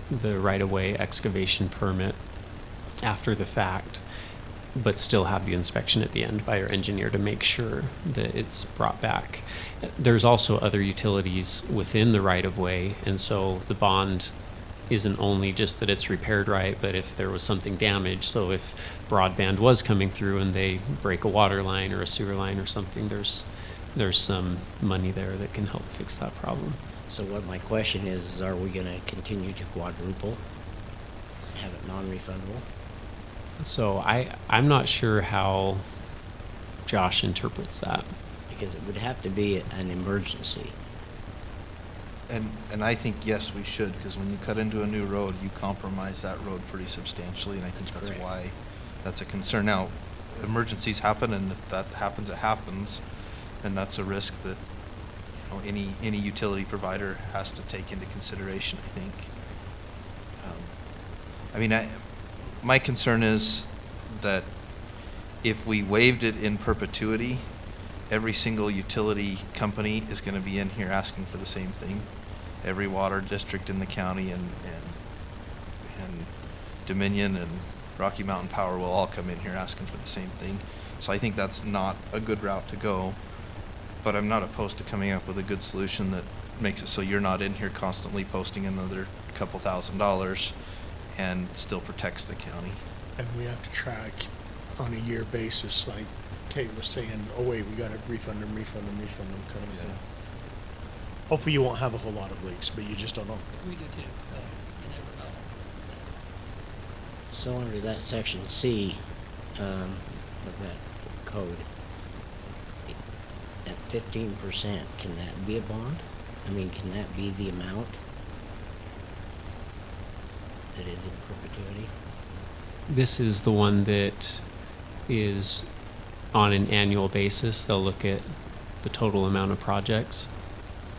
the right-of-way excavation permit after the fact, but still have the inspection at the end by our engineer to make sure that it's brought back. There's also other utilities within the right-of-way, and so the bond isn't only just that it's repaired right, but if there was something damaged, so if broadband was coming through and they break a water line or a sewer line or something, there's some money there that can help fix that problem. So what my question is are we going to continue to quadruple, have it non-refundable? So I'm not sure how Josh interprets that. Because it would have to be an emergency. And I think, yes, we should, because when you cut into a new road, you compromise that road pretty substantially, and I think that's correct. why that's a concern. Now, emergencies happen, and if that happens, it happens, and that's a risk that, any utility provider has to take into consideration, I think. My concern is that if we waived it in perpetuity, every single utility company is going to be in here asking for the same thing. Every water district in the county and Dominion and Rocky Mountain Power will all come in here asking for the same thing. So I think that's not a good route to go. But I'm not opposed to coming up with a good solution that makes it so you're not in here constantly posting another couple $1,000s and still protects the county. And we have to track on a year basis, like Kate was saying, oh wait, we gotta refund them kind of a thing. Hopefully you won't have a whole lot of leaks, but you just don't know. We do too. You never know. So under that section C of that code, at 15%, can that be a bond? Can that be the amount that is in perpetuity? This is the one that is on an annual basis. They'll look at the total amount of projects.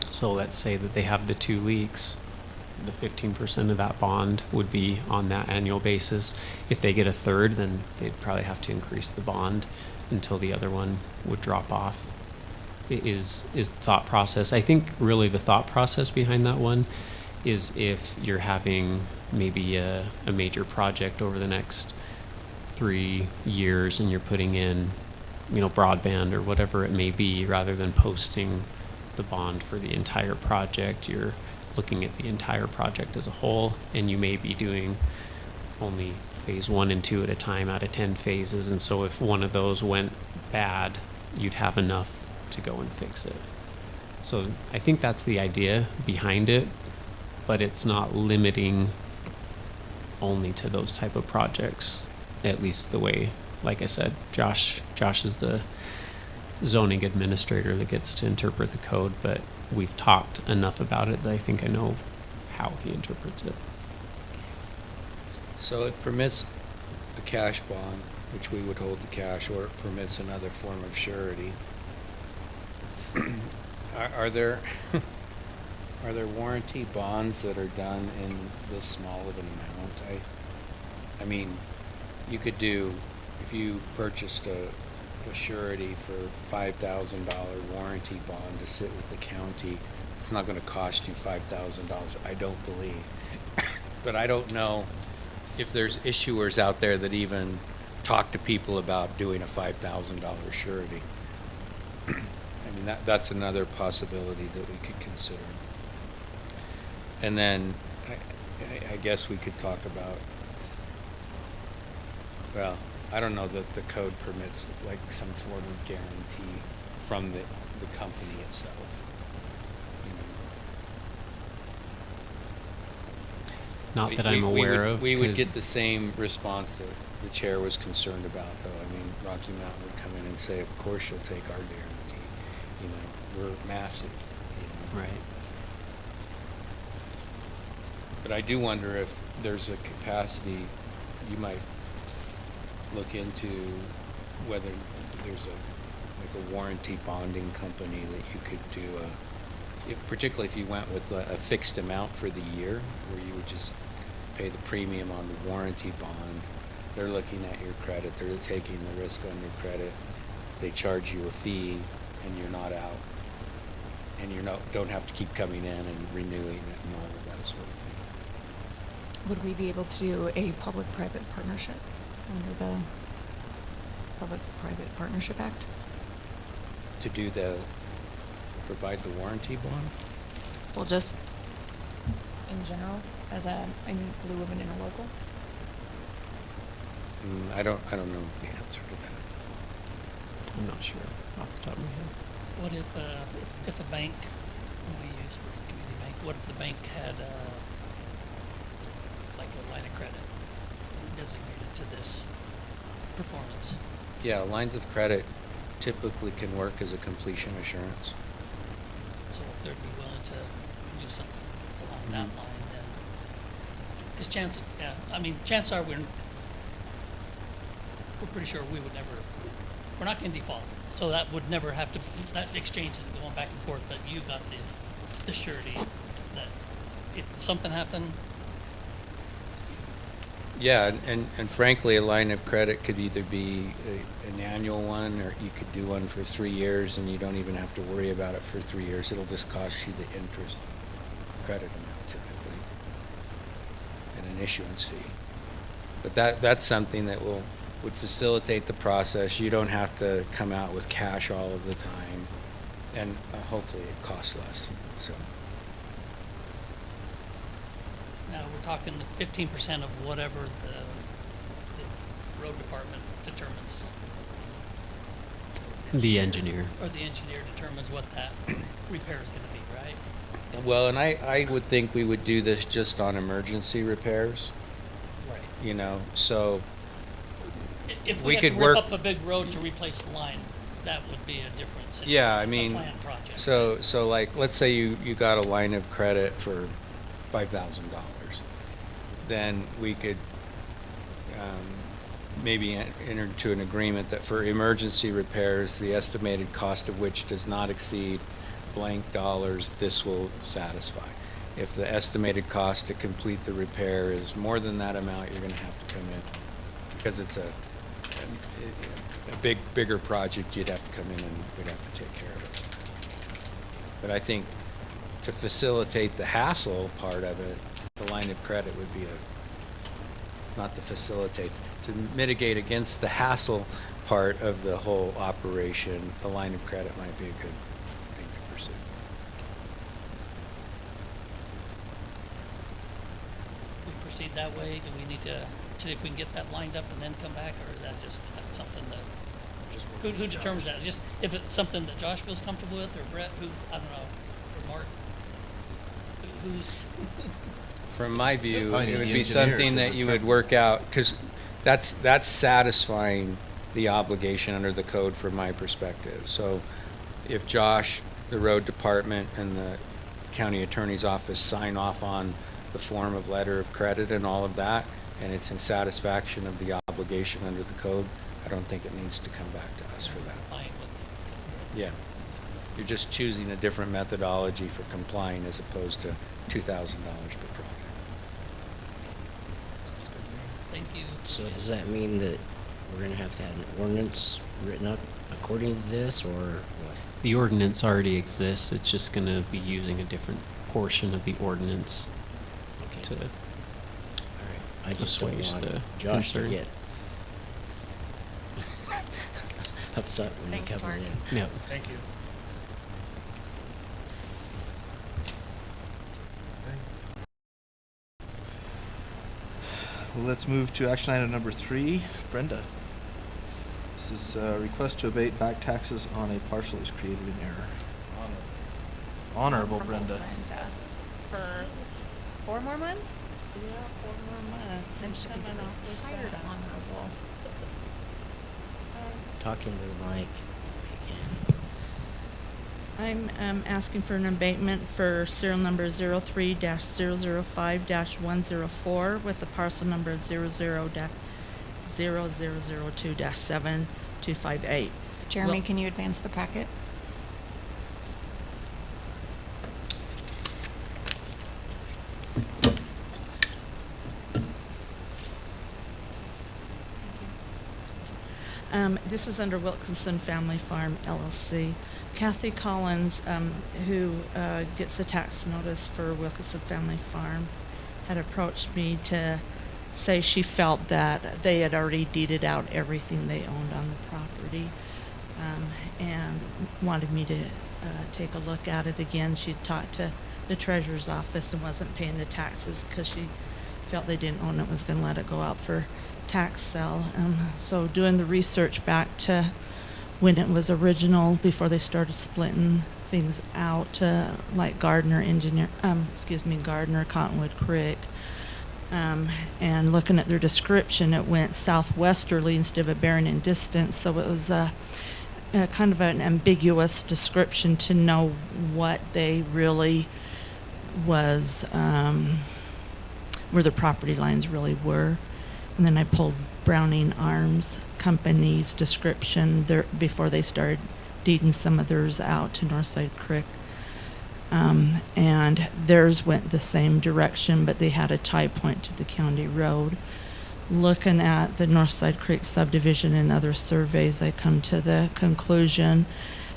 So let's say that they have the 2 leaks. The 15% of that bond would be on that annual basis. If they get a third, then they'd probably have to increase the bond until the other one would drop off. It is the thought process. I think really the thought process behind that one is if you're having maybe a major project over the next 3 years and you're putting in, broadband or whatever it may be, rather than posting the bond for the entire project, you're looking at the entire project as a whole, and you may be doing only phase 1 and 2 at a time out of 10 phases. And so if one of those went bad, you'd have enough to go and fix it. So I think that's the idea behind it, but it's not limiting only to those type of projects, at least the way, like I said, Josh is the zoning administrator that gets to interpret the code, but we've talked enough about it that I think I know how he interprets it. So it permits a cash bond, which we would hold the cash, or it permits another form of surety. Are there warranty bonds that are done in this small of an amount? I mean, you could do, if you purchased a surety for $5,000 warranty bond to sit with the county, it's not going to cost you $5,000, I don't believe. But I don't know if there's issuers out there that even talk to people about doing a $5,000 surety. I mean, that's another possibility that we could consider. And then I guess we could talk about, well, I don't know that the code permits like some form of guarantee from the company itself. Not that I'm aware of. We would 'cause- get the same response that the chair was concerned about, though. I mean, Rocky Mountain would come in and say, of course you'll take our guarantee. You know, we're massive. You know. Right. But I do wonder if there's a capacity, you might look into whether there's like a warranty bonding company that you could do particularly if you went with a fixed amount for the year, where you would just pay the premium on the warranty bond. They're looking at your credit, they're taking the risk on your credit, they charge you a fee, and you're not out, and you don't have to keep coming in and renewing it and all of that sort of thing. Would we be able to do a public-private partnership under the Public-Private Partnership Act? To provide the warranty bond? Well, just in general, in lieu of an interlocal? I don't know the answer to that. I'm not sure off the top of my head. What if a bank, what we use for community bank, what if the bank had like a line of credit designated to this performance? Yeah, lines of credit typically can work as a completion assurance. So if they'd be willing to do something along that line, then, because chances are we're pretty sure we would never, we're not going to default. So that would never have to, that exchange is going back and forth, but you got the surety that if something happened. Yeah, and frankly, a line of credit could either be an annual one, or you could do one for 3 years and you don't even have to worry about it for 3 years. It'll just cost you the interest credit amount typically, and an issuance fee. But that's something that would facilitate the process. You don't have to come out with cash all of the time, and hopefully it costs less. So. Now, we're talking the 15% of whatever the road department determines. The engineer. Or the engineer determines what that repair is going to be, right? Well, and I would think we would do this just on emergency repairs. Right. You know, so If we we had could to work. rip up a big road to replace the line, that would be a different situation. Yeah, I a mean, planned project. so like, let's say you got a line of credit for $5,000. Then we could maybe enter into an agreement that for emergency repairs, the estimated cost of which does not exceed blank dollars, this will satisfy. If the estimated cost to complete the repair is more than that amount, you're going to have to come in, because it's a bigger project. You'd have to come in and we'd have to take care of it. But I think to facilitate the hassle part of it, the line of credit would be not to facilitate, to mitigate against the hassle part of the whole operation, the line of credit might be a good thing to pursue. We proceed that way, do we need to see if we can get that lined up and then come back, or is that just something that, who determines that? Just if it's something that Josh feels comfortable with, or Brett, I don't know, or Mark? Who's? From my view, Probably it would the be engineer something to that you would determine. work out, because that's satisfying the obligation under the code from my perspective. So if Josh, the road department, and the county attorney's office sign off on the form of letter of credit and all of that, and it's in satisfaction of the obligation under the code, I don't think it needs to come back to us for that. Yeah. You're just choosing a different methodology for complying as opposed to $2,000 per project. Thank you. So does that mean that we're gonna have to have an ordinance written up according to this, or what? The ordinance already exists. It's just going to be using a different portion of the ordinance to. I just don't assuage want the Josh to concern. get upset when he Thanks, comes Mark. in. Yep. Thank you. Well, let's move to action item number 3. Brenda. This is a request to abate back taxes on a parcel that was created in error. Honorable Brenda. For 4 more months? Yeah, 4 more months. Then she'll be Coming off with tired that. honorable. Talking to the mic if you can. I'm asking for an abatement for serial number 03-005-104 with the parcel number of 00-0002-7258. Jeremy, Well- can you advance the packet? This is under Wilkinson Family Farm LLC. Kathy Collins, who gets the tax notice for Wilkinson Family Farm, had approached me to say she felt that they had already deeded out everything they owned on the property, and wanted me to take a look at it again. She'd talked to the treasurer's office and wasn't paying the taxes because she felt they didn't own it, was going to let it go out for tax sale. So doing the research back to when it was original, before they started splitting things out, like Gardner Cottonwood Creek, and looking at their description, it went southwesterly instead of bearing in distance. So it was a kind of an ambiguous description to know what they really was, where the property lines really were. And then I pulled Browning Arms Company's description there before they started deeding some of theirs out to Northside Creek. And theirs went the same direction, but they had a tie point to the county road. Looking at the Northside Creek subdivision and other surveys, I come to the conclusion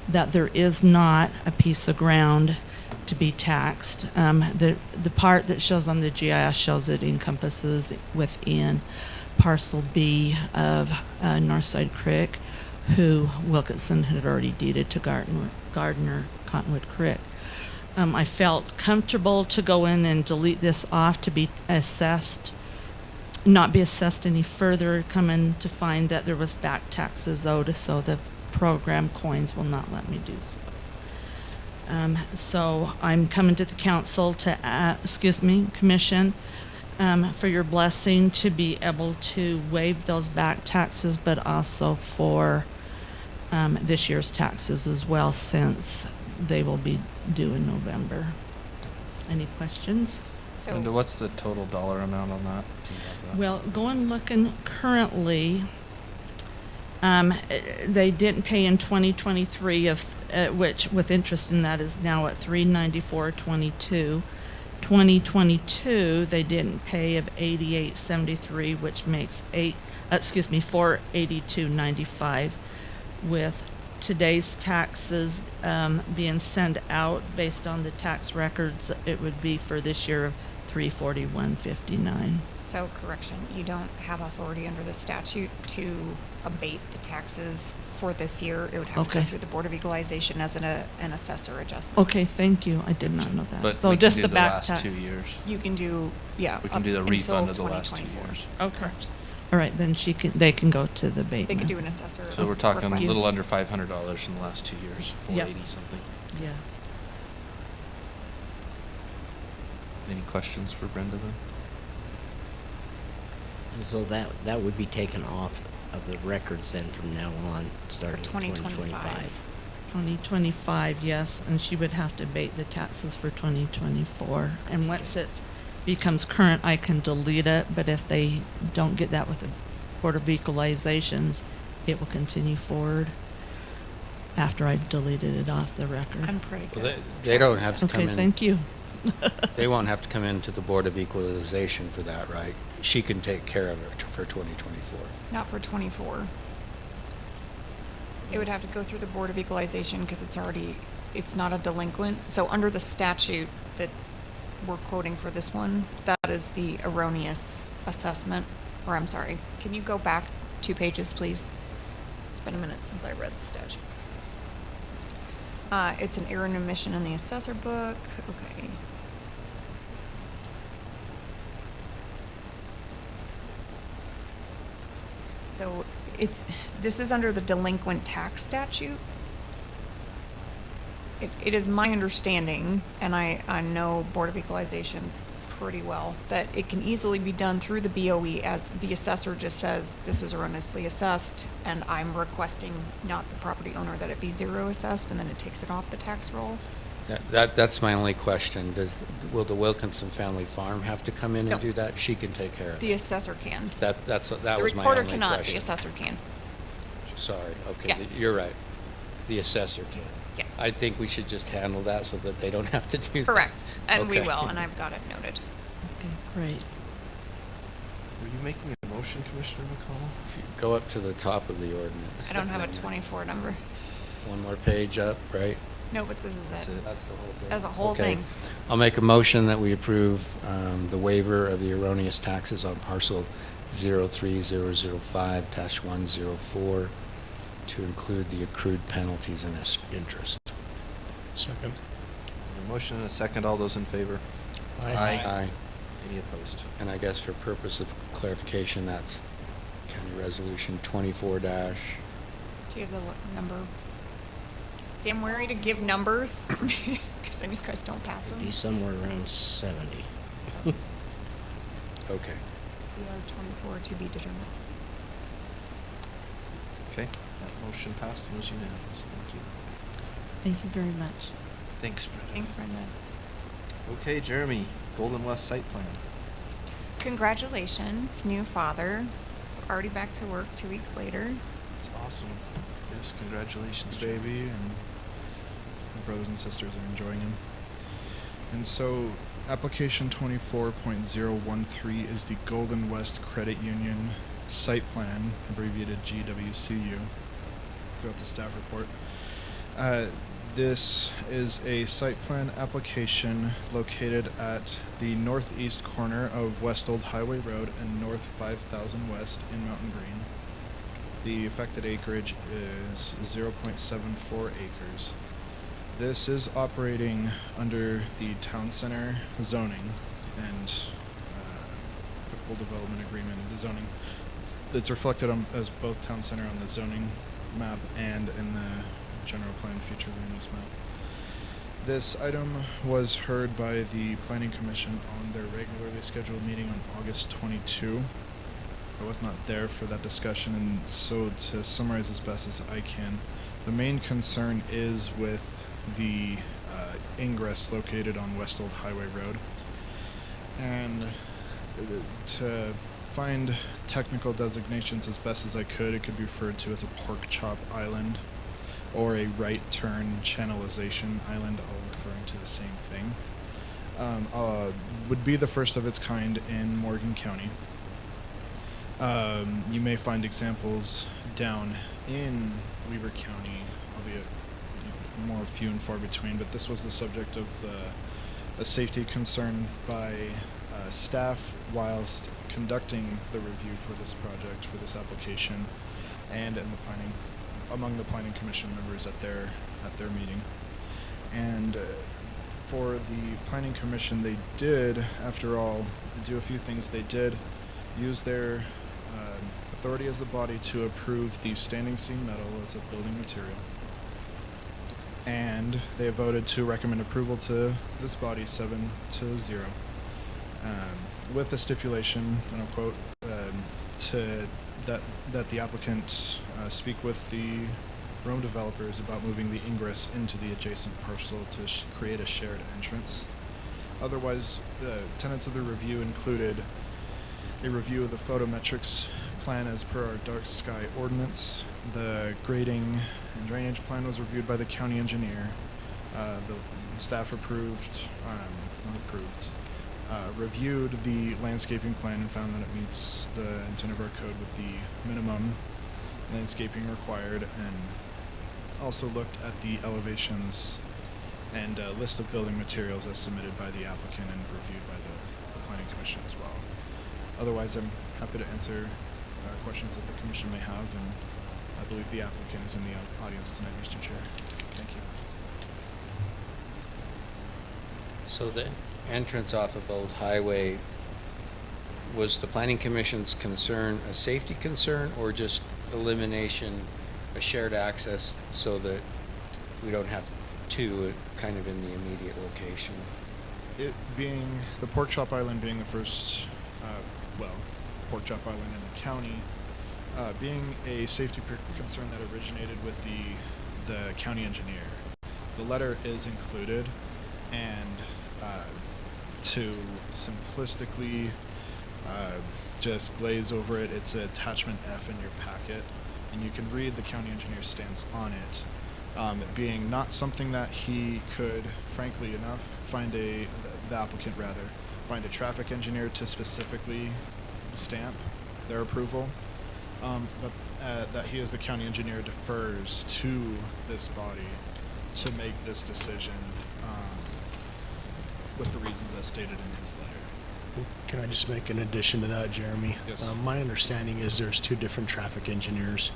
that there is not a piece of ground to be taxed. The part that shows on the GIS shows it encompasses within parcel B of Northside Creek, who Wilkinson had already deeded to Gardner Cottonwood Creek. I felt comfortable to go in and delete this off to be assessed, not be assessed any further, coming to find that there was back taxes owed, so the program coins will not let me do so. So I'm coming to the council to, commission, for your blessing to be able to waive those back taxes, but also for this year's taxes as well, since they will be due in November. Any questions? Brenda, what's the total dollar amount on that? Do you have that? Well, going looking currently, they didn't pay in 2023, which with interest in that is now at $394.22. 2022 they didn't pay of $88.73, which makes $482.95. With today's taxes being sent out based on the tax records, it would be for this year of $341.59. So, correction, you don't have authority under the statute to abate the taxes for this year. It would have to go Okay. through the Board of Equalization as an assessor adjustment. Okay, thank you. I did not know that. But So we can just do the the back last tax. 2 years. You can do, yeah. We can up do the until refund of the last 2 2024. years. Okay. All right, then they can go to the abatement. They could do an assessor. So we're talking a request. little under $500 in the last 2 years, Yep. 480 something. Yes. Any questions for Brenda then? So that would be taken off of the records then from now on, starting in 2025. 2025, yes, and she would have to abate the taxes for 2024. And once it becomes current, I can delete it, but if they don't get that with the Board of Equalizations, it will continue forward after I've deleted it off the record. I'm pretty good. Well, they don't have to come Okay, in. thank you. They won't have to come into the Board of Equalization for that, right? She can take care of it for 2024. Not for 24. It would have to go through the Board of Equalization because it's not a delinquent. So under the statute that we're quoting for this one, that is the erroneous assessment, or I'm sorry, can you go back 2 pages, please? It's been a minute since I read the statute. It's an error and omission in the assessor book. Okay. So this is under the delinquent tax statute. It is my understanding, and I know Board of Equalization pretty well, that it can easily be done through the BOE as the assessor just says, this was erroneously assessed, and I'm requesting, not the property owner, that it be zero assessed, and then it takes it off the tax roll. That's my only question. Will the Wilkinson Family Farm have to come in No. and do that? She can take care of The it. assessor can. That The was my only recorder question. cannot, the assessor can. Sorry, okay, Yes. you're right. The assessor can. Yes. I think we should just handle that so that they don't have to do that. Correct, and we Okay. will, and I've got it noted. Okay, great. Were you making a motion, Commissioner McConnell? If you go up to the top of the ordinance. I don't have a 24 number. One more page up, right? No, but this is it. That's the whole thing. As a whole Okay. thing. I'll make a motion that we approve the waiver of the erroneous taxes on parcel 03005-104 to include the accrued penalties and interest. Second. A motion and a second. All those in favor? Aye. Any opposed? And I guess for purpose of clarification, that's County Resolution 24 dash. Do you have the number? See, I'm wary to give numbers, because then you guys don't pass them. Be somewhere around 70. Okay. CR 24 to be determined. Okay, that motion passed and was unanimous. Thank you. Thank you very much. Thanks, Brenda. Thanks, Brenda. Okay, Jeremy, Golden West site plan. Congratulations, new father. Already back to work 2 weeks later. It's awesome. Yes, congratulations, The baby, and my brothers and sisters are enjoying him. And so, application 24.013 is the Golden West Credit Union site plan, abbreviated GWCU, throughout the staff report. This is a site plan application located at the northeast corner of West Old Highway Road and North 5000 West in Mountain Green. The affected acreage is 0.74 acres. This is operating under the town center zoning and the full development agreement. The zoning, it's reflected on, as both town center on the zoning map and in the general plan future land use map. This item was heard by the Planning Commission on their regularly scheduled meeting on August 22. I was not there for that discussion, and so to summarize as best as I can, the main concern is with the ingress located on West Old Highway Road. And to find technical designations as best as I could, it could be referred to as a pork chop island or a right turn channelization island, all referring to the same thing. Would be the first of its kind in Morgan County. You may find examples down in Weber County, albeit more few and far between, but this was the subject of a safety concern by staff whilst conducting the review for this project, for this application, and in the planning, among the Planning Commission members at their meeting. And for the Planning Commission, they did, after all, do a few things. They did use their authority as the body to approve the standing seam metal as a building material. And they voted to recommend approval to this body 7-0, with the stipulation, and I'll quote, that the applicant speak with the Rome developers about moving the ingress into the adjacent parcel to create a shared entrance. Otherwise, the tenets of the review included a review of the photometrics plan as per our dark sky ordinance. The grading and drainage plan was reviewed by the county engineer. The staff reviewed the landscaping plan and found that it meets the intent of our code with the minimum landscaping required, and also looked at the elevations and list of building materials as submitted by the applicant and reviewed by the Planning Commission as well. Otherwise, I'm happy to answer questions that the commission may have, and I believe the applicant is in the audience tonight, Mr. Chair. Thank you. So the entrance off of Old Highway, was the planning commission's concern a safety concern or just elimination, a shared access so that we don't have two kind of in the immediate location? It being the Pork Chop Island being the first, Pork Chop Island in the county, being a safety concern that originated with the county engineer. The letter is included, and to simplistically just glaze over it, it's attachment F in your packet, and you can read the county engineer's stance on it. It being not something that he could, frankly enough, the applicant rather, find a traffic engineer to specifically stamp their approval, but that he as the county engineer defers to this body to make this decision with the reasons as stated in his letter. Can I just make an addition to that, Jeremy? Yes. My understanding is there's two different traffic engineers.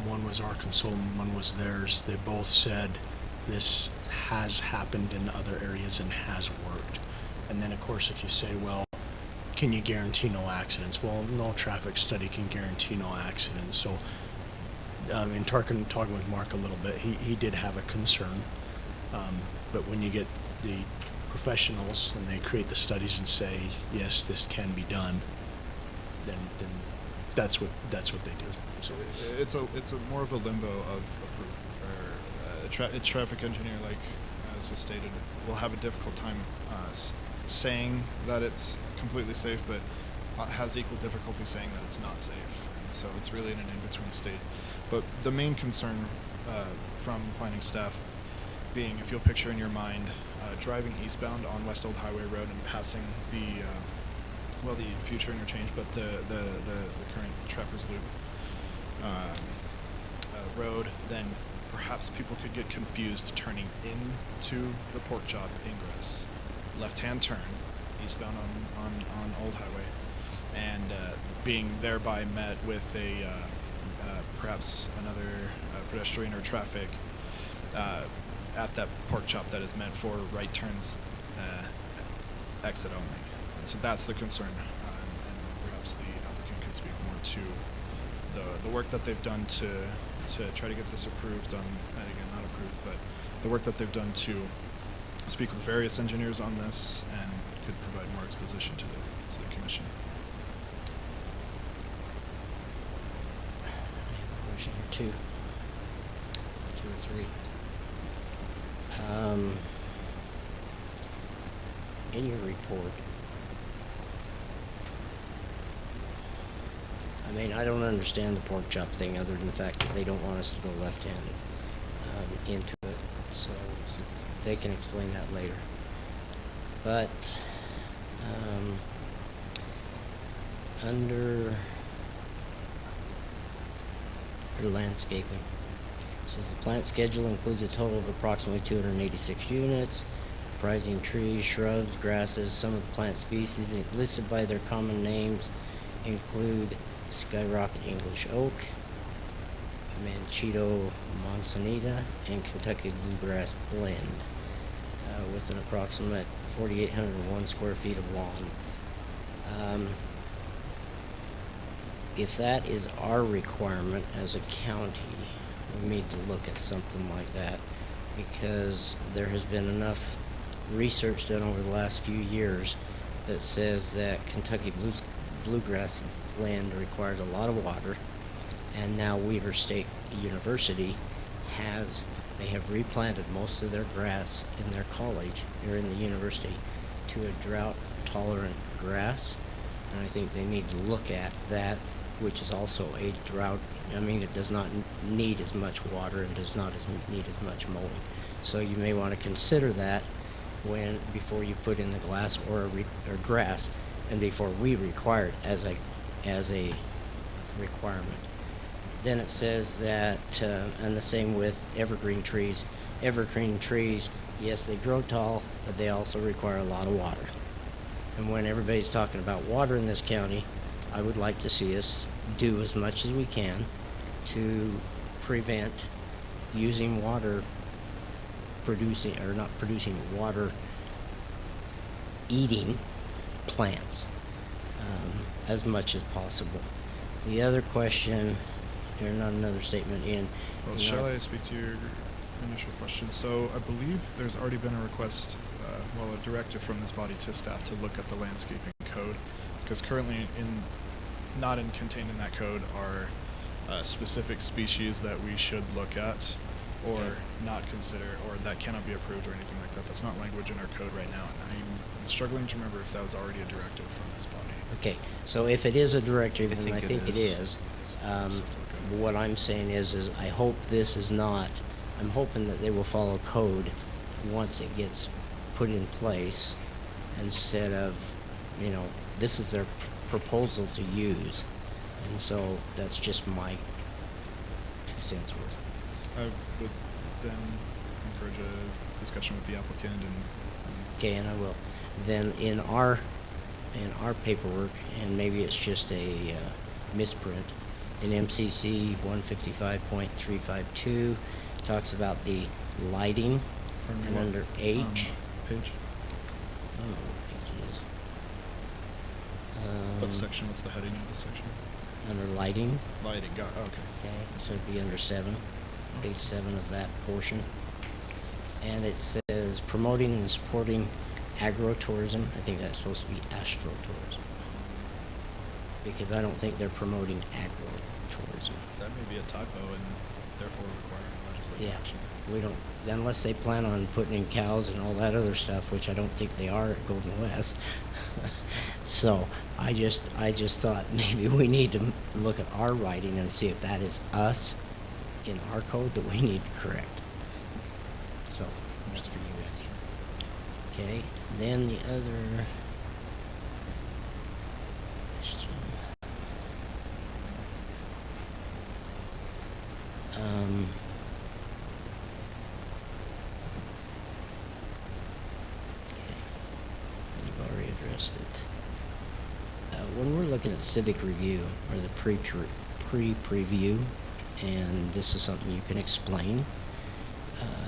One was our consultant, one was theirs. They both said this has happened in other areas and has worked. And then, of course, if you say, well, can you guarantee no accidents? Well, no traffic study can guarantee no accidents. So, in talking with Mark a little bit, he did have a concern. But when you get the professionals and they create the studies and say, yes, this can be done, then that's what they do. So it's a more of a limbo of approval. A traffic engineer, like as was stated, will have a difficult time saying that it's completely safe, but has equal difficulty saying that it's not safe. And so it's really in an in-between state. But the main concern from planning staff being, if you'll picture in your mind, driving eastbound on West Old Highway Road and passing the future interchange, but the current Trappers Loop road, then perhaps people could get confused turning into the Pork Chop ingress. Left-hand turn, eastbound on Old Highway, and being thereby met with perhaps another pedestrian or traffic at that Pork Chop that is meant for right turns exit only. And so that's the concern, and perhaps the applicant could speak more to the work that they've done to try to get this approved, and again, not approved, but the work that they've done to speak with various engineers on this and could provide more exposition to the commission. I have a question or two or three. In your report, I mean, I don't understand the Pork Chop thing other than the fact that they don't want us to go left-handed into it, so they can explain that later. But under landscaping, it says the plant schedule includes a total of approximately 286 units, comprising trees, shrubs, grasses. Some of the plant species listed by their common names include Skyrocket English Oak, Manchito Manzanita, and Kentucky Bluegrass Blend, with an approximate 4,801 square feet of lawn. If that is our requirement as a county, we need to look at something like that, because there has been enough research done over the last few years that says that Kentucky Bluegrass Blend requires a lot of water, and now Weber State University they have replanted most of their grass in their college or in the university to a drought-tolerant grass, and I think they need to look at that, which is also a drought. I mean, it does not need as much water and does not need as much mowing. So you may want to consider that before you put in the glass or grass, and before we require it as a requirement. Then it says that, and the same with evergreen trees. Evergreen trees, yes, they grow tall, but they also require a lot of water. And when everybody's talking about water in this county, I would like to see us do as much as we can to prevent using water producing, or not producing, water eating plants as much as possible. The other question, there's not another statement in. Well, shall I speak to your initial question? So I believe there's already been a request, a directive from this body to staff to look at the landscaping code, because currently contained in that code are specific species that we should look at or not consider, or that cannot be approved or anything like that. That's not language in our code right now, and I'm struggling to remember if that was already a directive from this body. Okay, so if it is a directive, I then I think think it it is. What I'm saying is I hope this is not, I'm hoping that they will follow code once it gets put in place, instead of, this is their proposal to use. And so that's just my 2 cents worth. I would then encourage a discussion with the applicant and Okay, and I will. Then in our paperwork, and maybe it's just a misprint, in MCC 155.352, talks about the lighting, and under H. Page? I don't know what page it is. What section? What's the heading of the section? Under lighting. Lighting, got it. Okay. Okay, so it'd be under 7, page 7 of that portion. And it says promoting and supporting agro-tourism. I think that's supposed to be astro-tourism, because I don't think they're promoting agro-tourism. That may be a typo and therefore requiring legislative Yeah, action. we don't, unless they plan on putting in cows and all that other stuff, which I don't think they are at Golden West. So I just thought maybe we need to look at our writing and see if that is us in our code that we need to correct. So, just for you guys. Okay, then the other question. Okay, you've already addressed it. When we're looking at civic review, or the pre-preview, and this is something you can explain,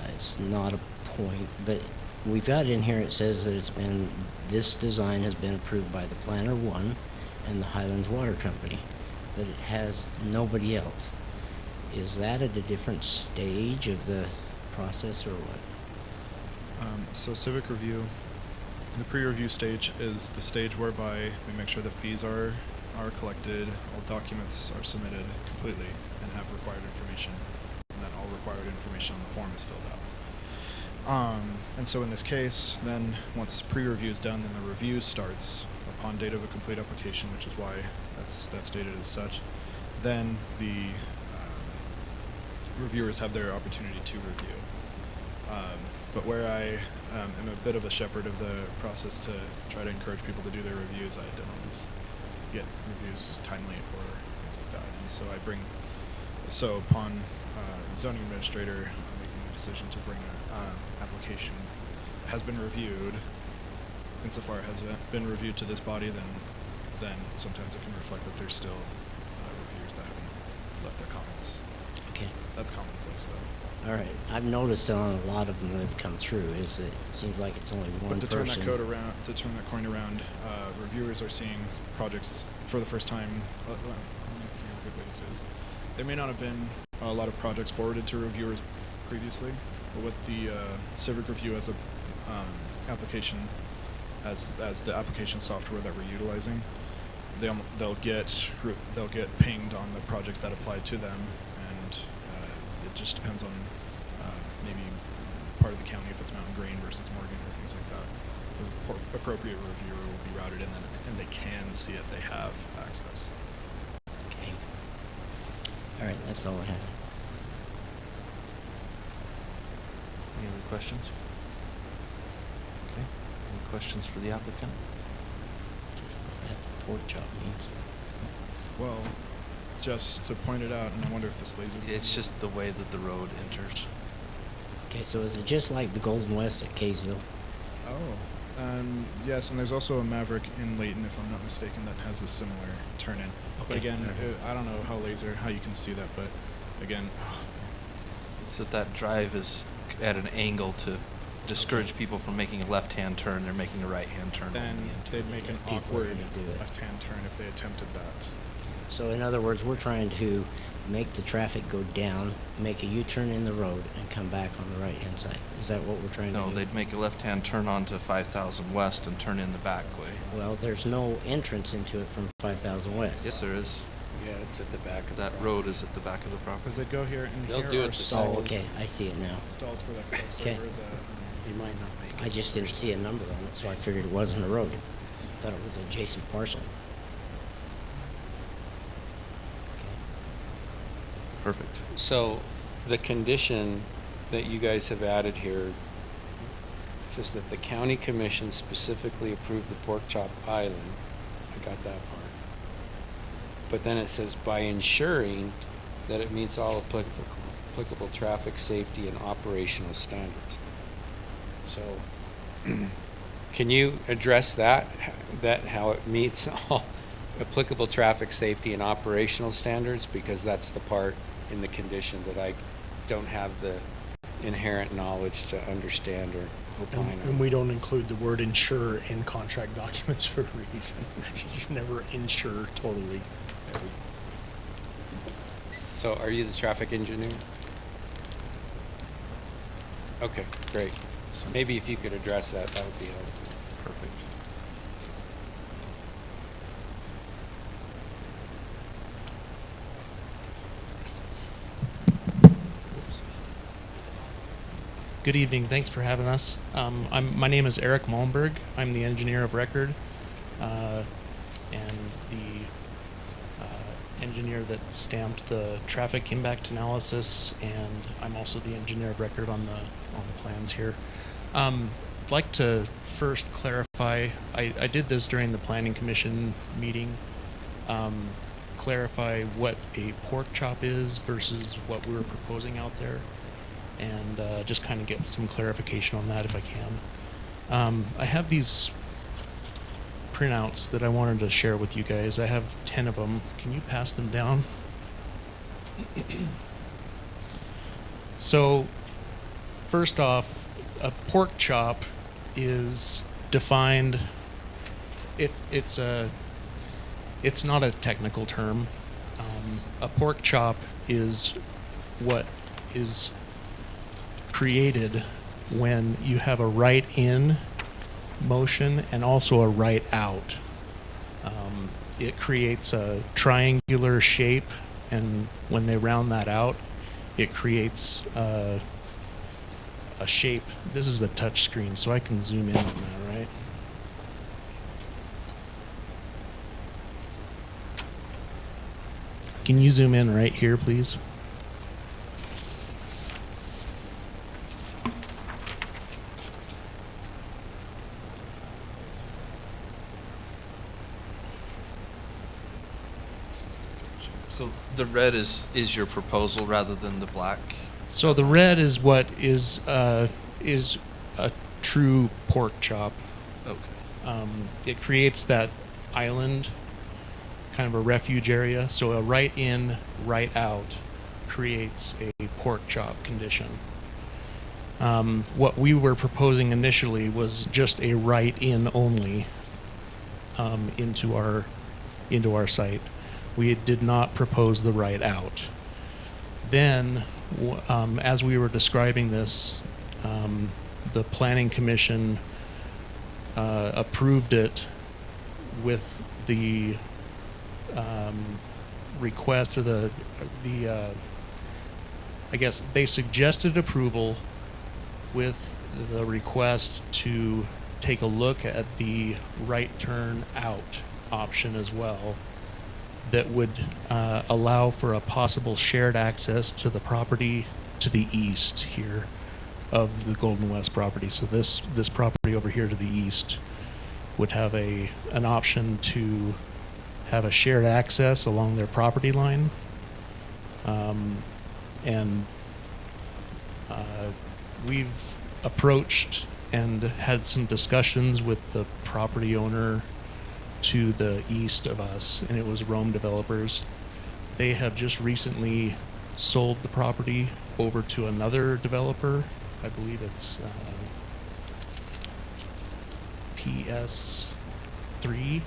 it's not a point, but we've got in here, it says that this design has been approved by the Planner 1 and the Highlands Water Company, but it has nobody else. Is that at a different stage of the process, or what? So civic review, the pre-review stage is the stage whereby we make sure that fees are collected, all documents are submitted completely, and have required information, and then all required information on the form is filled out. And so in this case, then once pre-review is done, then the review starts upon date of a complete application, which is why that's stated as such. Then the reviewers have their opportunity to review. But where I am a bit of a shepherd of the process to try to encourage people to do their reviews, I don't always get reviews timely or things like that. And so upon zoning administrator making the decision to bring an application that has been reviewed, insofar as it has been reviewed to this body, then sometimes it can reflect that there's still reviewers that haven't left their comments. Okay. That's commonplace, though. All right. I've noticed on a lot of them that have come through is that it seems like it's only one But to person. turn that coin around, reviewers are seeing projects for the first time. Let me think of a good way to say this. There may not have been a lot of projects forwarded to reviewers previously, but with the civic review as a application, as the application software that we're utilizing, they'll get pinged on the projects that apply to them, and it just depends on maybe part of the county, if it's Mountain Green versus Morgan or things like that. The appropriate reviewer will be routed in, and they can see it. They have access. Okay. All right, that's all I have. Any other questions? Okay. Any questions for the applicant? That pork chop means. Well, just to point it out, and I wonder if this laser. It's just the way that the road enters. Okay, so is it just like the Golden West at Kaysville? Oh. Yes, and there's also a Maverick in Layton, if I'm not mistaken, that has a similar turn-in. But Okay, again, alright. I don't know how you can see that, but again, So that drive is at an angle to discourage people from making a left-hand turn. They're making a right-hand turn. then only into they'd it. make an people awkward wouldn't do it. left-hand turn if they attempted that. So in other words, we're trying to make the traffic go down, make a U-turn in the road, and come back on the right-hand side. Is that what we're trying to do? No, they'd make a left-hand turn onto 5,000 West and turn in the back way. Well, there's no entrance into it from 5,000 West. Yes, there is. Yeah, it's at the back of That road is at the back of the property. Because they go here and They'll here do are it the stalls. Oh, okay, I see it now. Stalls for like self-serve Okay. or the. You might not make I just didn't see a number on it, so I figured it wasn't a road. Thought it was an adjacent parcel. Perfect. So the condition that you guys have added here says that the county commission specifically approved the pork chop island. I got that part. But then it says by ensuring that it meets all applicable traffic safety and operational standards. So can you address that how it meets all applicable traffic safety and operational standards? Because that's the part in the condition that I don't have the inherent knowledge to understand or opine And on. we don't include the word insure in contract documents for a reason. You never insure totally. So are you the traffic engineer? Okay, great. Maybe if you could address that, that would be helpful. Perfect. Good evening. Thanks for having us. My name is Eric Malmberg. I'm the engineer of record and the engineer that stamped the traffic impact analysis, and I'm also the engineer of record on the plans here. I'd like to first clarify. I did this during the Planning Commission meeting. Clarify what a pork chop is versus what we were proposing out there, and just kind of get some clarification on that if I can. I have these printouts that I wanted to share with you guys. I have 10 of them. Can you pass them down? So, first off, a pork chop is defined. It's not a technical term. A pork chop is what is created when you have a right in motion and also a right out. It creates a triangular shape, and when they round that out, it creates a shape. This is the touch screen, so I can zoom in on that, right? Can you zoom in right here, please? So the red is your proposal rather than the black? So the red is what is a true pork chop. Okay. It creates that island, kind of a refuge area. So a right in, right out creates a pork chop condition. What we were proposing initially was just a right in only into our site. We did not propose the right out. Then, as we were describing this, the Planning Commission approved it with the request, or I guess they suggested approval with the request to take a look at the right turn out option as well, that would allow for a possible shared access to the property to the east here of the Golden West property. So this property over here to the east would have an option to have a shared access along their property line. And we've approached and had some discussions with the property owner to the east of us, and it was Rome Developers. They have just recently sold the property over to another developer. I believe it's PS3.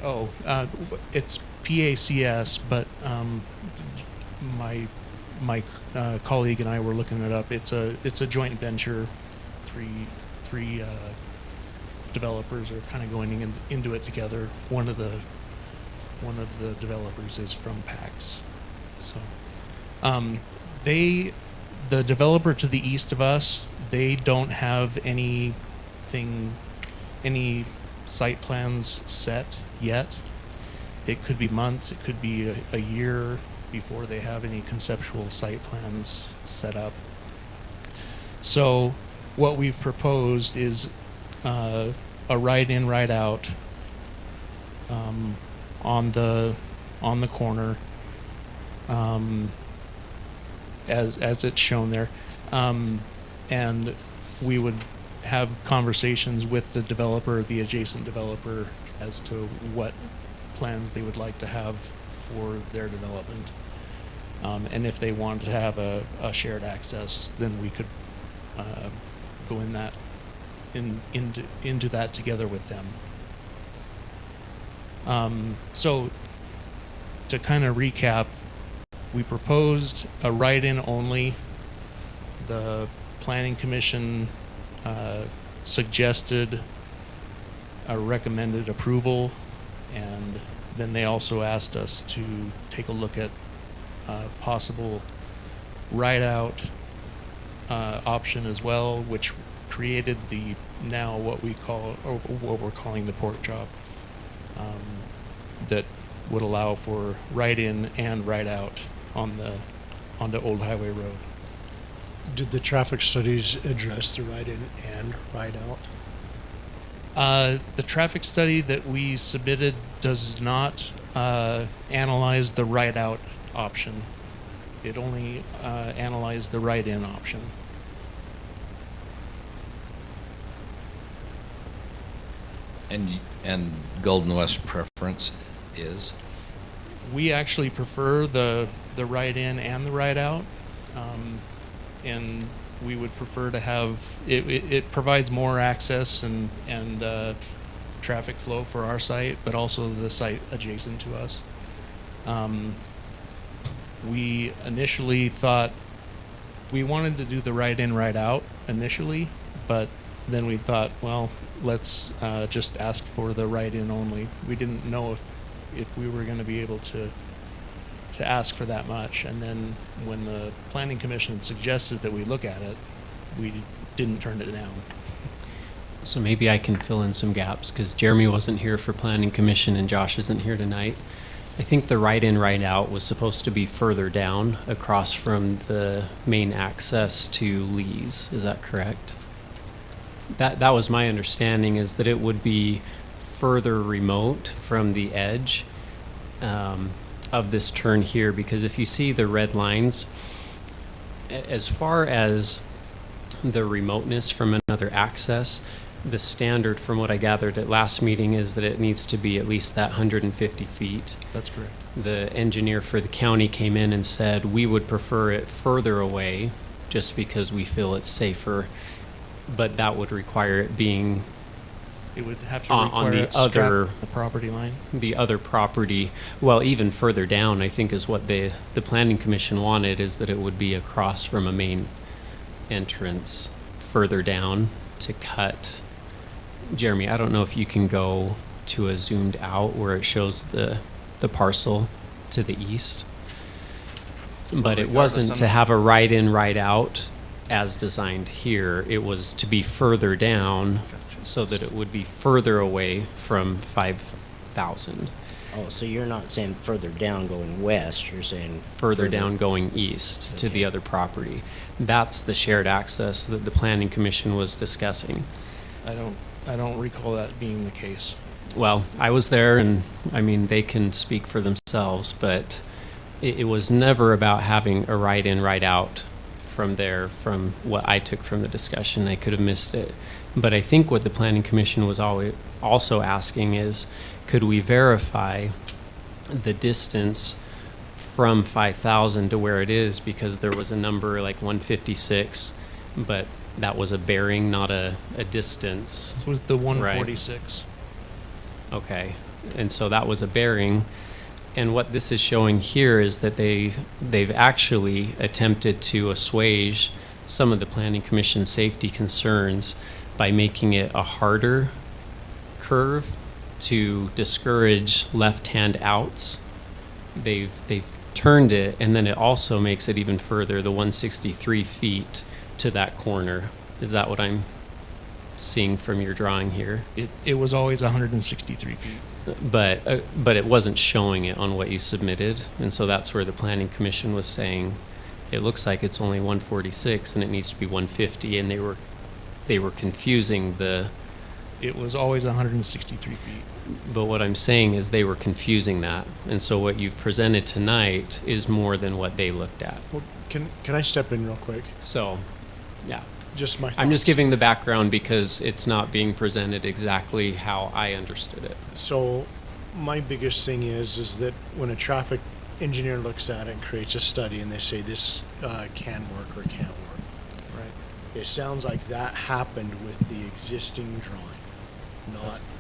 Oh, it's PACS, but my colleague and I were looking it up. It's a joint venture. Three developers are kind of going into it together. One of the developers is from PAX. So the developer to the east of us, they don't have any site plans set yet. It could be months, it could be a year before they have any conceptual site plans set up. So what we've proposed is a right-in, right-out on the corner, as it's shown there, and we would have conversations with the developer, the adjacent developer, as to what plans they would like to have for their development. And if they wanted to have a shared access, then we could go into that together with them. So to kind of recap, we proposed a write-in only. The Planning Commission suggested a recommended approval, and then they also asked us to take a look at possible write-out option as well, which created the now what we're calling the pork chop, that would allow for write-in and write-out onto Old Highway Road. Did the traffic studies address the write-in and write-out? The traffic study that we submitted does not analyze the write-out option. It only analyzed the write-in option. And Golden West preference is? We actually prefer the write-in and the write-out, and we would prefer to have it provides more access and traffic flow for our site, but also the site adjacent to us. We initially thought we wanted to do the write-in, write-out initially, but then we thought, well, let's just ask for the write-in only. We didn't know if we were going to be able to ask for that much, and then when the Planning Commission suggested that we look at it, we didn't turn it down. So maybe I can fill in some gaps, because Jeremy wasn't here for Planning Commission and Josh isn't here tonight. I think the write-in, write-out was supposed to be further down across from the main access to Lee's. Is that correct? That was my understanding, is that it would be further remote from the edge of this turn here, because if you see the red lines, as far as the remoteness from another access, the standard from what I gathered at last meeting is that it needs to be at least that 150 feet. That's correct. The engineer for the county came in and said we would prefer it further away just because we feel it's safer, but that would require it being It would have to on require the it strapped other to the property line. the other property. Well, even further down, I think is what the Planning Commission wanted, is that it would be across from a main entrance further down to cut. Jeremy, I don't know if you can go to a zoomed out where it shows the parcel to the east, but it wasn't to have a right-in, right-out as designed here. It was to be further down so that it would be further away from 5,000. Oh, so you're not saying further down going west, you're saying Further down going east to the other property. That's the shared access that the Planning Commission was discussing. I don't recall that being the case. Well, I was there, and I mean, they can speak for themselves, but it was never about having a right-in, right-out from there, from what I took from the discussion. I could have missed it. But I think what the Planning Commission was always also asking is, could we verify the distance from 5,000 to where it is? Because there was a number like 156, but that was a bearing, not a distance. It was the Right. 146. Okay, and so that was a bearing. And what this is showing here is that they've actually attempted to assuage some of the Planning Commission safety concerns by making it a harder curve to discourage left-hand outs. They've turned it, and then it also makes it even further, the 163 feet to that corner. Is that what I'm seeing from your drawing here? It was always 163 feet. But it wasn't showing it on what you submitted, and so that's where the Planning Commission was saying, it looks like it's only 146 and it needs to be 150, and they were confusing the. It was always 163 feet. But what I'm saying is they were confusing that, and so what you've presented tonight is more than what they looked at. Well, can I step in real quick? So, yeah. Just my thoughts. I'm just giving the background because it's not being presented exactly how I understood it. So my biggest thing is that when a traffic engineer looks at it and creates a study and they say this can work or can't work, right? It sounds like that happened with the existing drawing,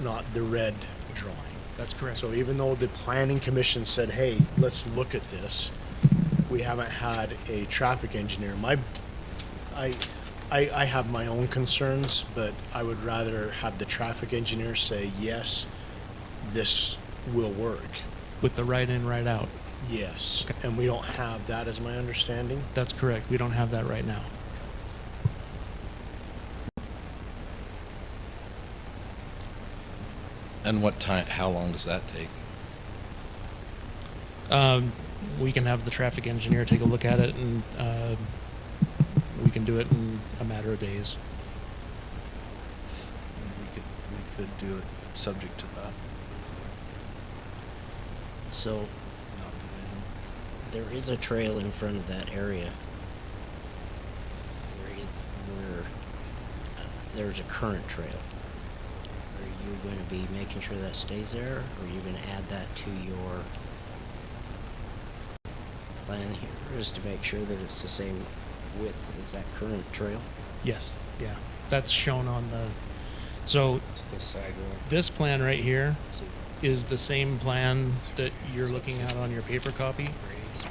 not the red drawing. That's correct. So even though the planning commission said, hey, let's look at this, we haven't had a traffic engineer. I have my own concerns, but I would rather have the traffic engineer say, yes, this will work. With the right in, right out. Yes. Okay. And we don't have that, as my understanding? That's correct. We don't have that right now. And what time, how long does that take? We can have the traffic engineer take a look at it, and we can do it in a matter of days. We could do it subject to that. So, there is a trail in front of that area where there's a current trail. Are you going to be making sure that stays there, or are you going to add that to your plan here, is to make sure that it's the same width as that current trail? Yes, yeah. That's shown on the, so It's the sidewalk. this plan right here is the same plan that you're looking at on your paper copy.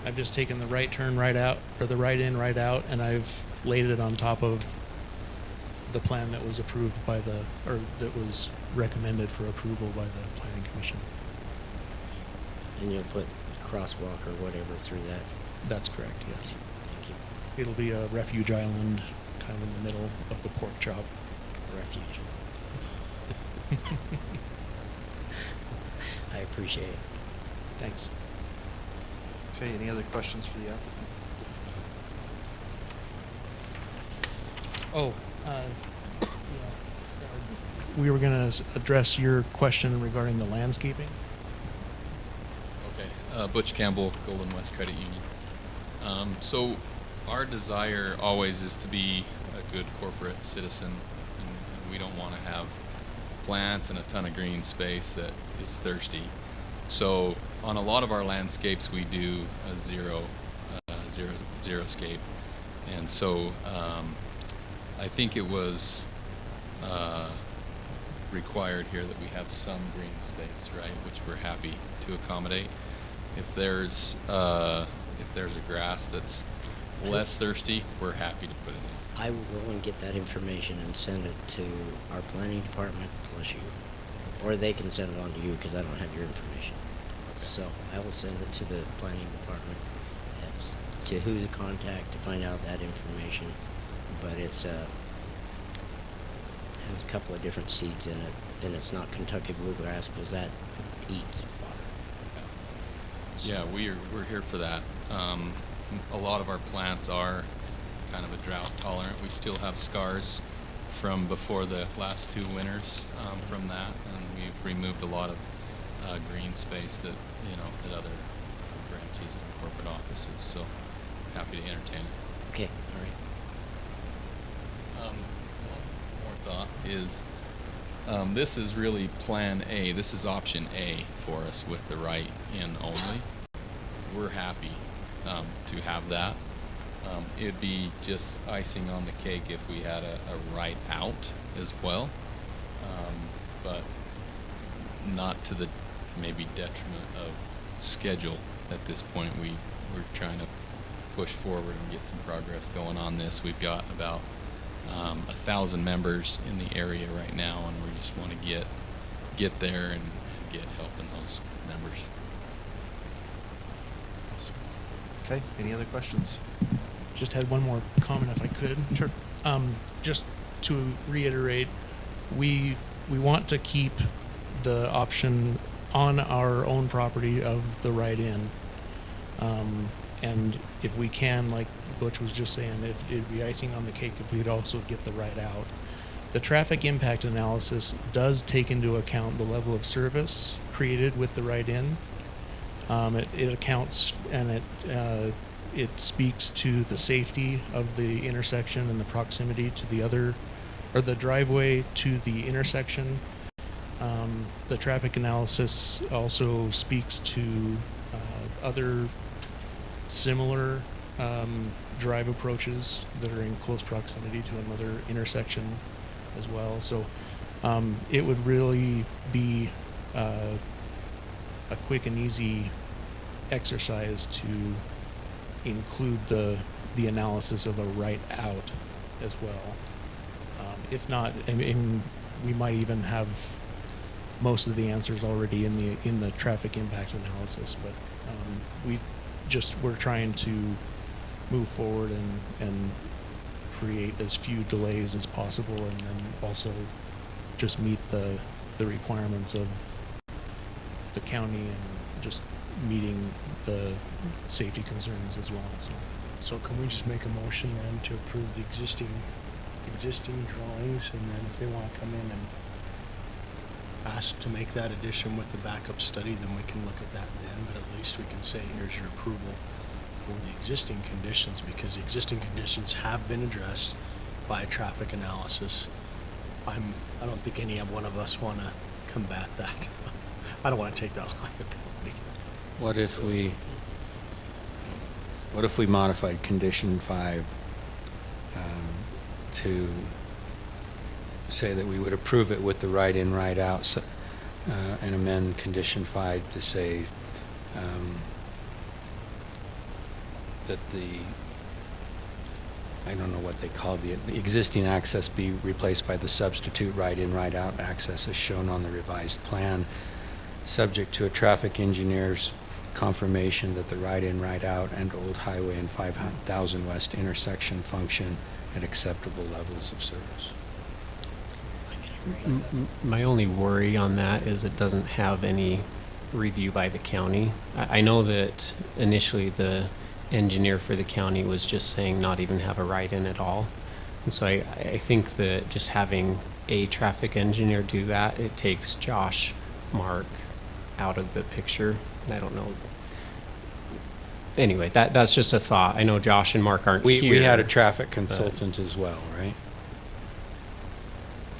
I've just taken the right turn, right out, or the right in, right out, and I've laid it on top of the plan that was approved by the, or that was recommended for approval by the Planning Commission. And you'll put crosswalk or whatever through that? That's correct, yes. Thank you. It'll be a refuge island kind of in the middle of the pork chop. Refuge. I appreciate it. Thanks. Okay, any other questions for the applicant? Oh, we were going to address your question regarding the landscaping. Okay, Butch Campbell, Golden West Credit Union. So our desire always is to be a good corporate citizen, and we don't want to have plants and a ton of green space that is thirsty. So on a lot of our landscapes, we do a zero-scape, and so I think it was required here that we have some green space, right, which we're happy to accommodate. If there's a grass that's less thirsty, we're happy to put it in. I will go and get that information and send it to our planning department plus you, or they can send it on to you because I don't have your information. Okay. So I will send it to the planning department as to who to contact to find out that information. But it's has a couple of different seeds in it, and it's not Kentucky bluegrass because that eats water. So yeah, we're here for that. A lot of our plants are kind of a drought tolerant. We still have scars from before the last two winters from that, and we've removed a lot of green space that at other branches and corporate offices. So happy to entertain it. Okay, all right. One more thought is, this is really Plan A. This is option A for us with the right in only. We're happy to have that. It'd be just icing on the cake if we had a right out as well, but not to the maybe detriment of schedule at this point. We're trying to push forward and get some progress going on this. We've got about 1,000 members in the area right now, and we just want to get there and get help in those members. Okay, any other questions? Just had one more comment if I could. Sure. Just to reiterate, we want to keep the option on our own property of the right-in. And if we can, like Butch was just saying, it'd be icing on the cake if we'd also get the right out. The traffic impact analysis does take into account the level of service created with the right-in. It accounts and it speaks to the safety of the intersection and the proximity to the other, or the driveway to the intersection. The traffic analysis also speaks to other similar drive approaches that are in close proximity to another intersection as well. So it would really be a quick and easy exercise to include the analysis of a right out as well. If not, I mean, we might even have most of the answers already in the traffic impact analysis, but we're trying to move forward and create as few delays as possible, and then also just meet the requirements of the county and just meeting the safety concerns as well. So can we just make a motion then to approve the existing drawings, and then if they want to come in and ask to make that addition with the backup study, then we can look at that then, but at least we can say, here's your approval for the existing conditions, because the existing conditions have been addressed by a traffic analysis. I don't think any of one of us want to combat that. I don't want to take that liability. What if we modified condition 5 to say that we would approve it with the right in, right out, so, and amend condition 5 to say that I don't know what they call the existing access be replaced by the substitute right in, right out access as shown on the revised plan, subject to a traffic engineer's confirmation that the right in, right out and Old Highway and 5,000 West intersection function at acceptable levels of service. My only worry on that is it doesn't have any review by the county. I know that initially the engineer for the county was just saying not even have a write-in at all. And so I think that just having a traffic engineer do that, it takes Josh, Mark out of the picture. And I don't know. Anyway, that's just a thought. I know Josh and Mark aren't here. We had a traffic consultant as well, right?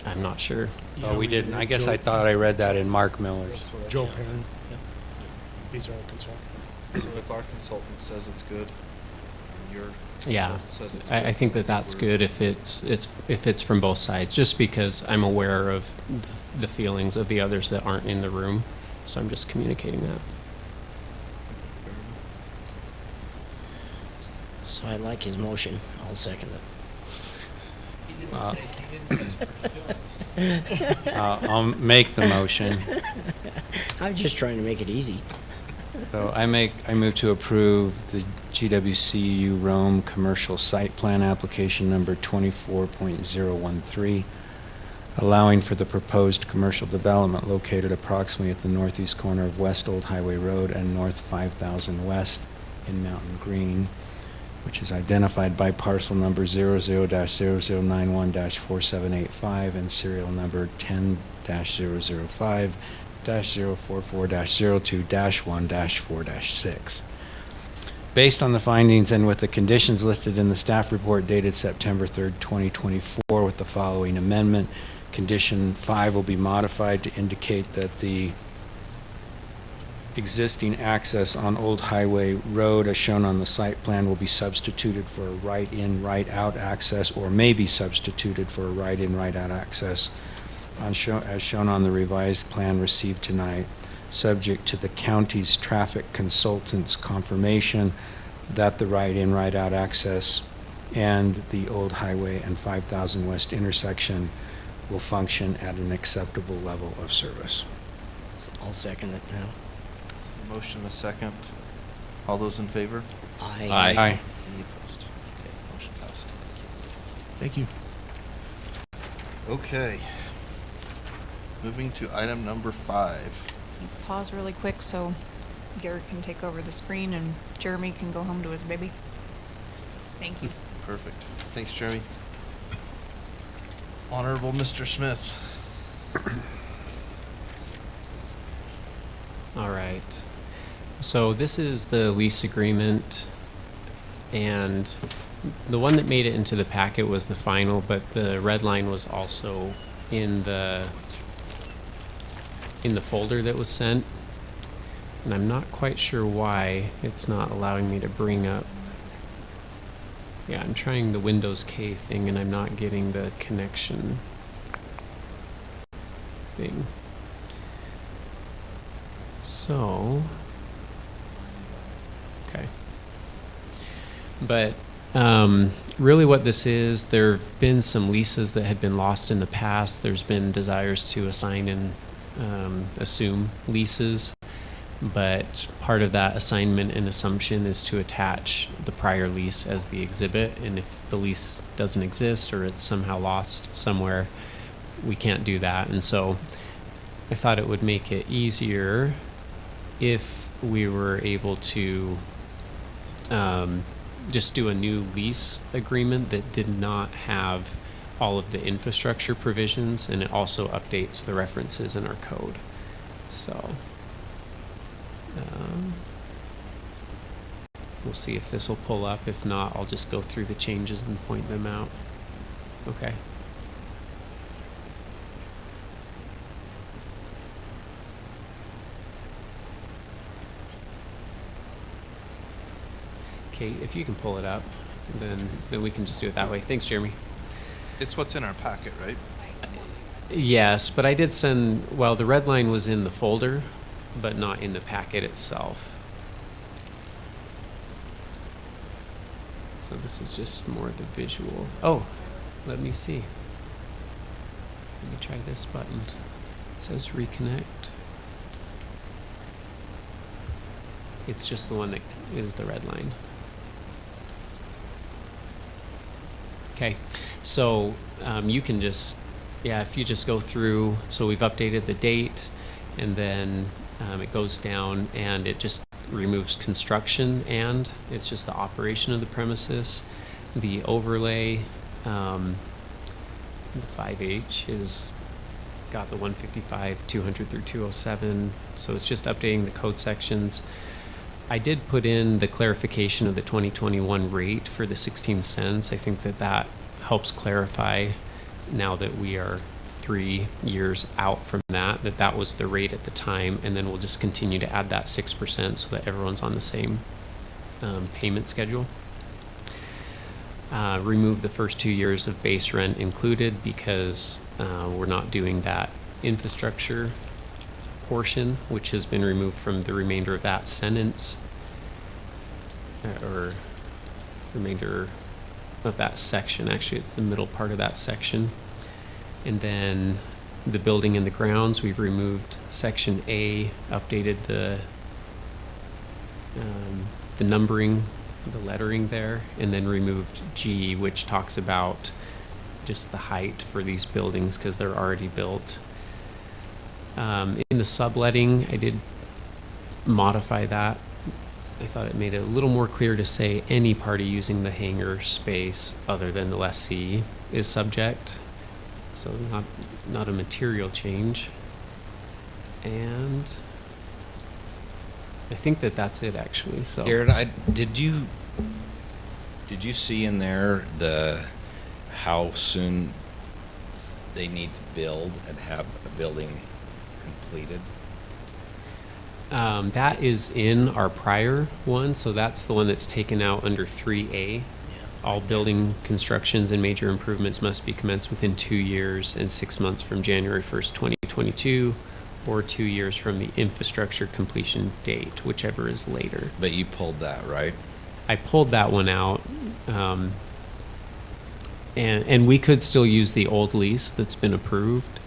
I'm not sure. Oh, we didn't. I guess I thought I read that in Mark Miller's. Joe Perrin. He's our consultant. So if our consultant says it's good, and your Yeah, consultant says it's good, I think that's good if it's from both sides, just because I'm aware of the feelings of the others that aren't in the room, so I'm just communicating that. So I like his motion. I'll second it. I'll make the motion. I'm just trying to make it easy. So I move to approve the GWCU Rome commercial site plan application number 24.013, allowing for the proposed commercial development located approximately at the northeast corner of West Old Highway Road and North 5,000 West in Mountain Green, which is identified by parcel number 00-0091-4785 and serial number 10-005-044-02-1-4-6. Based on the findings and with the conditions listed in the staff report dated September 3rd, 2024, with the following amendment, Condition 5 will be modified to indicate that the existing access on Old Highway Road, as shown on the site plan, will be substituted for a right-in, right-out access, or may be substituted for a right-in, right-out access as shown on the revised plan received tonight, subject to the county's traffic consultant's confirmation that the right-in, right-out access and the Old Highway and 5000 West intersection will function at an acceptable level of service. I'll second it now. Motion a second. All those in favor? Aye. Aye. Any opposed? Okay, motion passes. Thank you. Okay. Moving to item number 5. Pause really quick so Garrett can take over the screen and Jeremy can go home to his baby. Thank you. Perfect. Thanks, Jeremy. Honorable Mr. Smith. All right. So this is the lease agreement, and the one that made it into the packet was the final, but the red line was also in the folder that was sent. And I'm not quite sure why it's not allowing me to bring up. Yeah, I'm trying the Windows K thing and I'm not getting the connection thing. So, okay. But really what this is, there have been some leases that had been lost in the past. There's been desires to assign and assume leases, but part of that assignment and assumption is to attach the prior lease as the exhibit, and if the lease doesn't exist or it's somehow lost somewhere, we can't do that. And so I thought it would make it easier if we were able to just do a new lease agreement that did not have all of the infrastructure provisions, and it also updates the references in our code. So we'll see if this will pull up. If not, I'll just go through the changes and point them out. Okay. Okay, if you can pull it up, then we can just do it that way. Thanks, Jeremy. It's what's in our packet, right? Yes, but I did send, well, the red line was in the folder, but not in the packet itself. So this is just more the visual. Oh, let me see. Let me try this button. It says reconnect. It's just the one that is the red line. Okay, so you can just, yeah, if you just go through, so we've updated the date, and then it goes down and it just removes construction, and it's just the operation of the premises. The overlay, the 5H is got the 155, 200 through 207, so it's just updating the code sections. I did put in the clarification of the 2021 rate for the 16 cents. I think that helps clarify, now that we are 3 years out from that was the rate at the time, and then we'll just continue to add that 6% so that everyone's on the same payment schedule. Remove the first 2 years of base rent included because we're not doing that infrastructure portion, which has been removed from the remainder of that sentence, or remainder of that section. Actually, it's the middle part of that section. And then the building and the grounds, we've removed section A, updated the numbering, the lettering there, and then removed G, which talks about just the height for these buildings because they're already built. In the subletting, I did modify that. I thought it made it a little more clear to say any party using the hangar space other than the lessee is subject. So not a material change. And I think that that's it actually, so. Garrett, did you see in there how soon they need to build and have a building completed? That is in our prior one, so that's the one that's taken out under 3A. All building constructions and major improvements must be commenced within 2 years and 6 months from January 1st, 2022, or 2 years from the infrastructure completion date, whichever is later. But you pulled that, right? I pulled that one out. And we could still use the old lease that's been approved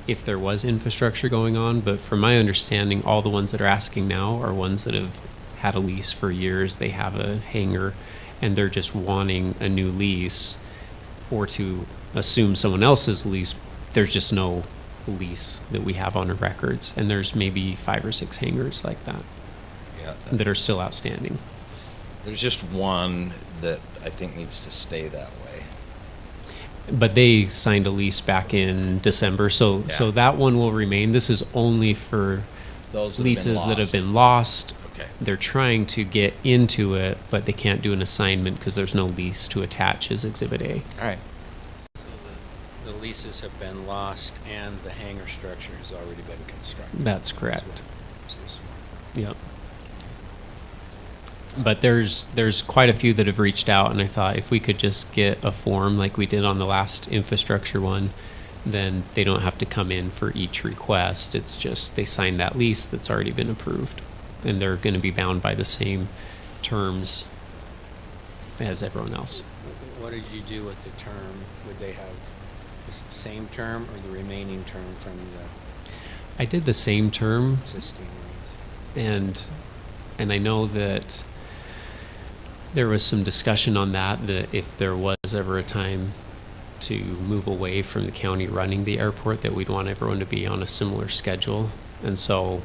if there was infrastructure going on, but from my understanding, all the ones that are asking now are ones that have had a lease for years, they have a hangar, and they're just wanting a new lease, or to assume someone else's lease. There's just no lease that we have on our records, and there's maybe 5 or 6 hangars like that that are still outstanding. There's just one that I think needs to stay that way. But they signed a lease back in December, so that one will remain. This is only for Those leases that have been lost. Okay. They're trying to get into it, but they can't do an assignment because there's no lease to attach as Exhibit A. All right. The leases have been lost and the hangar structure has already been constructed. That's correct. So Yep. But there's quite a few that have reached out, and I thought if we could just get a form like we did on the last infrastructure one, then they don't have to come in for each request. It's just they sign that lease that's already been approved, and they're going to be bound by the same terms as everyone else. What did you do with the term? Would they have the same term or the remaining term from the I did the same term, existing lease? and I know that there was some discussion on that if there was ever a time to move away from the county running the airport, that we'd want everyone to be on a similar schedule. And so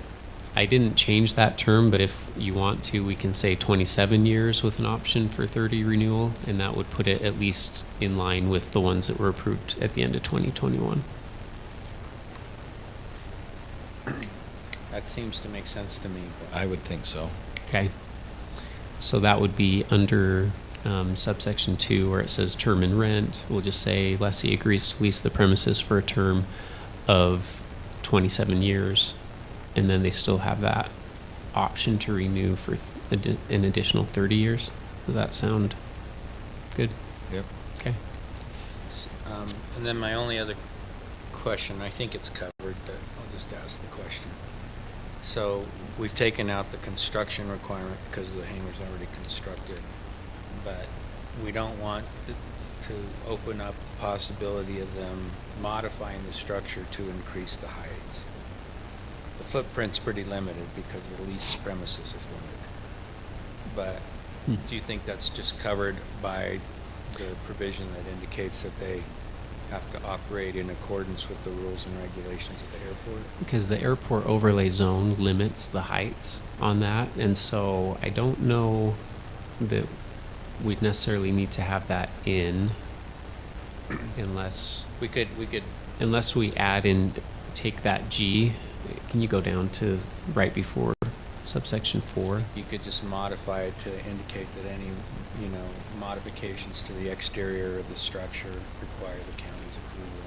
I didn't change that term, but if you want to, we can say 27 years with an option for 30 renewal, and that would put it at least in line with the ones that were approved at the end of 2021. That seems to make sense to me. But I would think so. Okay. So that would be under subsection 2, where it says term and rent. We'll just say lessee agrees to lease the premises for a term of 27 years, and then they still have that option to renew for an additional 30 years. Does that sound good? Yep. Okay. And then my only other question, I think it's covered, but I'll just ask the question. So we've taken out the construction requirement because the hangar's already constructed, but we don't want to open up the possibility of them modifying the structure to increase the heights. The footprint's pretty limited because the lease premises is limited. But do you think that's just covered by the provision that indicates that they have to operate in accordance with the rules and regulations of the airport? Because the airport overlay zone limits the heights on that, and so I don't know that we'd necessarily need to have that in unless we could unless we add in, take that G. Can you go down to right before subsection 4? You could just modify it to indicate that any, modifications to the exterior of the structure require the county's approval.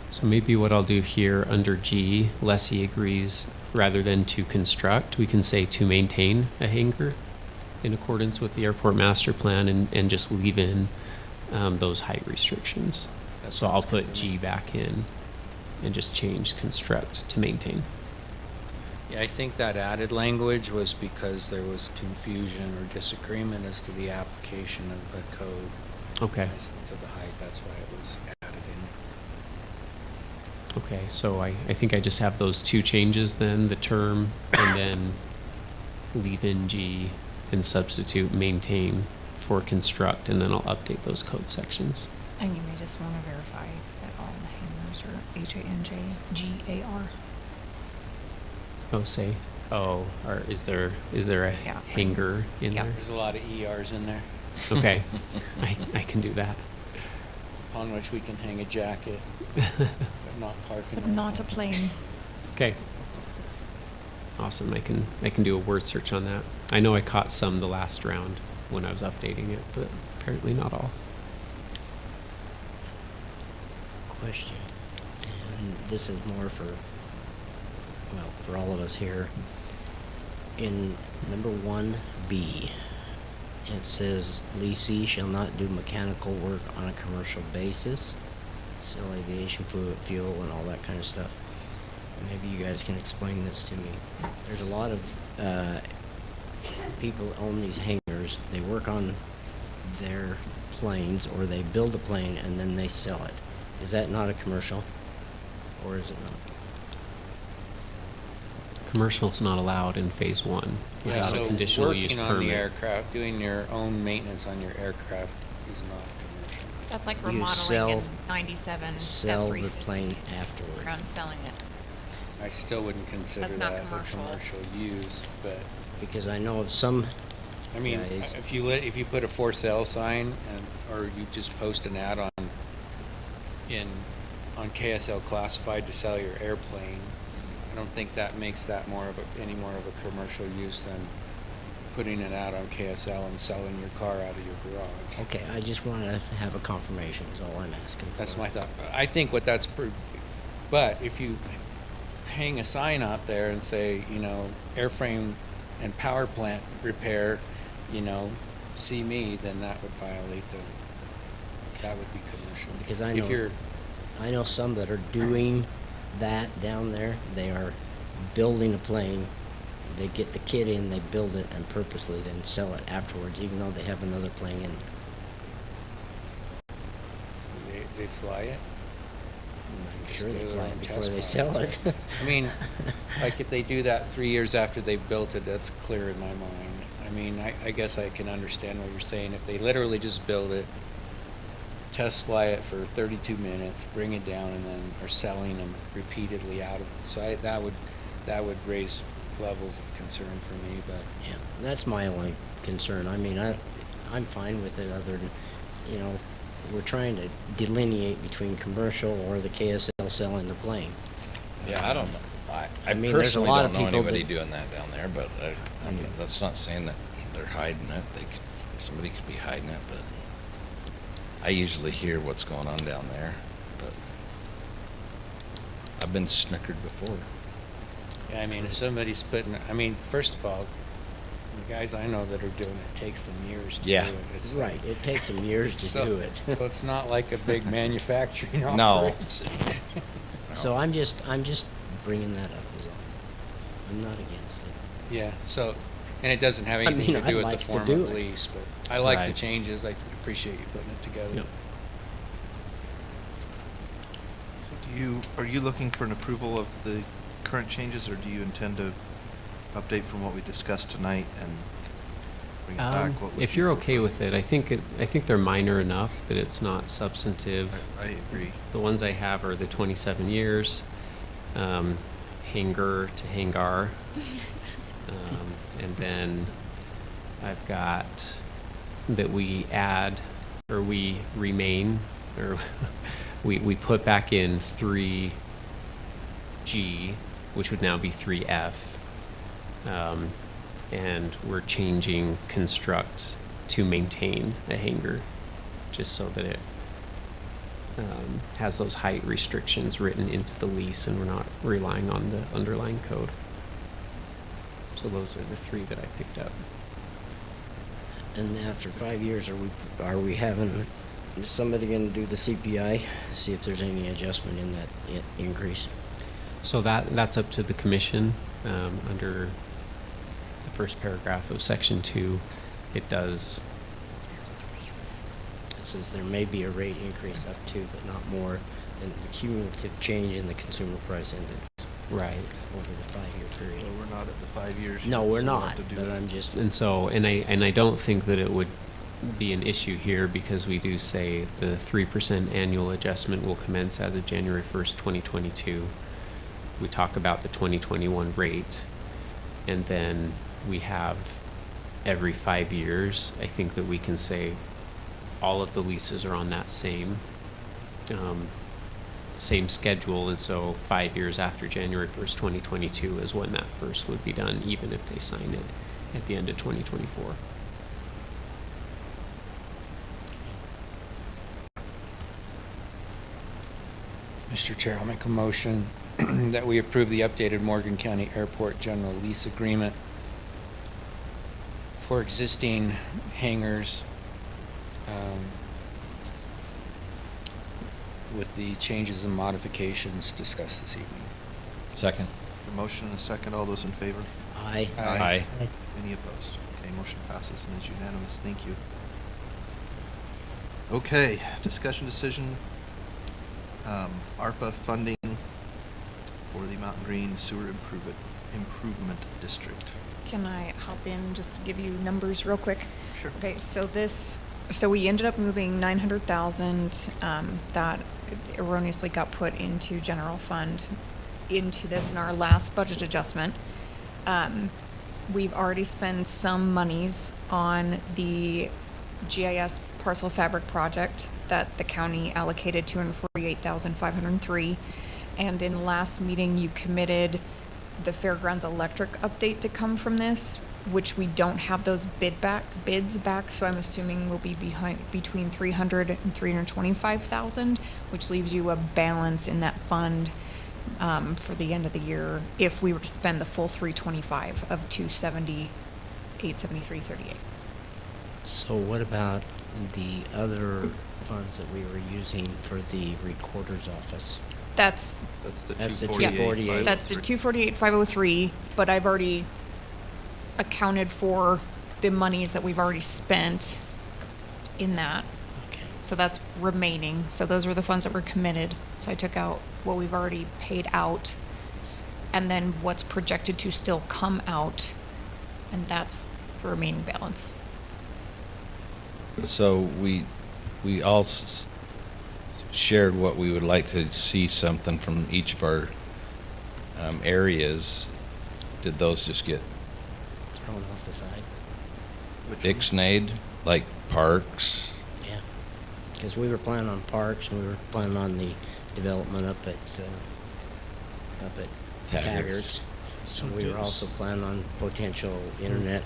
So maybe what I'll do here under G, lessee agrees, rather than to construct, we can say to maintain a hangar in accordance with the airport master plan, and just leave in those height restrictions. So I'll put G back in and just change construct to maintain. Yeah, I think that added language was because there was confusion or disagreement as to the application of the code. Okay. As to the height, that's why it was added in. Okay, so I think I just have those 2 changes then, the term, and then leave in G and substitute maintain for construct, and then I'll update those code sections. And you may just want to verify that all the hangars are HANGAR. Oh, say, or is there a hanger in there? There's a lot of ERs in there. Okay, I can do that. Upon which we can hang a jacket, but not parking. But not a plane. Okay. Awesome. I can do a word search on that. I know I caught some the last round when I was updating it, but apparently not all. Question, and this is more for, well, for all of us here. In number 1B, it says leasee shall not do mechanical work on a commercial basis, sell aviation fuel and all that kind of stuff. Maybe you guys can explain this to me. There's a lot of people that own these hangars. They work on their planes, or they build a plane and then they sell it. Is that not a commercial, or is it not? Commercial's not allowed in phase 1 Yeah, without so a conditional use working permit. on the aircraft, doing your own maintenance on your aircraft is not commercial. That's like You remodeling sell- in 97 Sell F3 the plane afterward. around selling it. I still wouldn't consider That's not that commercial. a commercial use, but Because I know of some I mean, guys, if you put a for sale sign and, or you just post an ad on KSL Classified to sell your airplane, I don't think that makes that any more of a commercial use than putting an ad on KSL and selling your car out of your garage. okay, I just want to have a confirmation is all I'm asking for. That's my thought. I think what that's but if you hang a sign out there and say, airframe and power plant repair, see me, then that would violate that would be commercial. Because I If you're, know some that are doing that down there. They are building a plane. They get the kit in, they build it, and purposely then sell it afterwards, even though they have another plane in. they fly it. I'm sure they Just do fly their it own before test they flight. sell it. I mean, like if they do that 3 years after they've built it, that's clear in my mind. I mean, I guess I can understand what you're saying. If they literally just build it, test fly it for 32 minutes, bring it down, and then are selling them repeatedly out of the site, that would raise levels of concern for me. But Yeah, that's my only concern. I mean, I'm fine with it other than, we're trying to delineate between commercial or the KSL selling the plane. Yeah, I don't know. I mean, there's a personally lot don't of know people anybody that- doing that down there, but I mean, that's not saying that they're hiding it. Somebody could be hiding it, but I usually hear what's going on down there. But I've been snickered before. yeah, I mean, if somebody's first of all, the guys I know that are doing it takes them years to Yeah. do it. It's Right, like- it takes them years to so- do it. So it's not like a big manufacturing No. operation. So I'm just bringing that up is all. I'm not against it. Yeah, so, and it doesn't have I anything mean, to do I'd with the like to form do of it. lease, but I like the Right. changes. I appreciate you putting it together. Yep. Are you looking for an approval of the current changes, or do you intend to update from what we discussed tonight and bring it back? What would If you you're okay prefer? with it, I think they're minor enough that it's not substantive. I agree. The ones I have are the 27 years, hangar to hangar, and then I've got that we add or we remain or we put back in 3G, which would now be 3F, and we're changing construct to maintain a hangar, just so that it has those height restrictions written into the lease, and we're not relying on the underlying code. So those are the 3 that I picked up. And after 5 years, are we having somebody going to do the CPI, see if there's any adjustment in that increase? So that's up to the commission. Under the first paragraph of section 2, it does. It says there may be a rate increase up to, but not more than the cumulative change in the consumer price index. Right. Over the 5-year period. Well, we're not at the 5 years. No, yet, we're so we'll not, have to do but it. I'm just. And so, and I don't think that it would be an issue here, because we do say the 3% annual adjustment will commence as of January 1st, 2022. We talk about the 2021 rate, and then we have every 5 years. I think that we can say all of the leases are on that same same schedule, and so 5 years after January 1st, 2022 is when that first would be done, even if they sign it at the end of 2024. Mr. Chair, I'll make a motion that we approve the updated Morgan County Airport General Lease Agreement for existing hangars with the changes and modifications discussed this evening. Second. A motion and a second. All those in favor? Aye. Aye. Any opposed? Okay, motion passes and is unanimous. Thank you. Okay, discussion decision, ARPA funding for the Mountain Green Sewer Improvement District. Can I hop in just to give you numbers real quick? Sure. Okay, so we ended up moving 900,000 that erroneously got put into general fund into this in our last budget adjustment. We've already spent some monies on the GIS parcel fabric project that the county allocated $248,503. And in the last meeting, you committed the Fairgrounds Electric update to come from this, which we don't have those bids back, so I'm assuming will be between 300 and 325,000, which leaves you a balance in that fund for the end of the year if we were to spend the full 325 of 270,873.38. So what about the other funds that we were using for the recorder's office? That's the That's the 248. That's the 248,503, but I've already accounted for the monies that we've already spent in that. Okay. So that's remaining. So those were the funds that were committed. So I took out what we've already paid out and then what's projected to still come out, and that's the remaining balance. So we all shared what we would like to see something from each of our areas. Did those just get Thrown off the side. ixnayed, like parks? Yeah. Because we were planning on parks and we were planning on the development up at Taggart's. So So we were also planning on potential internet.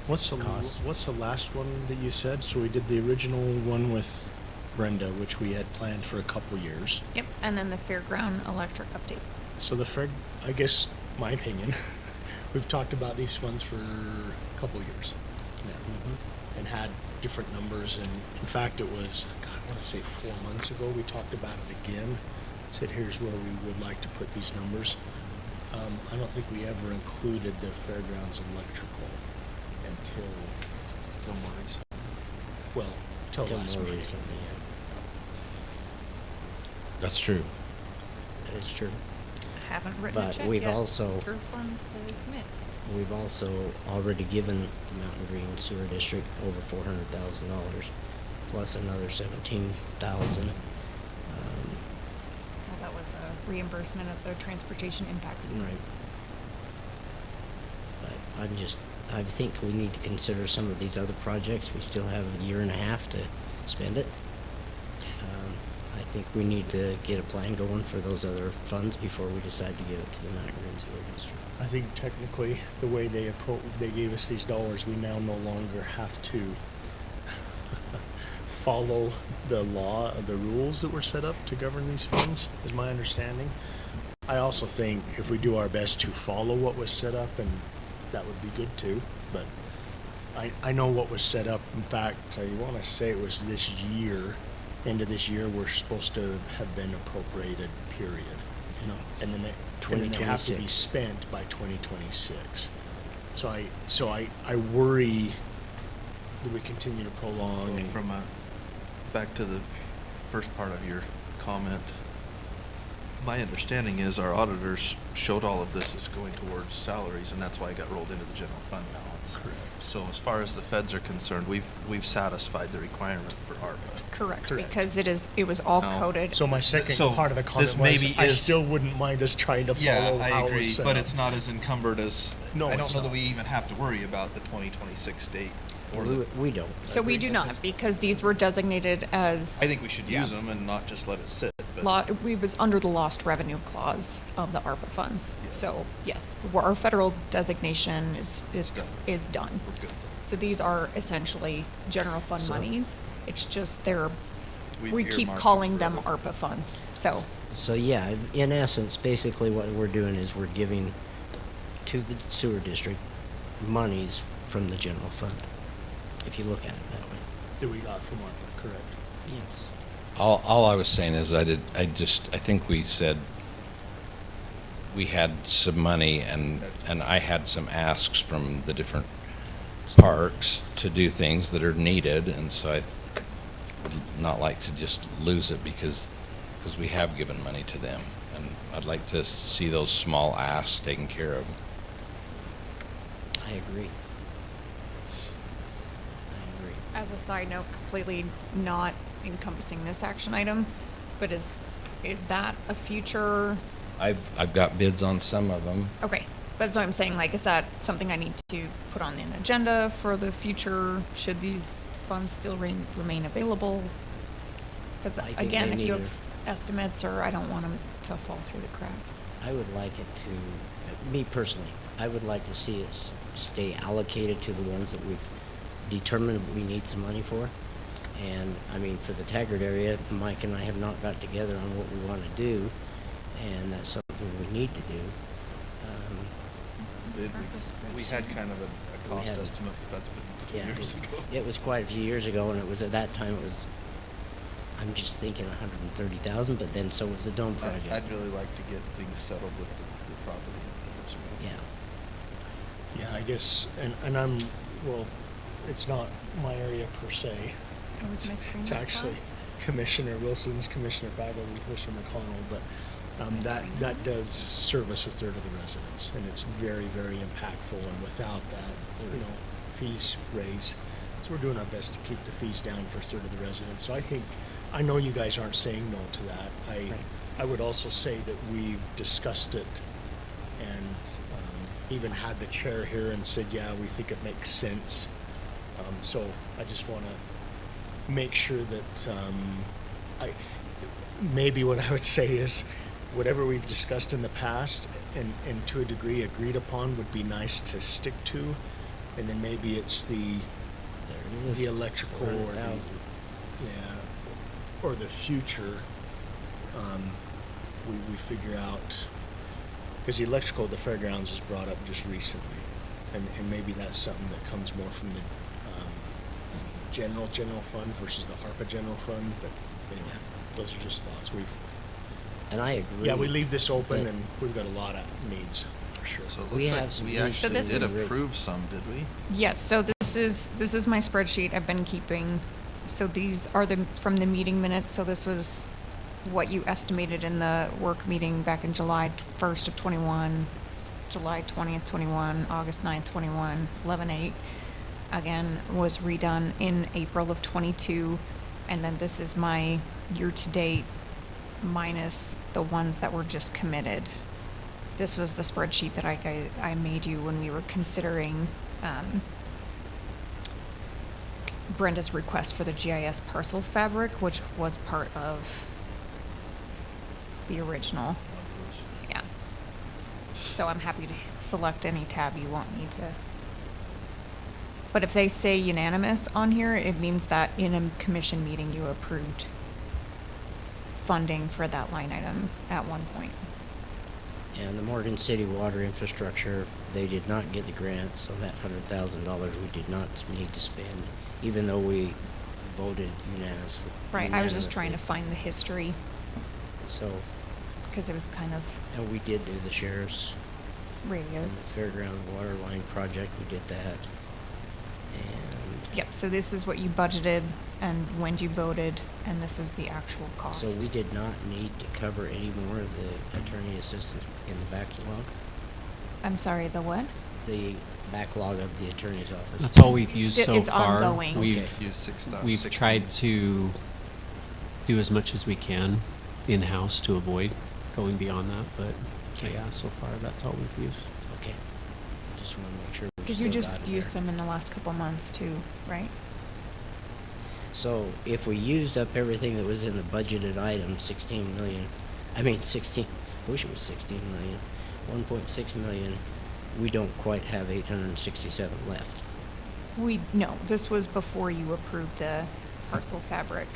What's the costs. what's the last one that you said? So we did the original one with Brenda, which we had planned for a couple years. Yep, and then the Fairground Electric update. So I guess, my opinion, we've talked about these funds for a couple years now, and had different numbers. And in fact, it was, God, I want to say 4 months ago, we talked about it again. Said, here's where we would like to put these numbers. I don't think we ever included the Fairgrounds Electrical until more recently. Well, till Till last more meeting. recently, yeah. That's true. That is true. I haven't written a But check we've yet also- for funds to commit. We've also already given the Mountain Green Sewer District over $400,000, plus another 17,000. Well, that was a reimbursement of the transportation impact. Right. But I think we need to consider some of these other projects. We still have a year and a half to spend it. I think we need to get a plan going for those other funds before we decide to give it to the Mountain Green Sewer District. I think technically, the way they gave us these dollars, we now no longer have to follow the law, the rules that were set up to govern these funds, is my understanding. I also think if we do our best to follow what was set up, and that would be good too, but I know what was set up. In fact, I want to say it was this year, end of this year, we're supposed to have been appropriated, period. No. And then they have to be 2026. spent by 2026. So I worry that we continue to prolong and From back to the first part of your comment, my understanding is our auditors showed all of this as going towards salaries, and that's why it got rolled into the general fund balance. Correct. So as far as the feds are concerned, we've satisfied the requirement for ARPA. Correct, Correct. because it was all No. coded. So my second So part of the comment this was, maybe I is- still wouldn't mind us trying to follow how it was set but up. it's not as encumbered as, No, I don't it's know that not. we even have to worry about the 2026 date We don't. So we do not, because these were designated as. I think we should Yeah. use them and not just let it sit, but. We was under the lost revenue clause of the ARPA funds. So, yes, our federal designation is done. We're good. So these are essentially general fund So- monies. It's just they're, We've we keep earmarked calling for them other- ARPA funds, so. So yeah, in essence, basically what we're doing is we're giving to the sewer district monies from the general fund, if you look at it that way. That we got from ARPA, correct? Yes. All I was saying is I think we said we had some money and I had some asks from the different parks to do things that are needed, and so I would not like to just lose it because we have given money to them, and I'd like to see those small asks taken care of. I agree. As a side note, completely not encompassing this action item, but is that a future, I've got bids on some of them. okay, that's what I'm saying, like, is that something I need to put on an agenda for the future? Should these funds still remain available? Because I think again, they if you need have estimates, or I don't want them to fall through the cracks. I would like it to, me personally, I would like to see it stay allocated to the ones that we've determined we need some money for. And, I mean, for the Taggart area, Mike and I have not got together on what we want to do, and that's something we need to do. We had kind of a cost had- estimate, but that's been Yeah, years ago. it was quite a few years ago, and it was, at that time, it was, I'm just thinking 130,000, but then so was the dome project. I'd really like to get things settled with the property as well. Yeah. Yeah, I guess, and I'm, well, it's not my area per se. Oh, is my screen It's not actually far? Commissioner Wilson's, Commissioner Bagel, and Commissioner McConnell, but Is my that, screen that does service a third of the residents, and it's very, very impactful, and without that, you know, fees raise. So we're doing our best to keep the fees down for a third of the residents. So I think, I know you guys aren't saying no to that. I would also say that we've discussed it and even had the chair here and said, yeah, we think it makes sense. So I just want to make sure that maybe what I would say is whatever we've discussed in the past and to a degree agreed upon would be nice to stick to. And then maybe it's There it is. the electrical or the, 400,000. yeah, or the future, we figure out, because the electrical at the fairgrounds was brought up just recently, and maybe that's something that comes more from the general fund versus the ARPA general fund, but anyway, those are just thoughts. And I agree. Yeah, we leave this open, but- and we've got a lot of needs, for sure. So it We looks like have some we needs actually So this did is- approve some, did we? Yes, so this is my spreadsheet I've been keeping. So these are from the meeting minutes, so this was what you estimated in the work meeting back in July 1st of 21, July 20th, 21, August 9th, 21, 11/8. Again, was redone in April of 22, and then this is my year-to-date minus the ones that were just committed. This was the spreadsheet that I made you when we were considering Brenda's request for the GIS parcel fabric, which was part of the original. Yeah. So I'm happy to select any tab you want me to. But if they say unanimous on here, it means that in a commission meeting you approved funding for that line item at one point. And the Morgan City water infrastructure, they did not get the grant, so that $100,000 we did not need to spend, even though we voted unanimously. Right, I was just trying to find the history, So, because it was kind of and we did do the sheriff's and radios. the fairground water line project, we did that. And Yep, so this is what you budgeted and when you voted, and this is the actual cost. so we did not need to cover any more of the attorney assistant in the backlog, I'm sorry, the what? the backlog of the attorney's office. That's all we've used Still- so it's far. ongoing. We've Okay. Use 6,000. we've tried to do as much as we can in-house to avoid going beyond that, but Okay. yeah, so far that's all we've used. Okay. Just want to make sure we Because you still just got it used there. some in the last couple months too, right? So if we used up everything that was in the budgeted item, 16 million, I wish it was 16 million, 1.6 million, we don't quite have 867 left. No, this was before you approved the parcel fabric.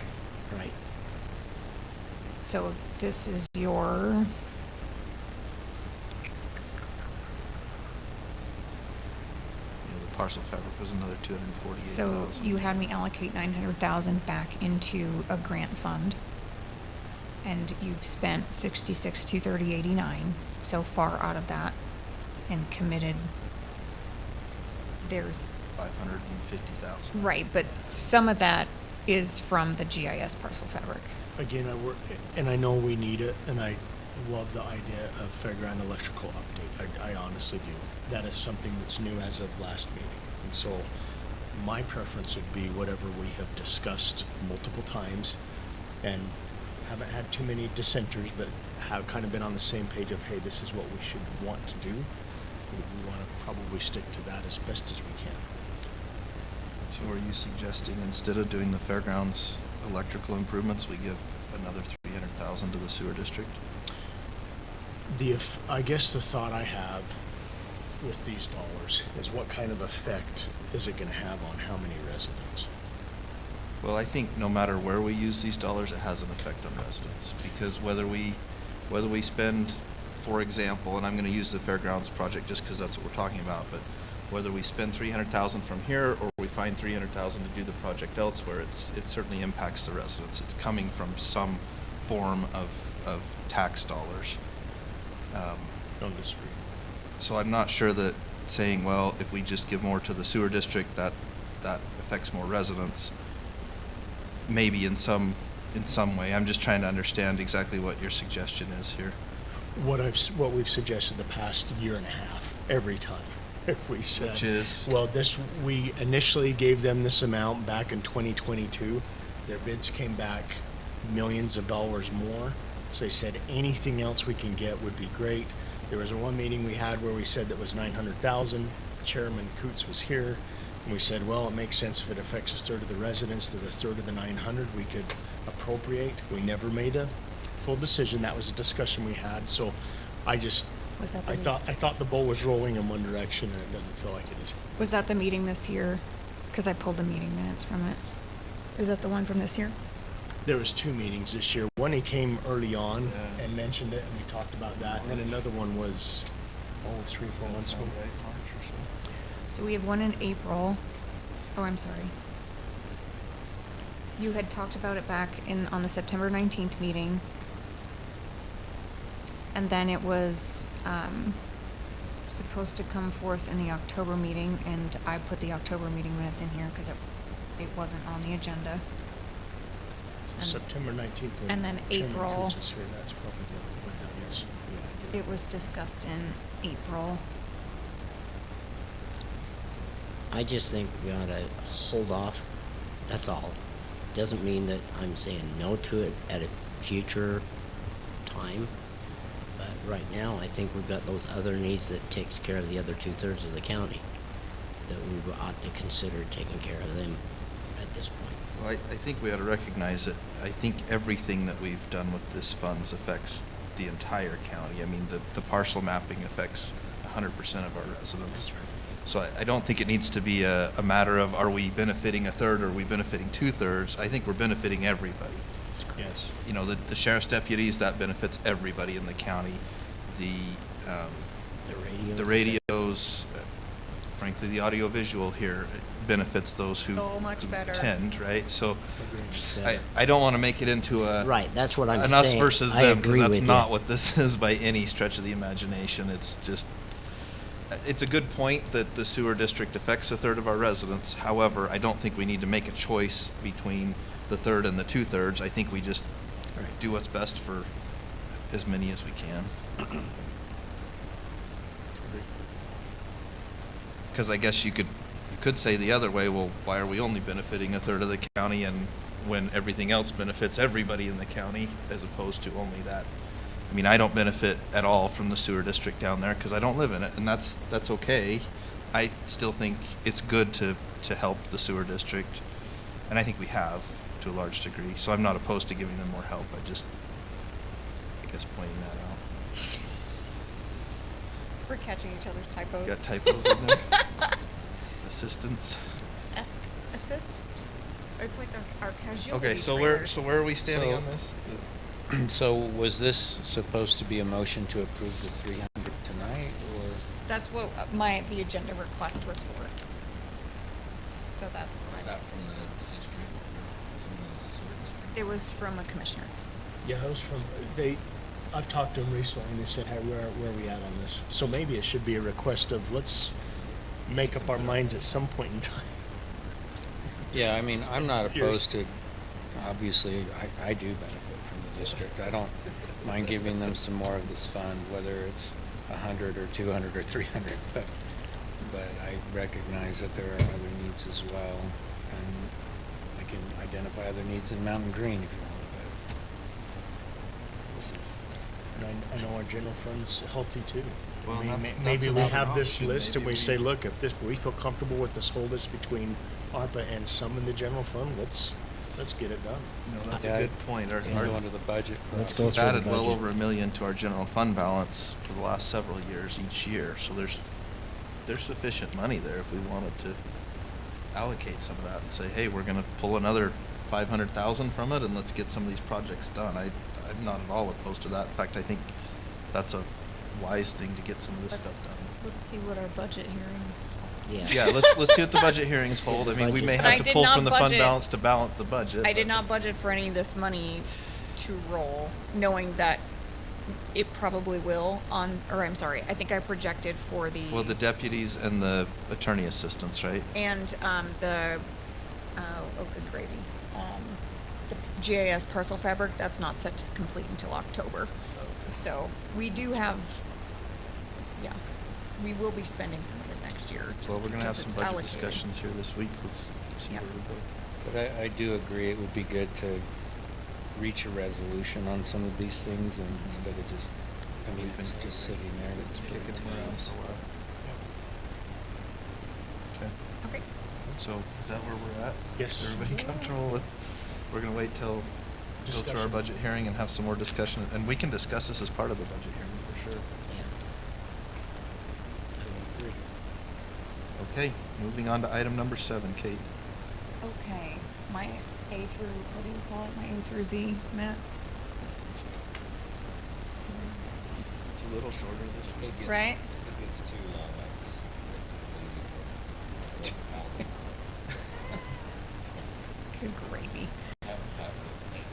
Right. So this is your, The parcel fabric was another 248,000. so you had me allocate 900,000 back into a grant fund. And you've spent 66,230.89 so far out of that and committed. There's 550,000. right, but some of that is from the GIS parcel fabric. Again, and I know we need it, and I love the idea of fairground electrical update. I honestly do. That is something that's new as of last meeting. And so my preference would be whatever we have discussed multiple times and haven't had too many dissenters, but have kind of been on the same page of, hey, this is what we should want to do. We want to probably stick to that as best as we can. So are you suggesting instead of doing the fairgrounds electrical improvements, we give another 300,000 to the sewer district? I guess the thought I have with these dollars is what kind of effect is it going to have on how many residents? Well, I think no matter where we use these dollars, it has an effect on residents. Because whether we spend, for example, and I'm going to use the fairgrounds project just because that's what we're talking about, but whether we spend 300,000 from here or we find 300,000 to do the project elsewhere, it certainly impacts the residents. It's coming from some form of tax dollars. Don't disagree. So I'm not sure that saying, well, if we just give more to the sewer district, that affects more residents. Maybe in some way. I'm just trying to understand exactly what your suggestion is here. What we've suggested the past year and a half, every time. We said, Which is? Well, we initially gave them this amount back in 2022. Their bids came back millions of dollars more. So they said anything else we can get would be great. There was one meeting we had where we said that was 900,000. Chairman Coots was here. And we said, well, it makes sense if it affects a third of the residents, that a third of the 900 we could appropriate. We never made a full decision. That was a discussion we had. So I thought the ball was rolling in one direction, and it doesn't feel like it is. Was that the meeting this year? Because I pulled the meeting minutes from it. Is that the one from this year? There was 2 meetings this year. One, he came early on and mentioned it, and we talked about that. And then another one was, 3-4 months ago. March or so. So we have one in April. Oh, I'm sorry. You had talked about it back on the September 19th meeting. And then it was supposed to come forth in the October meeting, and I put the October meeting minutes in here because it wasn't on the agenda. And September 19th. when and then Chairman April. Coots is here, that's probably what that is. Yeah. It was discussed in April. I just think we ought to hold off. That's all. Doesn't mean that I'm saying no to it at a future time. But right now, I think we've got those other needs that takes care of the other 2/3 of the county. That we ought to consider taking care of them at this point. Well, I think we ought to recognize that I think everything that we've done with this funds affects the entire county. I mean, the parcel mapping affects 100% of our residents. That's right. So I don't think it needs to be a matter of are we benefiting a third or are we benefiting 2/3. I think we're benefiting everybody. Yes. You know, the sheriff's deputies, that benefits everybody in the county. The radios, frankly, the audiovisual here benefits those who Oh, much better. attend, right? So Better. I don't want to make it into Right, that's what I'm an saying. us versus I them, because agree that's with not you. what this is by any stretch of the imagination. It's just, it's a good point that the sewer district affects a third of our residents. However, I don't think we need to make a choice between the third and the 2/3. I think we just Right. do what's best for as many as we can. Because I guess you could say the other way, well, why are we only benefiting a third of the county and when everything else benefits everybody in the county as opposed to only that? I mean, I don't benefit at all from the sewer district down there because I don't live in it, and that's okay. I still think it's good to help the sewer district, and I think we have to a large degree. So I'm not opposed to giving them more help. I guess pointing that out. We're catching each other's typos. Got typos in there. Assistance. Assist. It's like our casualty. Okay, so where are we standing on this? So was this supposed to be a motion to approve the 300 tonight, or? That's what the agenda request was for. So that's what Is that from the district or from the sewer district? it was from a commissioner. Yeah, it was from, I've talked to them recently and they said, hey, where are we at on this? So maybe it should be a request of, let's make up our minds at some point in time. Yeah, I mean, I'm not Yours. opposed to, obviously, I do benefit from the district. I don't mind giving them some more of this fund, whether it's 100 or 200 or 300, but I recognize that there are other needs as well, and I can identify other needs in Mountain Green if you want, but this is. And I know our general fund's healthy too. Well, I mean, that's maybe we another have this option. list and Maybe we say, look, if we feel comfortable with this whole list between ARPA and some in the general fund, let's get it done. That's Yeah, a good point. and go into the budget Let's process. go We've through the added well budget. over $1 million to our general fund balance for the last several years each year, so there's sufficient money there if we wanted to allocate some of that and say, hey, we're gonna pull another 500,000 from it and let's get some of these projects done. I'm not at all opposed to that. In fact, I think that's a wise thing to get some of this stuff done. Let's see what our budget hearings. Yeah, let's see what the budget hearings hold. I mean, we may But I have to did pull not from the fund budget- balance to balance the budget. I did but- not budget for any of this money to roll, knowing that it probably will I think I projected for the. Well, the deputies and the attorney assistants, right? And the, oh, good gravy. The GIS parcel fabric, that's not set to complete until October. So we do have, yeah, we will be spending some of it next year, Well, just we're gonna have because some it's budget allocated. discussions here this week. Let's see Yep. where we go. But I do agree, it would be good to reach a resolution on some of these things and instead of just, I mean, it's just sitting there, it's Kicking kicking around around. for a while. Okay. Okay. So is that where we're at? Yes. Is everybody comfortable with, we're gonna wait till, go through our Discussion. budget hearing and have some more discussion, and we can discuss this as part of the budget hearing for sure. I agree. Okay, moving on to item number 7, Kate. Okay, my A through, what do you call it, my A through Z, Matt? It's a little shorter this week. Right? If it gets too long, Good gravy.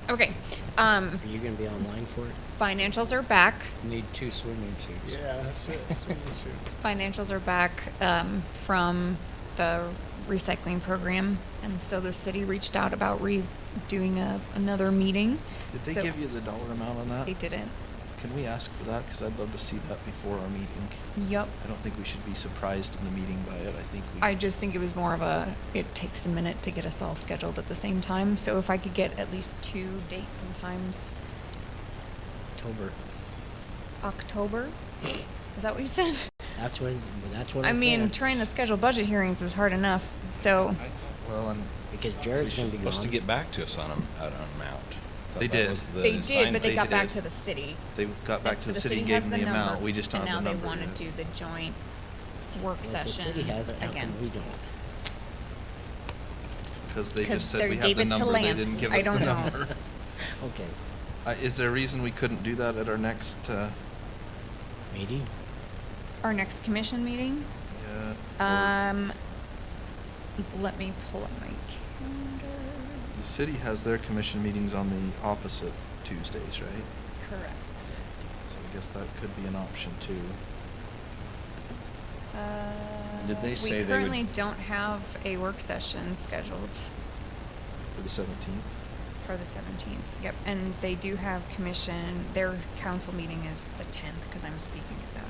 Okay, Are you gonna be online for it? financials are back. Need 2 swimming suits. Yeah, that's it. Financials are back from the recycling program, and so the city reached out about doing another meeting. Did they So- give you the dollar amount on that? They didn't. Can we ask for that? Because I'd love to see that before our meeting. Yep. I don't think we should be surprised in the meeting by it. I think we. I just think it was more of it takes a minute to get us all scheduled at the same time. So if I could get at least 2 dates and times. October? Is that what you said? That's what I it mean, said. trying to schedule budget hearings is hard enough, so. Well, and Because Jared's gonna be Supposed to gone. get back to us on an amount. Thought They that did. was the They did, but assignment. they got back did. to the city. They got back to the city, has gave them the number, amount. We just don't have the And number now they yet. want to do the joint work Well, if session the city has it, how again. come we don't? Because they 'Cause just said they we have gave the it to number. They Lance. didn't give I us the don't know. number. Okay. Is there a reason we couldn't do that at our next, Meeting? Our next commission meeting? yeah? Let me pull up my calendar. The city has their commission meetings on the opposite Tuesdays, right? Correct. So I guess that could be an option too. Did they say We they would- currently don't have a work session scheduled For the 17th? for the 17th. Yep, and they do have commission, their council meeting is the 10th, because I'm speaking at that.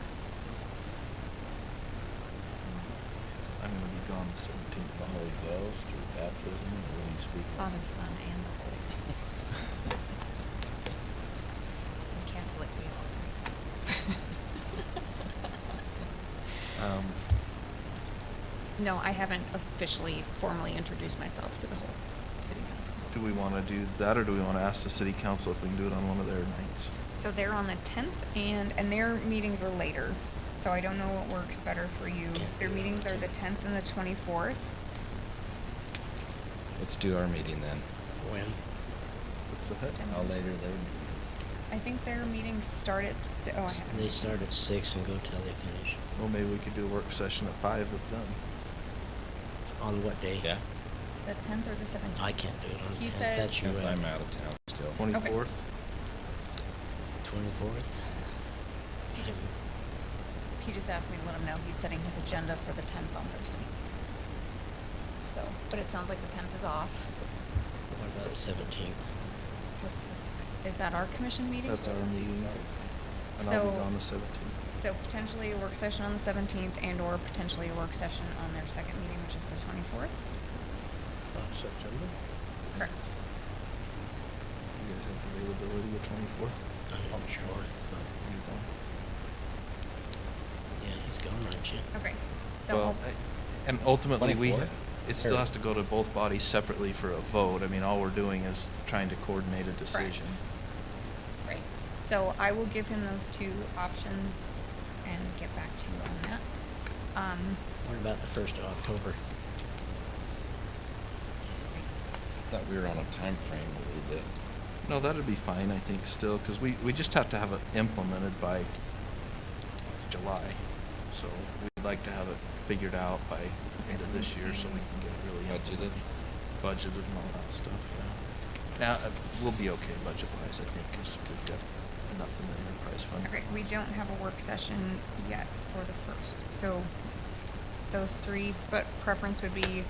I'm gonna be gone the 17th. The Holy Ghost or baptism, or what do you speak of? Father, Son, and the Holy Ghost. And Catholic, we all three. No, I haven't officially formally introduced myself to the whole city council. Do we want to do that, or do we want to ask the city council if we can do it on one of their nights? So they're on the 10th, and their meetings are later. So I don't know what works better for you. Their meetings are the 10th and the 24th. Let's do our meeting then. When? What's the heck? How later they? I think their meetings start at They start at 6 and go till they finish. Well, maybe we could do a work session at 5 with them. On what day? Yeah. the 10th or the 17th. I can't do it on the He 10th. says- That's your I'm out of town still. 24th? 24th. He just asked me to let him know he's setting his agenda for the 10th on Thursday. So, but it sounds like the 10th is off. What about the 17th? What's this? Is that our commission meeting? That's our meeting. And I'll So- be on the 17th. So potentially a work session on the 17th and or potentially a work session on their second meeting, which is the 24th? September? Correct. You guys have availability the 24th? I'm not sure. Yeah, he's gone, aren't you? Okay, so Well, and ultimately, 24th? it still has to go to both bodies separately for a vote. I mean, all we're doing is trying to coordinate a decision. Right. So I will give him those two options and get back to you on that. What about the 1st of October? Thought we were on a time frame a little bit. No, that'd be fine, I think, still, because we just have to have it implemented by July. So we'd like to have it figured out by end of this year so we can get it really Budgeted? budgeted and all that stuff, yeah. Now, we'll be okay budget-wise, I think, because we've got enough in the enterprise fund. Okay, we don't have a work session yet for the 1st, so those three, but preference would be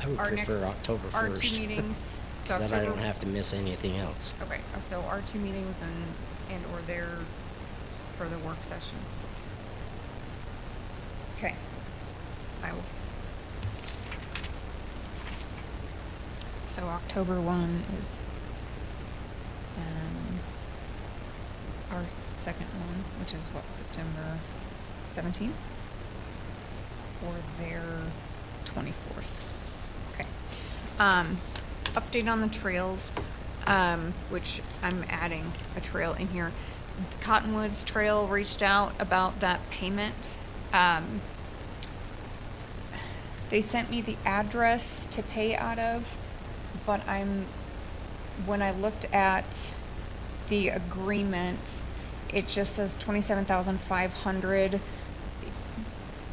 I would our prefer next, October 1st. our two meetings. So Because then I don't October- have to miss anything else. Okay, so our two meetings and or theirs for the work session. Okay. I will. So October 1 is our second one, which is what, September 17th? Or their 24th. Okay. Update on the trails, which I'm adding a trail in here. Cottonwoods Trail reached out about that payment. They sent me the address to pay out of, but when I looked at the agreement, it just says 27,500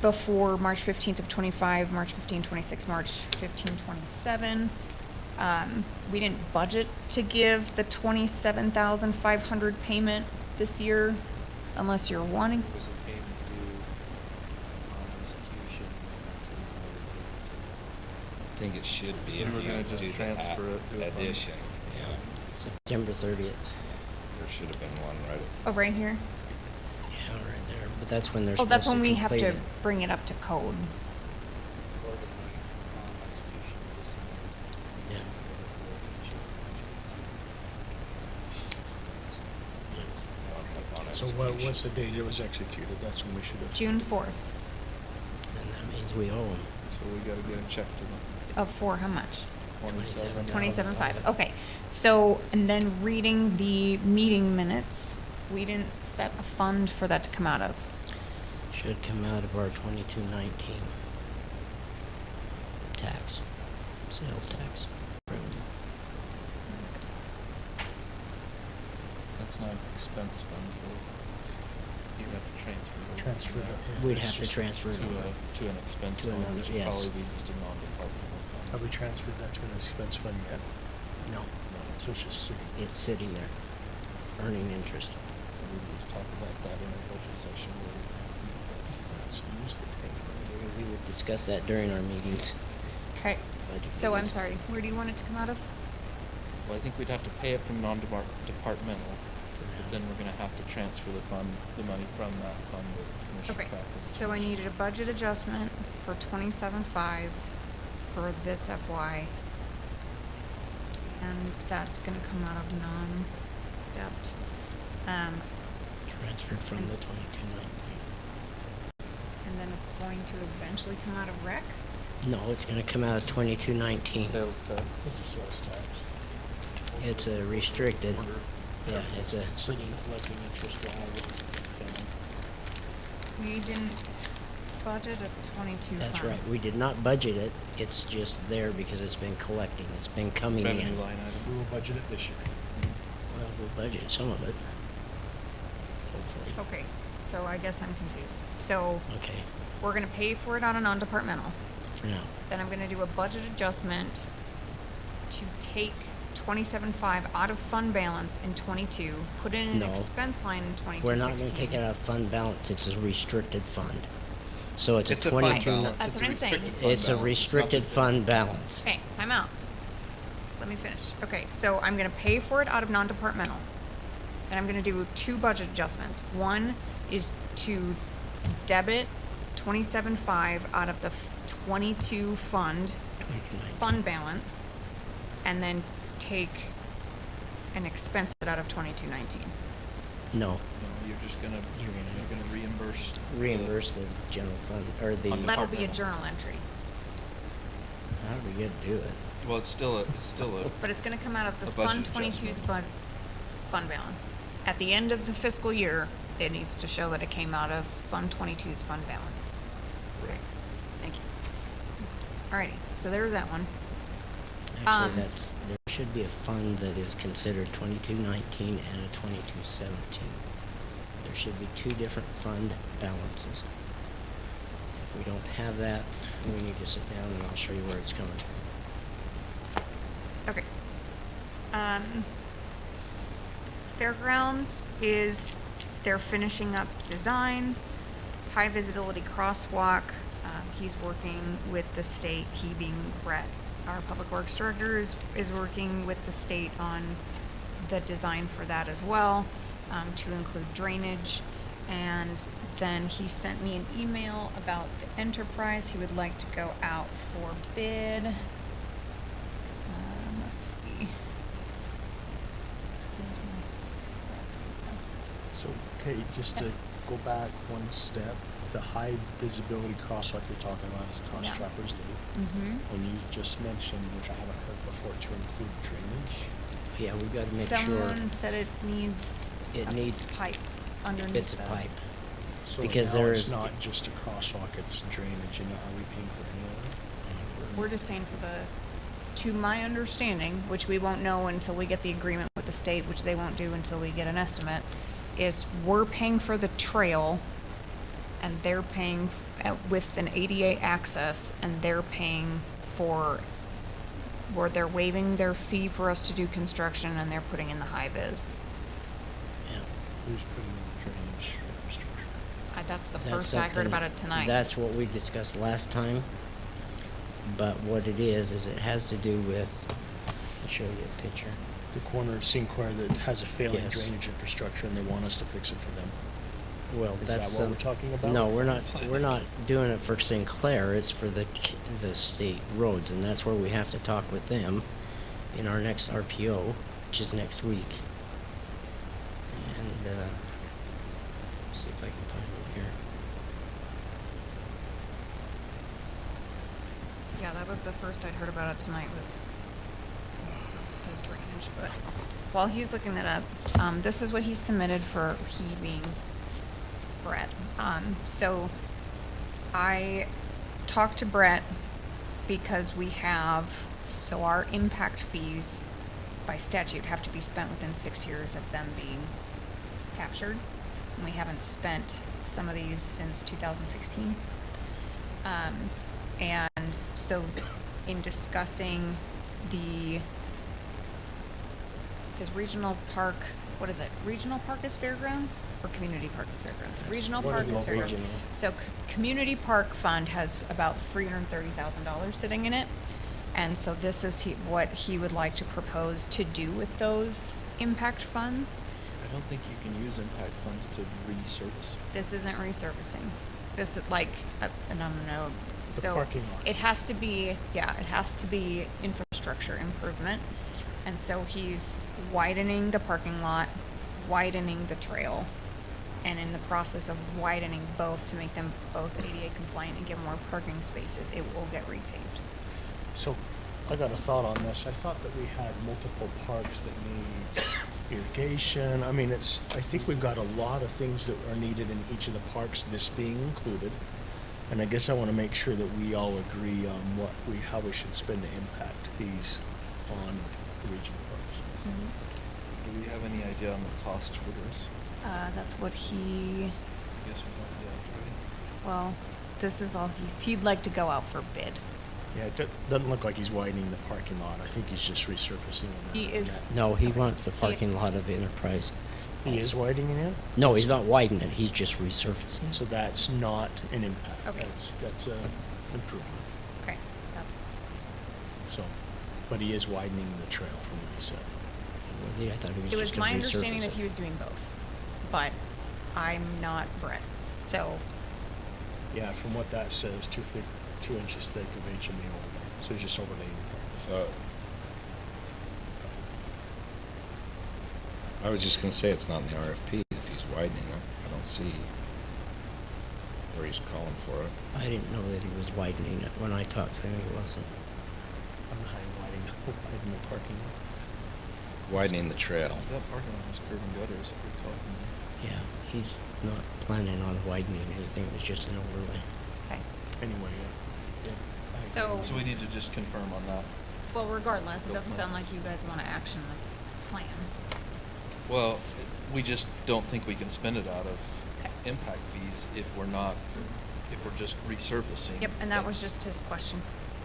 before March 15th of 25, March 15, 26, March 15, 27. We didn't budget to give the 27,500 payment this year, unless you're wanting. Was a payment due on execution. I think it should be We if were you gonna just do the transfer it to a fund. addition. Yeah. September 30th. There should have been one right. Oh, right here? Yeah, right there. But that's when they're Oh, supposed that's to when we have complete to it. bring it up to code. Yeah. So what's the date it was executed? That's when we should have. June 4th. And that means we owe them. So we gotta get a check to them. For how much? 27. 27.5. Okay. So, and then reading the meeting minutes, we didn't set a fund for that to come out of. Should come out of our 2219 tax, sales tax. That's not expense fund, you have to transfer. it. Transfer it. We'd It's have to just transfer it over. To an expense To fund, another- which would yes. probably be just a non-departmental fund. Have we transferred that to an expense fund yet? No, So it's just sitting. it's sitting there, earning interest. We would talk about that in our budget session. Let's use the payment. We would discuss that during our meetings. Okay. Budget So I'm meetings. sorry, where do you want it to come out of? Well, I think we'd have to pay it from non-departmental, For but now. then we're gonna have to transfer the money from that fund that Commissioner Okay, Kraft was so I mentioning. needed a budget adjustment for 27.5 for this FY. And that's gonna come out of non-debt. Transferred from the 2219. And then a that's going to eventually come out of rec? No, it's gonna come out of 2219. Sales tax. This is sales tax. It's a restricted, yeah, it's a, Sitting, collecting interest while we're We didn't budget a 22 that's fund. right. We did not budget it. It's just there because it's been collecting. It's been coming in. Revenue line item. We will budget it this year. Well, we'll budget some of it. Hopefully. Okay, so I guess I'm confused. So Okay, we're gonna pay for it out of non-departmental. for now. Then I'm gonna do a budget adjustment to take 27.5 out of fund balance in 22, put it in an No. expense line in 22. We're not gonna take it out of fund balance. It's a restricted fund. So it's a It's a fund 22. balance. That's what I'm saying. It's a restricted fund balance. Okay, time out. Let me finish. Okay, so I'm gonna pay for it out of non-departmental. And I'm gonna do 2 budget adjustments. One is to debit 27.5 out of the 22 fund balance, and then take and expense it out of 2219. No, No, you're just gonna, you're gonna reimburse. reimburse the general fund, or the, That'll be a journal entry, how do we get to do it? Well, it's still a, but it's gonna come out of the A budget Fund 22's adjustment. fund balance. At the end of the fiscal year, it needs to show that it came out of Fund 22's fund balance. right. Thank you. Alrighty, so there's that one. Actually, that's, there should be a fund that is considered 2219 and a 2217. There should be 2 different fund balances. If we don't have that, we need to sit down and I'll show you where it's coming from. Okay. Fairgrounds is, they're finishing up design, high visibility crosswalk. He's working with the state, he being Brett, our public works director, is working with the state on the design for that as well, to include drainage. And then he sent me an email about the enterprise. He would like to go out for bid. Let's see. So, okay, just to Yes. go back one step, the high visibility crosswalk you're talking about is across Yeah. Trappers Loop. Mm-hmm. When you just mentioned, which I haven't heard before, to include drainage. Yeah, we've got to make sure Someone said it needs it a needs, pipe underneath it's a the- pipe. So Because now there it's is- not just a crosswalk, it's drainage, and are we paying for any of it? We're just paying for the, to my understanding, which we won't know until we get the agreement with the state, which they won't do until we get an estimate, is we're paying for the trail and they're paying with an ADA access, and they're paying for, where they're waiving their fee for us to do construction and they're putting in the high vis. Yeah. Who's putting in the drainage infrastructure? That's the That's first I heard something- about it tonight. That's what we discussed last time. But what it is it has to do with, I'll show you a picture. The corner of Sinclair that has a failing Yes. drainage infrastructure, and they want us to fix it for them. Well, Is that's that what we're talking about? No, we're not doing it for Sinclair. It's for the state roads, and that's where we have to talk with them in our next RPO, which is next week. And see if I can find it here. Yeah, that was the first I'd heard about it tonight, was the drainage, but while he's looking that up, this is what he submitted for, he being Brett. So I talked to Brett because we have, so our impact fees by statute have to be spent within 6 years of them being captured. And we haven't spent some of these since 2016. And so in discussing because regional park, what is it? Regional park is fairgrounds or community park is fairgrounds? Regional what park it is is, fairgrounds. regional. So community park fund has about $330,000 sitting in it. And so this is what he would like to propose to do with those impact funds. I don't think you can use impact funds to resurface. This isn't resurfacing. This is like, and I'm gonna, The so parking lot. it has to be, yeah, it has to be infrastructure improvement. And so he's widening the parking lot, widening the trail, And in the process of widening both to make them both ADA compliant and get more parking spaces, it will get repaved. So, I got a thought on this. I thought that we had multiple parks that need irrigation. I mean, I think we've got a lot of things that are needed in each of the parks, this being included. And I guess I want to make sure that we all agree on how we should spend the impact fees on the regional parks. Do we have any idea on the cost for this? That's what he, I guess we don't yet, right? well, this is all he'd like to go out for bid. Yeah, it doesn't look like he's widening the parking lot. I think he's just resurfacing it. He is, No, he wants the parking lot of Enterprise. He is widening it? No, he's not widening it, he's just resurfacing. So that's not an impact. Okay. That's a improvement. okay, that's, So, but he is widening the trail from what he said. Was he? I thought he was it just was gonna my understanding resurface that it. he was doing both, but I'm not Brett, so, Yeah, from what that says, 2 inches thick of HME oil. So he's just overlaying it. So, I was just gonna say it's not in the RFP if he's widening it. I don't see where he's calling for it. I didn't know that he was widening it. When I talked to him, he wasn't. I'm not widening the parking lot. Widening the trail. That parking lot has curb and gutters that we call them. Yeah, he's not planning on widening anything, it was just an overlay. okay. Anyway, yeah. So, So we need to just confirm on that. well, regardless, it Go doesn't for it. sound like you guys want to action the plan. Well, we just don't think we can spend it out of Okay. impact fees if we're just resurfacing. Yep, and that was That's- just his question.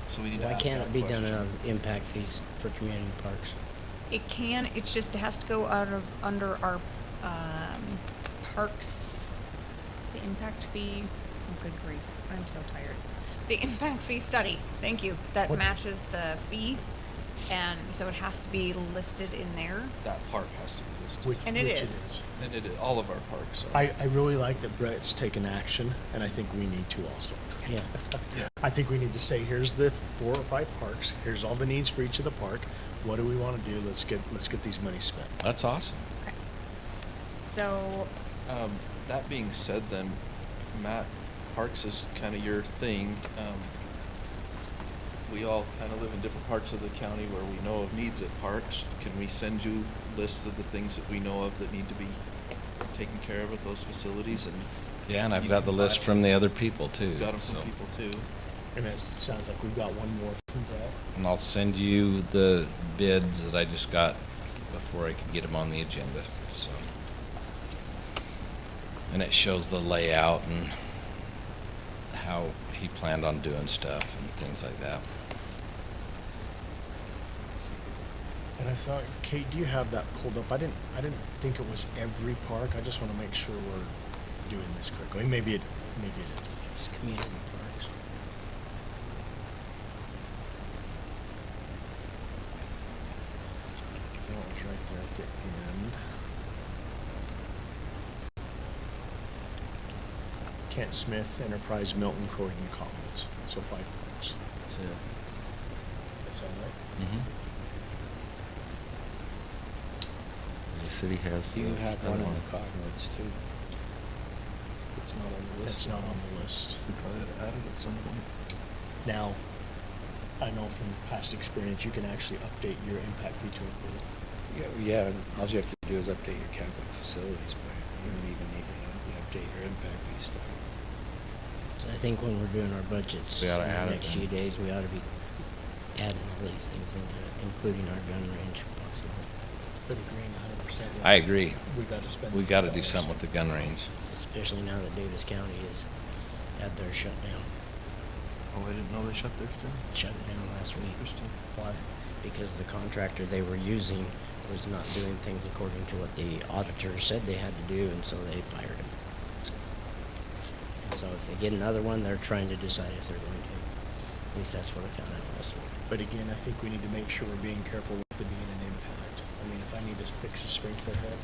So we need to Why ask can't that it be done question. out of impact fees for community parks? It can, it's just, it has to go under our, parks, the impact fee, oh, good grief, I'm so tired. The impact fee study, thank you, that What- matches the fee, and so it has to be listed in there. That park has to be listed. And it Which is. And it is, all of our parks are. I really like that Brett's taken action, and I think we need to also. Yeah. I think we need to say, here's the 4 or 5 parks, here's all the needs for each of the park. What do we want to do? Let's get these money spent. That's awesome. Okay. So, That being said then, Matt, parks is kind of your thing. We all kind of live in different parts of the county where we know of needs at parks. Can we send you lists of the things that we know of that need to be taken care of at those facilities? And Yeah, and I've you got can the list buy- from the other people too. Got them so. from people too. And it sounds like we've got one more from Brett. And I'll send you the bids that I just got before I could get them on the agenda, so. And it shows the layout and how he planned on doing stuff and things like that. And I thought, Kate, do you have that pulled up? I didn't think it was every park. I just want to make sure we're doing this correctly. Maybe it is. Just community parks. That was right there at the end. Kent Smith, Enterprise, Milton, Croydon, Commons. So 5 parks. That's it. That sound right? Mm-hmm. The city has. You the have other one on the Cottonwoods too. It's not on the list. That's not on the list. We probably had added at some point. Now, I know from past experience, you can actually update your impact fee to include it. Yeah, all you have to do is update your capital facilities plan. You don't even need to update your impact fee stuff. So I think when we're doing our budgets We in oughta add the it next then. few days, we ought to be adding all these things into it, including our gun range if possible. But agreeing 100%. I agree. We got to spend. We gotta do something with the gun range. Especially now that Davis County has had their shutdown. Oh, I didn't know they shut theirs down. Shut it down last week. Interesting. Why? Because the contractor they were using was not doing things according to what the auditor said they had to do, and so they fired him. And so if they get another one, they're trying to decide if they're going to. At least that's what I found out last week. But again, I think we need to make sure we're being careful with it being an impact. I mean, if I need to fix a sprinkler head,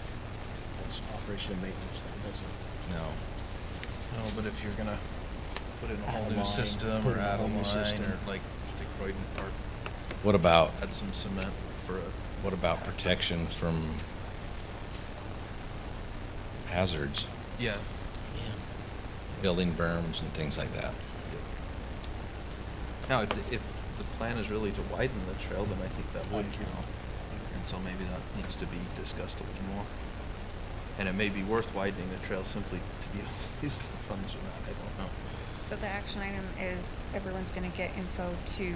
that's operation and maintenance, that doesn't. No. No, but if you're gonna put in a Add whole a new line, system put or in a add a whole new line system. or like the Croydon Park, What about, add some cement for a. what about protection from hazards? Yeah. building berms and things like that. Now, if the plan is really to widen the trail, then I think that would count. And so maybe that needs to be discussed a little more. And it may be worth widening the trail simply to be able to use the funds for that, I don't know. So the action item is everyone's gonna get info to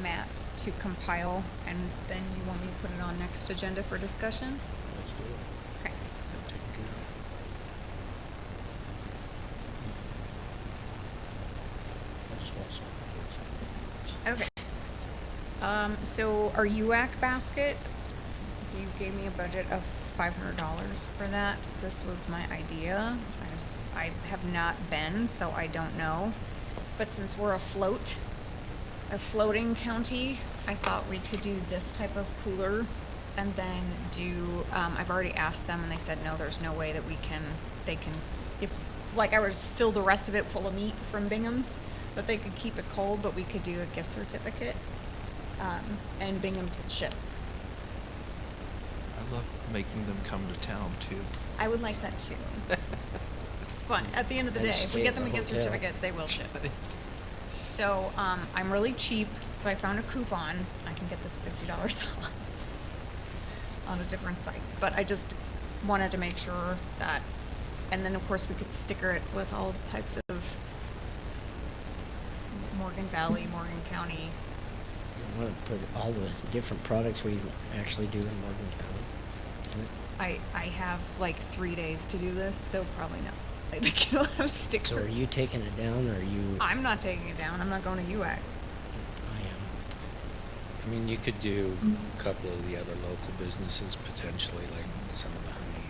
Matt to compile, and then you want me to put it on next agenda for discussion? Let's do it. Okay. I just want some. Okay. So our UAC basket, you gave me a budget of $500 for that. This was my idea. I have not been, so I don't know. But since we're a floating county, I thought we could do this type of cooler and then do, I've already asked them and they said, no, there's no way that they can, if, like I would just fill the rest of it full of meat from Bingham's, that they could keep it cold, but we could do a gift certificate. And Bingham's would ship. I love making them come to town too. I would like that too. But at the end of the And day, if we stay get at them a the gift hotel. certificate, they will ship. So, I'm really cheap, so I found a coupon. I can get this $50 off on a different site. But I just wanted to make sure that, and then of course we could sticker it with all the types of Morgan Valley, Morgan County. I want to put all the different products we actually do in Morgan County in it. I have like 3 days to do this, so probably not. I think it'll have stickers. So are you taking it down, or are you? I'm not taking it down. I'm not going to UAC. I am. I mean, you could do a couple of the other local businesses potentially, like some of the honey.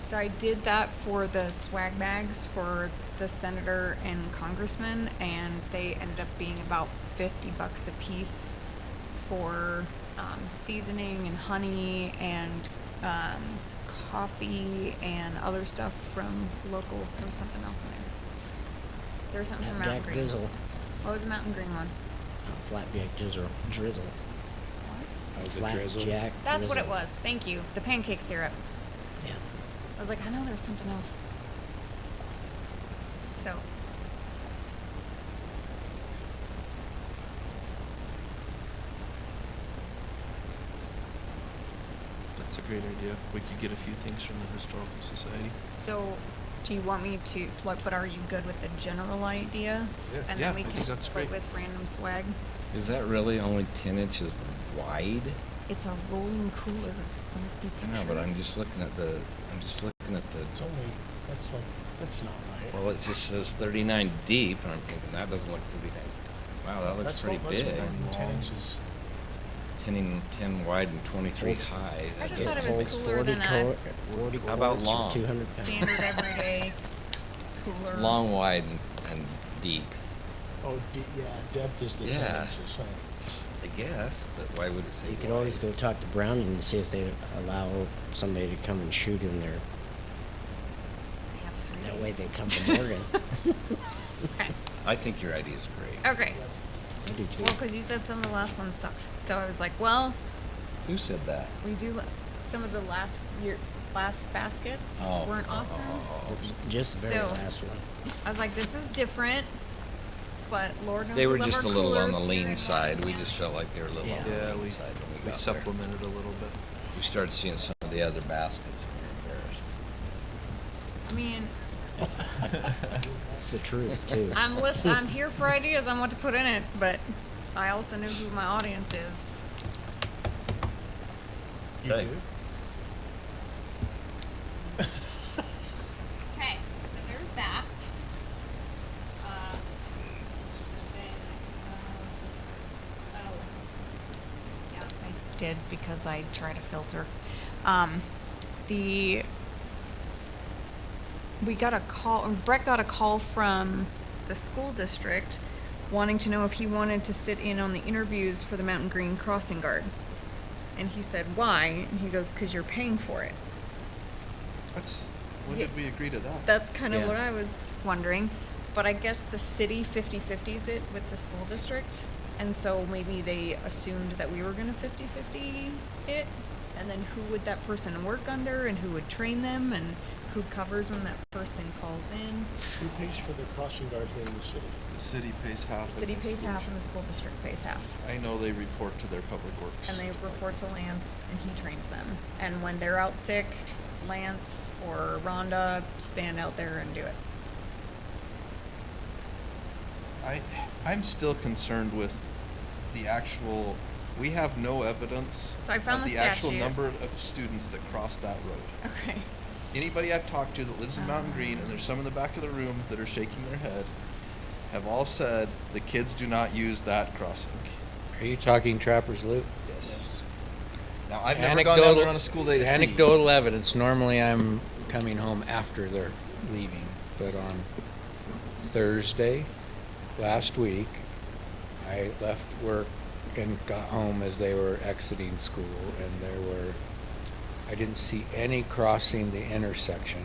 So I did that for the swag bags for the senator and congressman, and they ended up being about $50 a piece for seasoning and honey and coffee and other stuff from local. There was something else in there. There was something from Mountain Jack Green. Drizzle. What was the Mountain Green one? Flapjack drizzle. Oh, the Flapjack. That's what it drizzle. was. Thank you. The pancake syrup. Yeah. I was like, I know there's something else. So. That's a great idea. We could get a few things from the Historical Society. So, do you want me to, but are you good with the general idea? Yeah. And Yeah, then we I can think that's split great. with random swag? Is that really only 10 inches wide? It's a rolling cooler. Let me see I pictures. know, but I'm just looking at the, It's only, that's not right. well, it just says 39 deep, and I'm thinking, that doesn't look to be, wow, that looks pretty big. 10 inches. 10 wide and 23 high. I That just thought it was doesn't- cooler than a 40 How about quarts for long? 200 pounds. standard everyday cooler. Long, wide, and deep. Oh, yeah, depth is the 10 Yeah. inches, huh? I guess, but why would it say You could wide? always go talk to Browning and see if they allow somebody to come and shoot in there. I have 3 That way days. they come to Morgan. Okay. I think your idea is great. Okay. I do too. Well, because you said some of the last ones sucked. So I was like, well, Who said that? we do some of the last baskets Oh. weren't awesome. Just the very So- last one. I was like, this is different, but Lord knows They we were love just a our little on the coolers here lean in side. We Montana. just felt like they were a little on the Yeah, lean we side when we we got supplemented a little bit. there. We started seeing some of the other baskets and we were embarrassed. I mean, It's the truth too. I'm here for ideas on what to put in it, but I also know who my audience is. Okay. Okay, so there's that. Yeah, I did because I try to filter. Brett got a call from the school district wanting to know if he wanted to sit in on the interviews for the Mountain Green Crossing Guard. And he said, why? And he goes, because you're paying for it. When Yeah. did we agree to that? That's kind of Yeah. what I was wondering. But I guess the city 50/50s it with the school district. And so maybe they assumed that we were going to 50/50 it. And then who would that person work under and who would train them and who covers when that person calls in. Who pays for the crossing guard here in the city? The city pays half. The city pays half and the school district pays half. I know they report to their public works. And they report to Lance and he trains them. And when they're out sick, Lance or Rhonda stand out there and do it. I'm still concerned with the actual, we have no evidence So I found of the the actual statute. number of students that cross that road. Okay. Anybody I've talked to that lives in Mountain Green, and there's some in the back of the room that are shaking their head, have all said the kids do not use that crossing. Are you talking Trappers Loop? Yes. Now, I've never gone down there on a school day to see. Anecdotal evidence, normally I'm coming home after they're leaving, but on Thursday, last week, I left work and got home as they were exiting school, and I didn't see any crossing the intersection,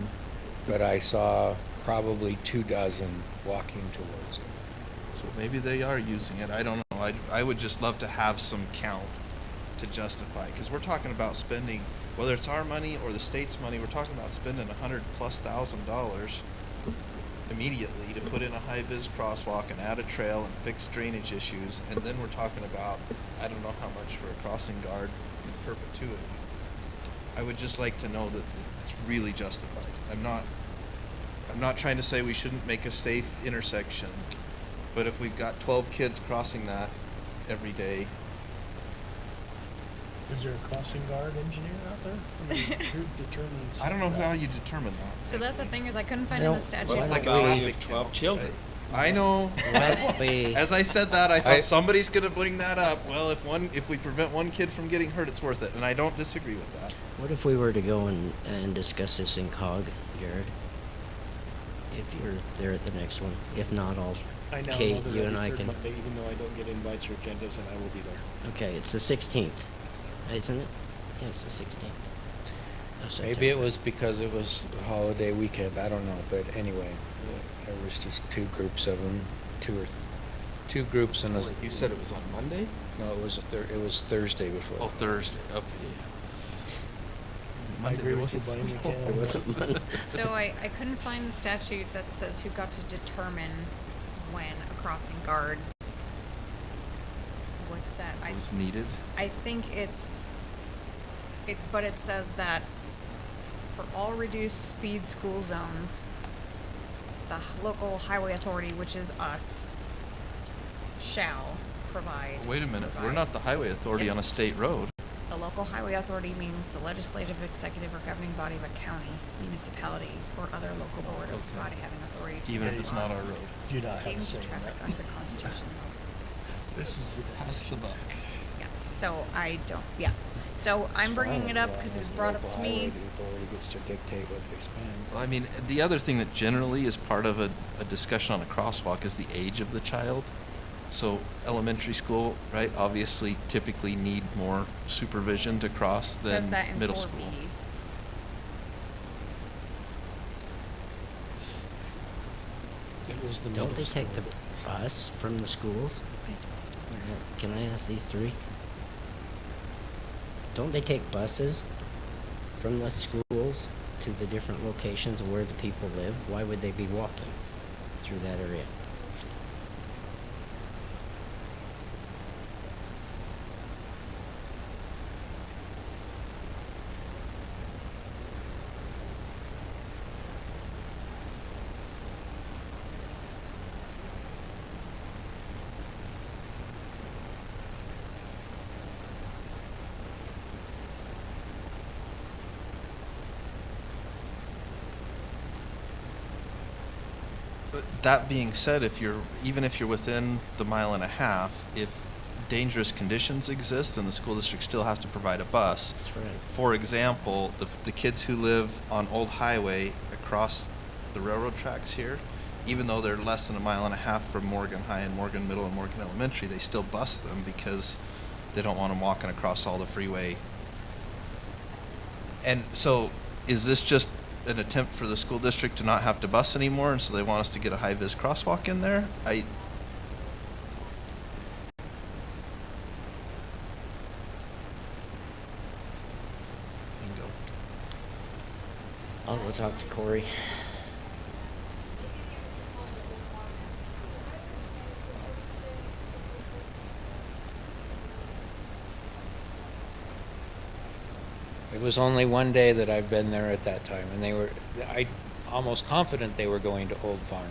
but I saw probably 24 walking towards it. So maybe they are using it. I don't know. I would just love to have some count to justify, because we're talking about spending, whether it's our money or the state's money, we're talking about spending $100,000+ immediately to put in a high-vis crosswalk and add a trail and fix drainage issues, and then we're talking about, I don't know how much for a crossing guard in perpetuity. I would just like to know that it's really justified. I'm not trying to say we shouldn't make a safe intersection, but if we've got 12 kids crossing that every day, Is there a crossing guard engineer out there? I mean, who determines? I don't know how you determine that. So that's the thing is I couldn't find in the statute. It's like a Well, traffic count, children. right? I know. That's the. As I said that, I thought somebody's gonna bring that up. Well, if we prevent one kid from getting hurt, it's worth it, and I don't disagree with that. What if we were to go and discuss this in COG, Jared? If you're there at the next one. If not, I now Kate, know that you and it's I third can. Monday, even though I don't get invites or agendas, and I will be there. Okay, it's the 16th, isn't it? Yeah, it's the 16th. of Maybe it September. was because it was a holiday weekend, I don't know, but anyway, there was just two groups of them, two groups and a. You said it was on Monday? No, it was it was Thursday before. Oh, Thursday, okay. I agree with you, Blaine, we can. It wasn't Monday. So I couldn't find the statute that says who got to determine when a crossing guard was set. Was needed? I think but it says that for all reduced speed school zones, the local highway authority, which is us, shall provide. Wait a minute, we're not the highway authority on a Yes. state road. The local highway authority means the legislative, executive, or governing body of a county, municipality, or other local board or body having authority to Even if regulate it's not our laws road. You not have a pertaining say to in traffic that. under the Constitution and laws of the state. This is the Pass the buck. Yeah, so I don't, yeah. So I'm bringing it up because it was brought up to me. The authority gets to dictate what they spend. Well, I mean, the other thing that generally is part of a discussion on a crosswalk is the age of the child. So elementary school, right, obviously typically need more supervision to cross Says than that in middle 4B. school. It was the Don't middle they take the school. bus from the schools? Can I ask these three? Don't they take buses from the schools to the different locations where the people live? Why would they be walking through that area? But that being said, even if you're within the mile and a half, if dangerous conditions exist, then the school district still has to provide a bus. That's right. For example, the kids who live on Old Highway across the railroad tracks here, even though they're less than a mile and a half from Morgan High and Morgan Middle and Morgan Elementary, they still bus them because they don't want them walking across all the freeway. And so, is this just an attempt for the school district to not have to bus anymore, and so they want us to get a high-vis crosswalk in there? I'll go talk to Corey. It was only one day that I've been there at that time, and I almost confident they were going to Old Farm.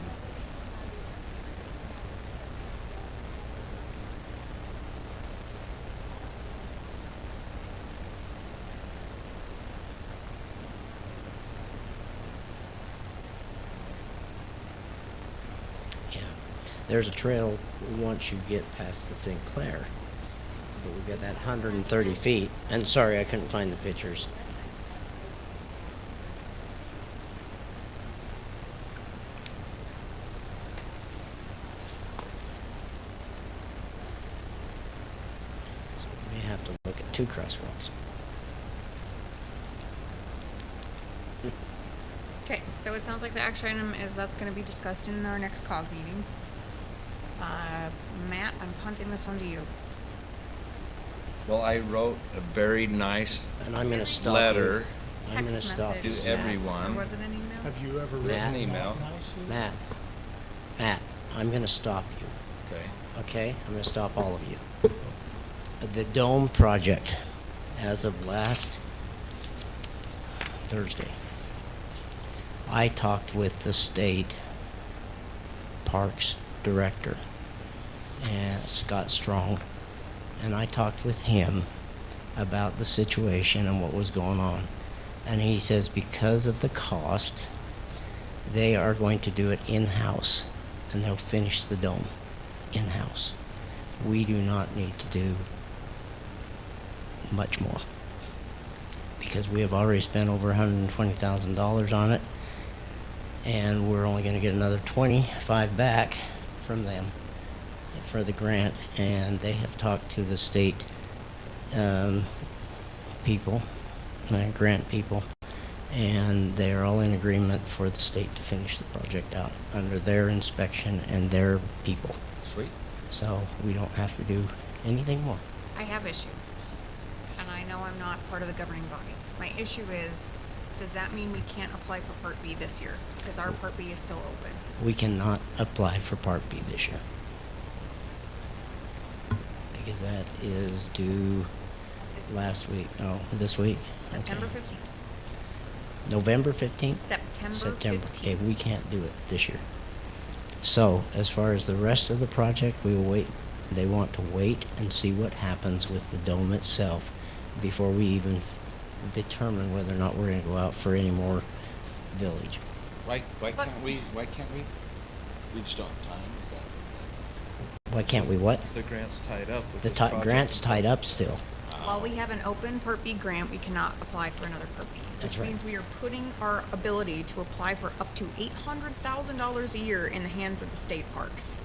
Yeah. There's a trail once you get past the St. Clair. But we got that 130 feet. And sorry, I couldn't find the pictures. So we may have to look at two crosswalks. Okay, so it sounds like the action item is that's gonna be discussed in our next COG meeting. Matt, I'm punting this one to you. Well, I wrote a very nice And I'm gonna stop letter you. I'm gonna stop to you. everyone. Or was it an email? Have you ever There's Matt? an email. Matt, I'm gonna stop you. Okay. Okay, I'm gonna stop all of you. The Dome project, as of last Thursday, I talked with the state parks director, and Scott Strong, and I talked with him about the situation and what was going on. And he says because of the cost, they are going to do it in-house, and they'll finish the dome in-house. We do not need to do much more because we have already spent over $120,000 on it, and we're only going to get another 25 back from them for the grant. And they have talked to the state people, grant people, and they are all in agreement for the state to finish the project out under their inspection and their people. Sweet. So we don't have to do anything more. I have issue. And I know I'm not part of the governing body. My issue is, does that mean we can't apply for Part B this year? Because our Part B is still open. We cannot apply for Part B this year because that is due last week. Oh, this week? September Okay. 15th. November 15th? September 15th. Okay, we can't do it this year. So, as far as the rest of the project, we will wait. They want to wait and see what happens with the dome itself before we even determine whether or not we're going to go out for any more village. Why can't we? We just don't have time, is that? Why can't we what? The grant's tied up with The this project. grant's tied up still. While we have an open Part B grant, we cannot apply for another Part B. That's Which right. means we are putting our ability to apply for up to $800,000 a year in the hands of the state parks.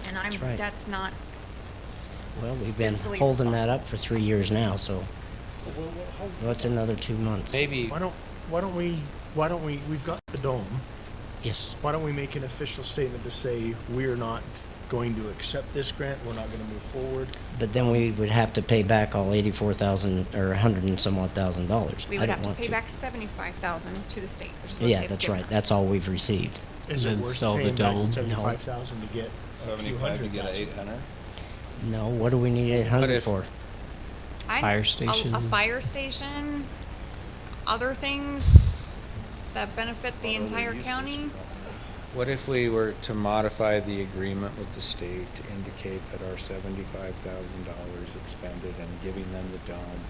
And That's right. that's not, Well, we've been Fiscally holding that up for 3 years now, so what's another 2 months? Maybe Why don't we, we've got the dome. Yes. Why don't we make an official statement to say we're not going to accept this grant, we're not gonna move forward? But then we would have to pay back all 84,000 or 100 and some odd thousand dollars. we I would don't have to want pay back $75,000 to the state, which is what Yeah, they've that's given right. us. That's all we've received. Is And it then worth sell the paying back dome. 75,000 to get a few 75 to hundred get thousand? 800? No, what do we need 800 if- for? Fire station. A fire station, other things that benefit the entire county. What if we were to modify the agreement with the state to indicate that our $75,000 expended and giving them the dome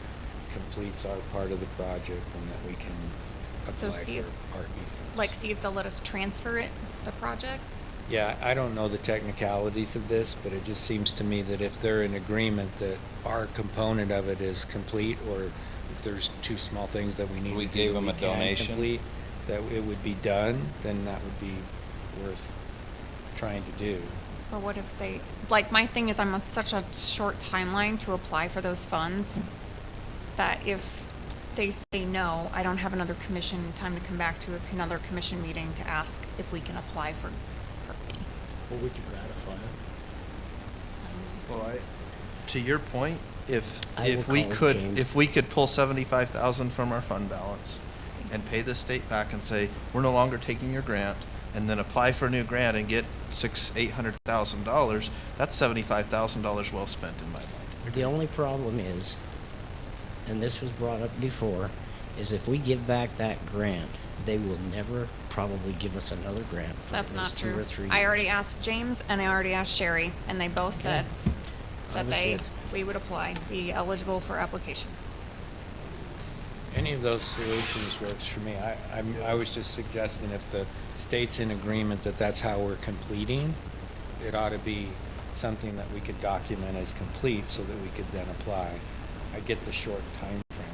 completes our part of the project and that we can So apply see if, for Part B funds? like, see if they'll let us transfer it, the project? Yeah, I don't know the technicalities of this, but it just seems to me that if they're in agreement that our component of it is complete, or if there's two small things that we need We to gave do, them we a can donation? complete, that it would be done, then that would be worth trying to do. Or what if they, like, my thing is I'm on such a short timeline to apply for those funds that if they say no, I don't have another time to come back to another commission meeting to ask if we can apply for Part B. Well, we could ratify it. Well, to your point, I will if we call could, James. if we could pull 75,000 from our fund balance and pay the state back and say, we're no longer taking your grant, and then apply for a new grant and get $800,000, that's $75,000 well spent in my mind. The only problem is, and this was brought up before, is if we give back that grant, they will never probably give us another grant for That's at not least 2 true. or 3 years. I already asked James and I already asked Sherry, and they both said that we would apply, be eligible for application. Any of those solutions works for me. I was just suggesting if the state's in agreement that that's how we're completing, it ought to be something that we could document as complete so that we could then apply. I get the short time frame.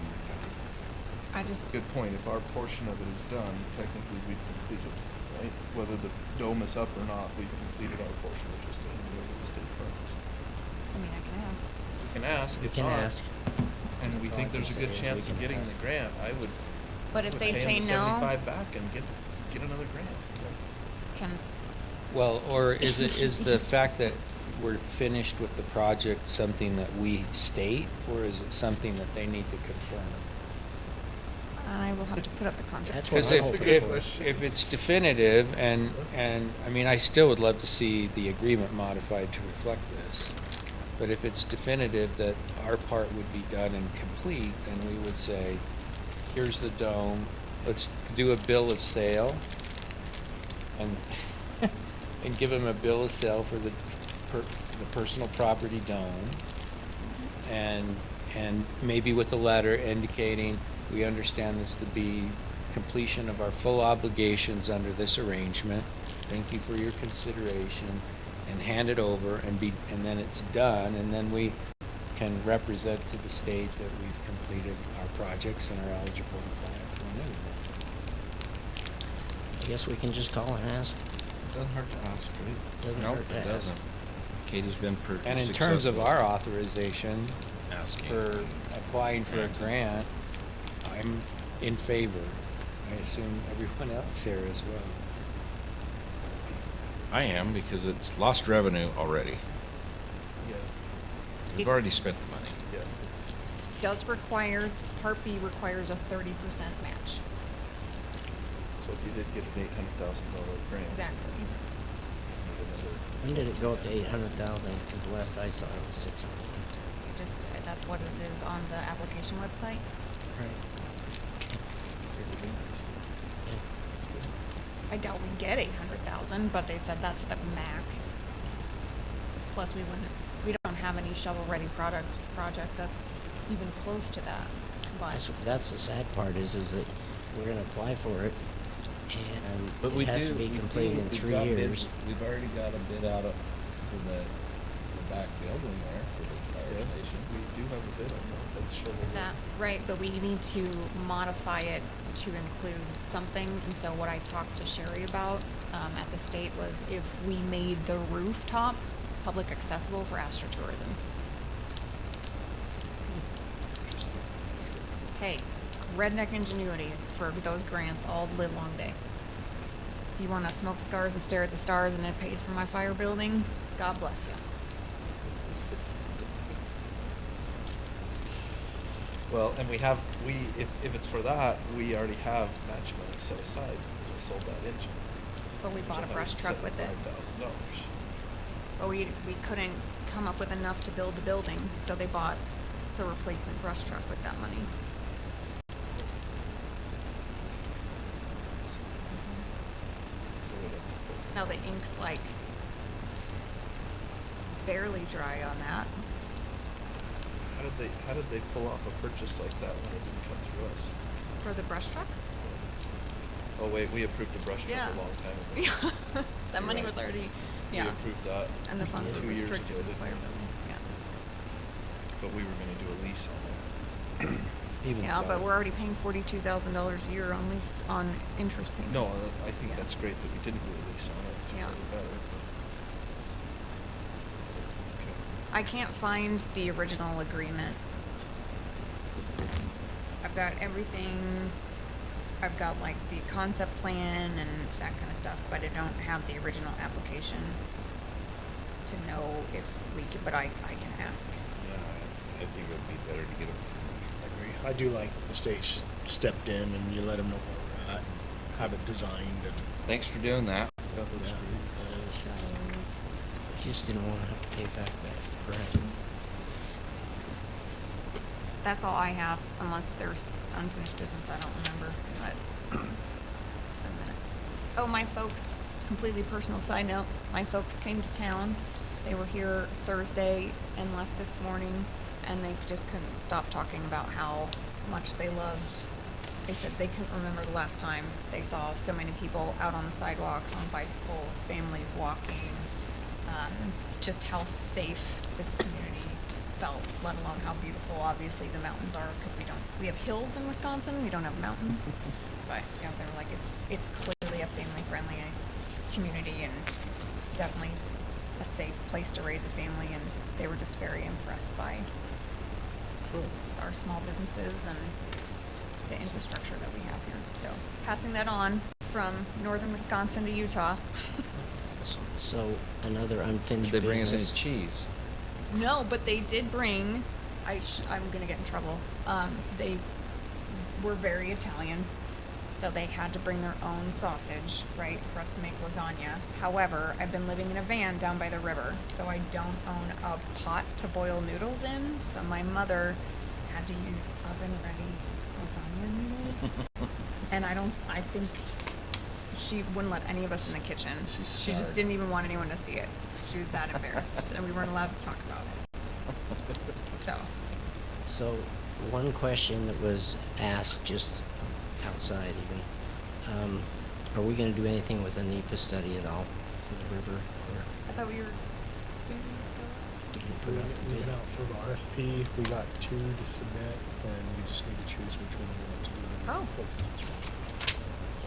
I just, Good point. If our portion of it is done, technically we've completed, right? Whether the dome is up or not, we've completed our portion, which is the state part. I mean, I can ask. We can ask. We If can not, ask. and we That's all think I there's can a good say is chance we of can getting ask. the grant, I would. But if would they pay say them the no, 75 back and get another grant. can, Well, or is it, is the fact that we're finished with the project something that we state, or is it something that they need to confirm? I will have to put up the contract. That's what Because I'm hoping for. if it's definitive, and, I mean, I still would love to see the agreement modified to reflect this. But if it's definitive that our part would be done and complete, then we would say, here's the dome, let's do a bill of sale, and, and give them a bill of sale for the personal property dome, and maybe with a letter indicating, we understand this to be completion of our full obligations under this arrangement. Thank you for your consideration, and hand it over, and then it's done, and then we can represent to the state that we've completed our projects and are eligible to apply for renewal. I guess we can just call and ask. Doesn't hurt to ask, right? Doesn't Nope, hurt to it ask. doesn't. Katie's been And in terms of successful our authorization asking. for applying for a grant, I'm in favor. I assume everyone else here as well. I am, because it's lost revenue already. Yeah, We've It- already spent the money. yeah. Does require, Part B requires a 30% match. So if you did get an $800,000 grant. Exactly. you need another- When did it go up to 800,000? Because the last I saw it was 600. You just, that's what it is on the application website. Right. I doubt we get 800,000, but they said that's the max. Plus, we don't have any shovel-ready project that's even close to that. That's the sad part is that we're gonna apply for it, and But it has to be completed in 3 years. We've already got a bid out for the back building there for the fire station. We do have a bid on that. That's shovel. Right, but we need to modify it to include something, and so what I talked to Sherry about, at the state was if we made the rooftop public accessible for AstroTourism. Hey, redneck ingenuity for those grants all live long day. If you wanna smoke cigars and stare at the stars and it pays for my fire building, God bless you. Well, and if it's for that, we already have match money set aside because we sold that engine. But we bought a brush truck with it. $5,000. But we couldn't come up with enough to build the building, so they bought the replacement brush truck with that money. Now the ink's like barely dry on that. How did they pull off a purchase like that when it didn't come through us? For the brush truck? Oh wait, we approved a brush truck Yeah. a long time ago. Yeah. That money was already, We yeah. approved that. And the funds were 2 years restricted ago, to the didn't fire we? building, yeah. But we were gonna do a lease on it. Yeah, but we're already paying $42,000 a year on lease, on interest payments. No, I think that's great that we didn't do a lease on it. It's Yeah. really better. Okay. I can't find the original agreement. I've got everything, I've got like the concept plan and that kind of stuff, but I don't have the original application to know if we could, but I can ask. Yeah, I think it would be better to get them from. I agree. I do like that the state stepped in and you let them know where we're at, and have it designed and. Thanks for doing that. So, I just didn't want to have to pay back that grant. That's all I have, unless there's unfinished business I don't remember, but it's been a minute. Oh, my folks, it's a completely personal side note, my folks came to town. They were here Thursday and left this morning, and they just couldn't stop talking about how much they loved. They said they couldn't remember the last time they saw so many people out on the sidewalks, on bicycles, families walking, just how safe this community felt, let alone how beautiful obviously the mountains are, because we have hills in Wisconsin, we don't have mountains. But yeah, they were like, it's clearly a family-friendly community and definitely a safe place to raise a family, and they were just very impressed by our small businesses and the infrastructure that we have here. So passing that on from northern Wisconsin to Utah. So, another unfinished Did they bring us any business. cheese? No, but they did bring, I'm gonna get in trouble. They were very Italian, so they had to bring their own sausage, right, for us to make lasagna. However, I've been living in a van down by the river, so I don't own a pot to boil noodles in, so my mother had to use oven-ready lasagna noodles. And I think she wouldn't let any of us in the kitchen. She just didn't even want anyone to see it. She was that embarrassed, and we weren't allowed to talk about it. So, one question that was asked just outside even, are we gonna do anything with a NEPA study at all for the river, or I thought we were we can put We it out to bid? went out for the RFP, we got 2 to submit, and we just need to choose which one we want to do. Oh.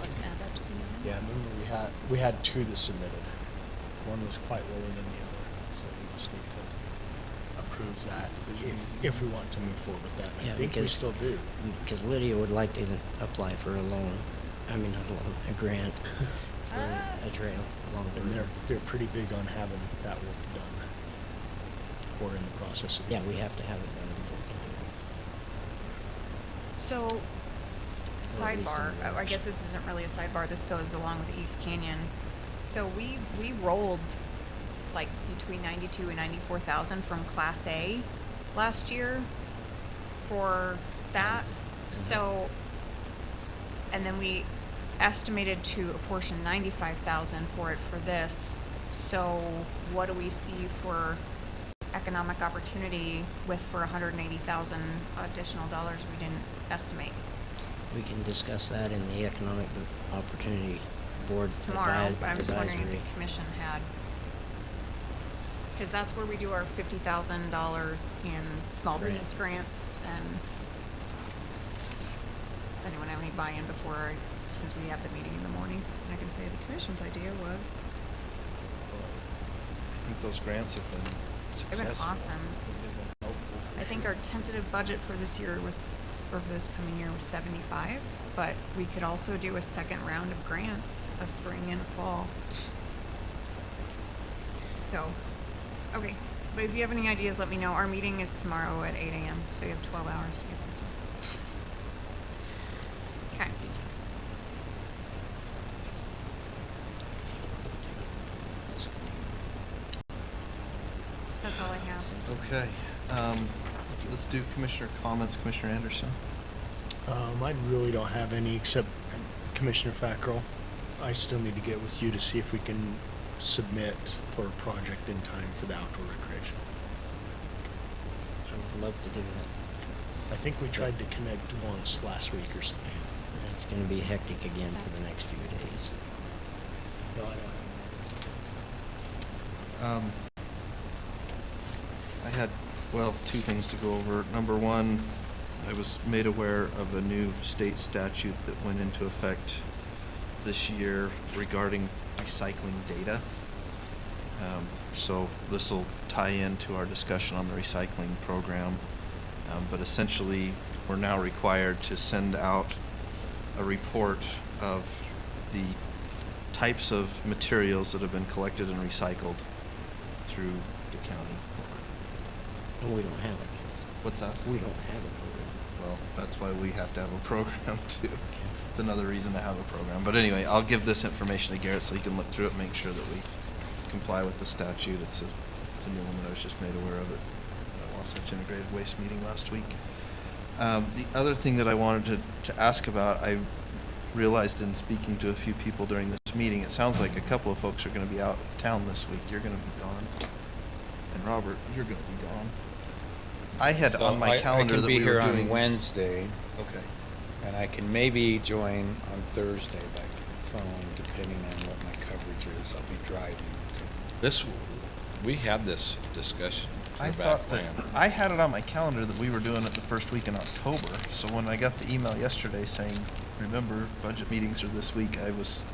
Let's add that to the end. Yeah, remember we had 2 that submitted. One was quite lower than the other, so we just need to approve that if we want to move forward with that. I Yeah, think we because- still do. Because Lydia would like to apply for a loan, not a loan, a grant for a trail along the And river. they're pretty big on having that work done. We're in the process of. Yeah, we have to have it done before we can do it. So, Or at least sidebar, in the I guess this isn't really a sidebar, this goes along with East Canyon. So we rolled like between 92 and 94,000 from Class A last year for that. So, and then we estimated to apportion 95,000 for it for this. So what do we see for economic opportunity for 180,000 additional dollars we didn't estimate? We can discuss that in the Economic Opportunity Board Tomorrow, but I'm just wondering if advisory. the commission had, because that's where we do our $50,000 in small Right. business grants, and does anyone have any buy-in before, since we have the meeting in the morning? And I can say the commission's idea was, I think those grants have been they've successful. been awesome. I think our tentative budget for this year was, or for this coming year was 75, but we could also do a second round of grants, a spring and a fall. So, okay, but if you have any ideas, let me know. Our meeting is tomorrow at 8 a.m., so you have 12 hours to get this. Okay. That's all I have. Okay, let's do commissioner comments. Commissioner Anderson? I really don't have any, except Commissioner Fackrell. I still need to get with you to see if we can submit for a project in time for the outdoor recreation. I would love to do that. I think we tried to connect once last week or something. It's gonna be hectic again for the next few days. No, I don't I had, well, 2 things to go over. Number 1, I was made aware of a new state statute that went into effect this year regarding recycling data. So this will tie into our discussion on the recycling program. But essentially, we're now required to send out a report of the types of materials that have been collected and recycled through the county. And we don't have it. What's that? We don't have a program. well, that's why we have to have a program too. It's another reason to have a program. But anyway, I'll give this information to Garrett so he can look through it, make sure that we comply with the statute. It's a new one that I was just made aware of at the Wasatch Integrated Waste meeting last week. The other thing that I wanted to ask about, I realized in speaking to a few people during this meeting, it sounds like a couple of folks are going to be out of town this week. You're going to be gone. And Robert, you're going to be gone. I had So on my calendar I can that be we were here doing. on Wednesday, Okay. and I can maybe join on Thursday by phone, depending on what my coverage is. I'll be driving. We had this discussion. I for thought back that when. I had it on my calendar that we were doing it the first week in October. So when I got the email yesterday saying, "Remember, budget meetings are this week," it was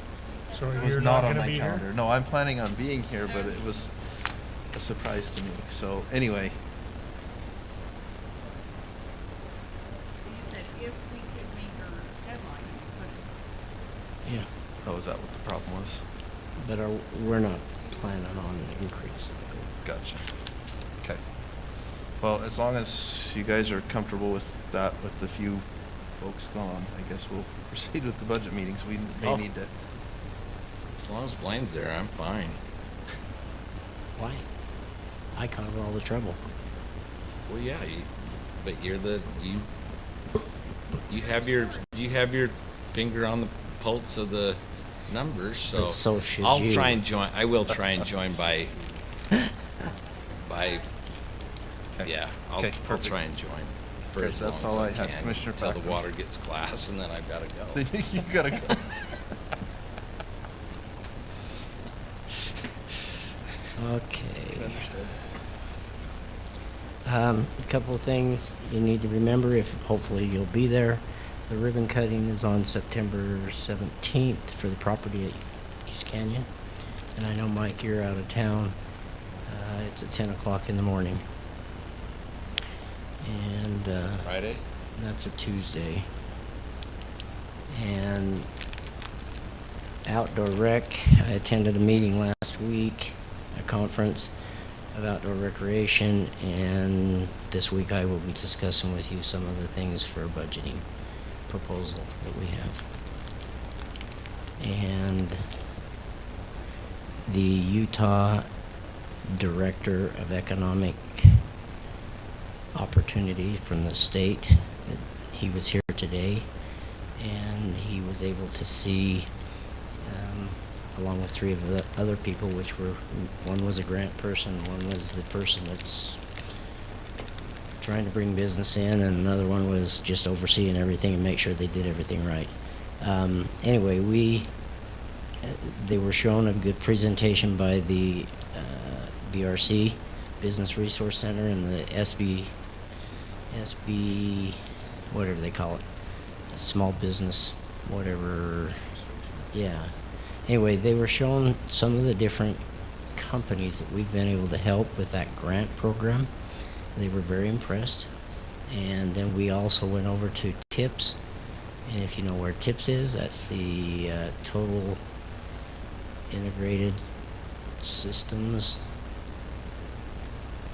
you're not not on gonna my be here? calendar. No, I'm planning on being here, but it was a surprise to me. So anyway, You said if we could meet our deadline, we couldn't. Yeah, oh, is that what the problem was? but we're not planning on an increase. Gotcha. Okay. Well, as long as you guys are comfortable with that, with the few folks gone, I guess we'll proceed with the budget meetings. We may Oh. need to. As long as Blaine's there, I'm fine. Why? I cause all the trouble. Well, yeah, but you have your finger on the pulse of the numbers, so But so should I'll you. try and join. I will try and join by. Okay. Yeah, I'll Perfect. try and join for Okay, as that's long all as I I had. can Commissioner until the Fackrell. water gets glass, and then I've got to go. You gotta go. Okay. A couple of things you need to remember if hopefully you'll be there. The ribbon cutting is on September 17th for the property at East Canyon. And I know, Mike, you're out of town. It's at 10 o'clock in the morning. And Friday? that's a Tuesday. And outdoor rec, I attended a meeting last week, a conference of outdoor recreation, and this week I will be discussing with you some of the things for a budgeting proposal that we have. And the Utah Director of Economic Opportunity from the state, he was here today, and he was able to see along with three of the other people, which were, one was a grant person, one was the person that's trying to bring business in, and another one was just overseeing everything and make sure they did everything right. Anyway, they were shown a good presentation by the BRC, Business Resource Center, and the SB, whatever they call it, small business, whatever, yeah. Anyway, they were showing some of the different companies that we've been able to help with that grant program. They were very impressed. And then we also went over to TIPS. And if you know where TIPS is, that's the Total Integrated Systems.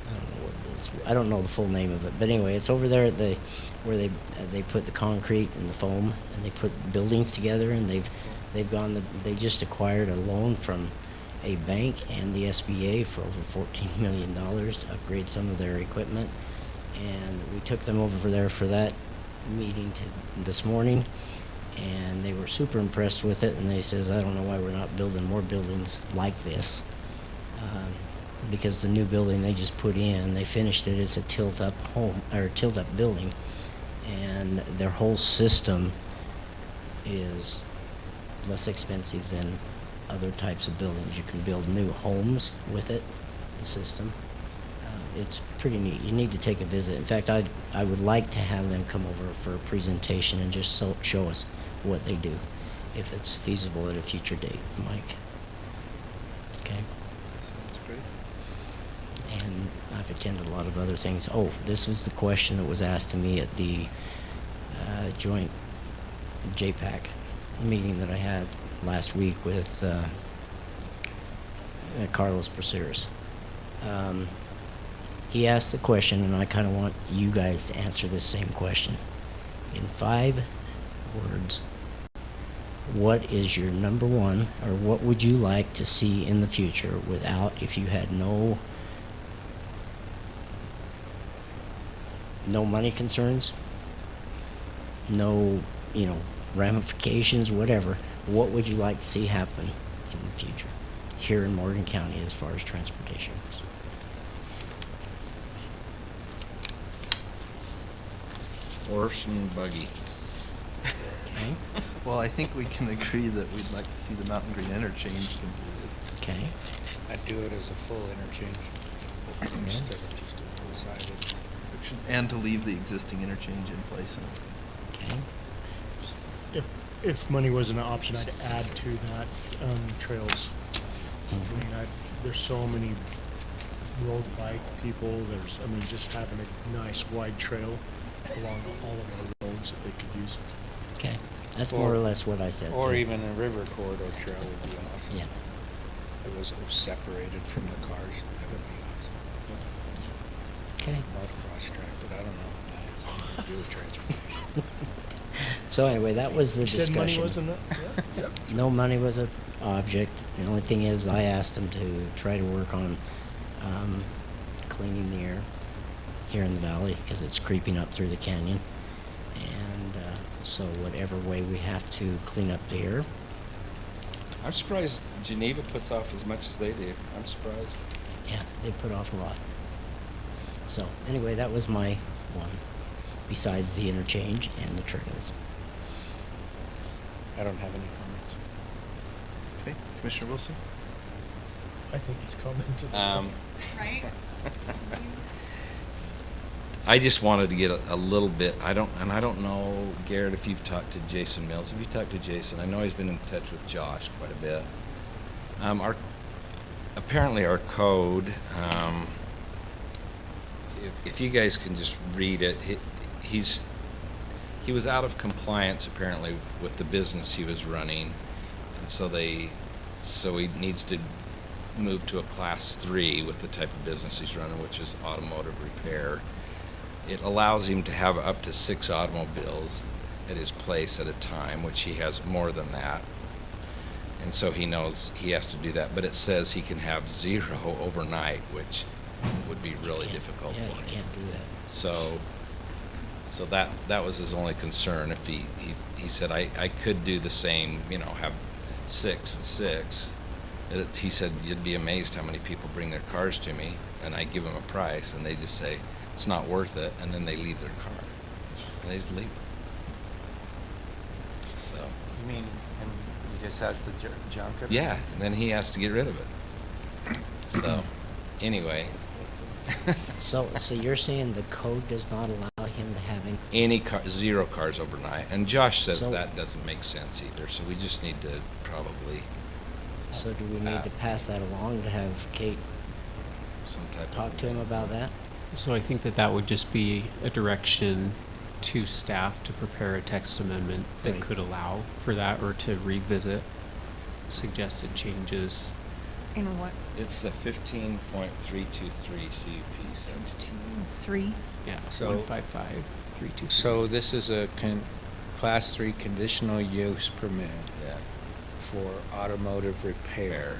I don't know what it is. I don't know the full name of it. But anyway, it's over there at the where they put the concrete and the foam, and they put buildings together, and they just acquired a loan from a bank and the SBA for over $14 million to upgrade some of their equipment. And we took them over there for that meeting this morning, and they were super impressed with it, and they says, I don't know why we're not building more buildings like this. Because the new building they just put in, they finished it, it's a tilt-up home, or tilt-up building, and their whole system is less expensive than other types of buildings. You can build new homes with it, the system. It's pretty neat. You need to take a visit. In fact, I would like to have them come over for a presentation and just show us what they do, if it's feasible at a future date, Mike. Okay? Sounds great. And I've attended a lot of other things. Oh, this was the question that was asked to me at the joint JPAC meeting that I had last week with Carlos Braceras. He asked the question, and I kind of want you guys to answer this same question. in 5 words, what is your number one, or what would you like to see in the future without, if you had no money concerns, no, ramifications, whatever, what would you like to see happen in the future here in Morgan County as far as transportation goes? Horse and buggy. Okay. Well, I think we can agree that we'd like to see the Mountain Green interchange completed. Okay. I'd do it as a full interchange instead of just a one-sided. And to leave the existing interchange in place. Okay. If money wasn't an option, I'd add to that, trails. I mean, there's so many road bike people, just having a nice wide trail along all of our roads that they could use. Okay. That's more or less what I said. Or too. even a river corridor trail would be awesome. Yeah. It was separated from the cars. That would be awesome. Okay. Motocross track, but I don't know what that has anything to do with transportation. So anyway, that was the You said discussion. money wasn't Yep. No money was an object. The only thing is, I asked them to try to work on cleaning the air here in the valley because it's creeping up through the canyon. And so whatever way we have to clean up the air. I'm surprised Geneva puts off as much as they do. I'm surprised. Yeah, they put off a lot. So anyway, that was my one, besides the interchange and the trails. I don't have any comments. Okay, Commissioner Wilson? I think he's commented. Right? I just wanted to get a little bit, I don't know, Garrett, if you've talked to Jason Mills. Have you talked to Jason? I know he's been in touch with Josh quite a bit. Apparently our code, if you guys can just read it, he was out of compliance apparently with the business he was running, and so he needs to move to a class 3 with the type of business he's running, which is automotive repair. It allows him to have up to 6 automobiles at his place at a time, which he has more than that. And so he knows he has to do that, but it says he can have 0 overnight, which would be really difficult for him. Yeah, you can't do that. So that was his only concern. If he said, I could do the same, have 6 and 6. He said, you'd be amazed how many people bring their cars to me, and I give them a price, and they just say, it's not worth it, and then they leave their car. And they just leave it. So. You mean, and he just has to junk it? Yeah, and then he has to get rid of it. So, anyway. So you're saying the code does not allow him to have Any 0 cars overnight. And Josh says So- that doesn't make sense either, so we just need to probably So do we need to pass that along to have Kate some type talk to him about that? So I think that would just be a direction to staff to prepare a text amendment that Right. could allow for that, or to revisit suggested changes. In what? It's the 15.323 CUP section. 3? Yeah, So- 155.323. So this is a class 3 conditional use permit Yeah. for automotive repair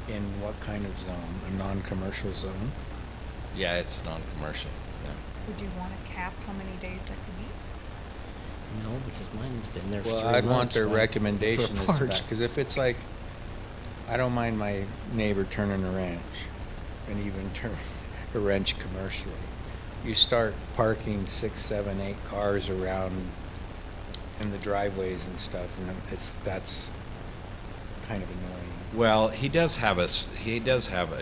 in what kind of zone? A non-commercial zone? Yeah, it's non-commercial. Yeah. Would you want to cap how many days that could be? No, because mine's been there for Well, 3 I'd months. want their right? recommendation For as to parts. that, because if it's like, I don't mind my neighbor turning a wrench, and even turn a wrench commercially. You start parking 6, 7, 8 cars around in the driveways and stuff, and that's kind of annoying. Well, he does have a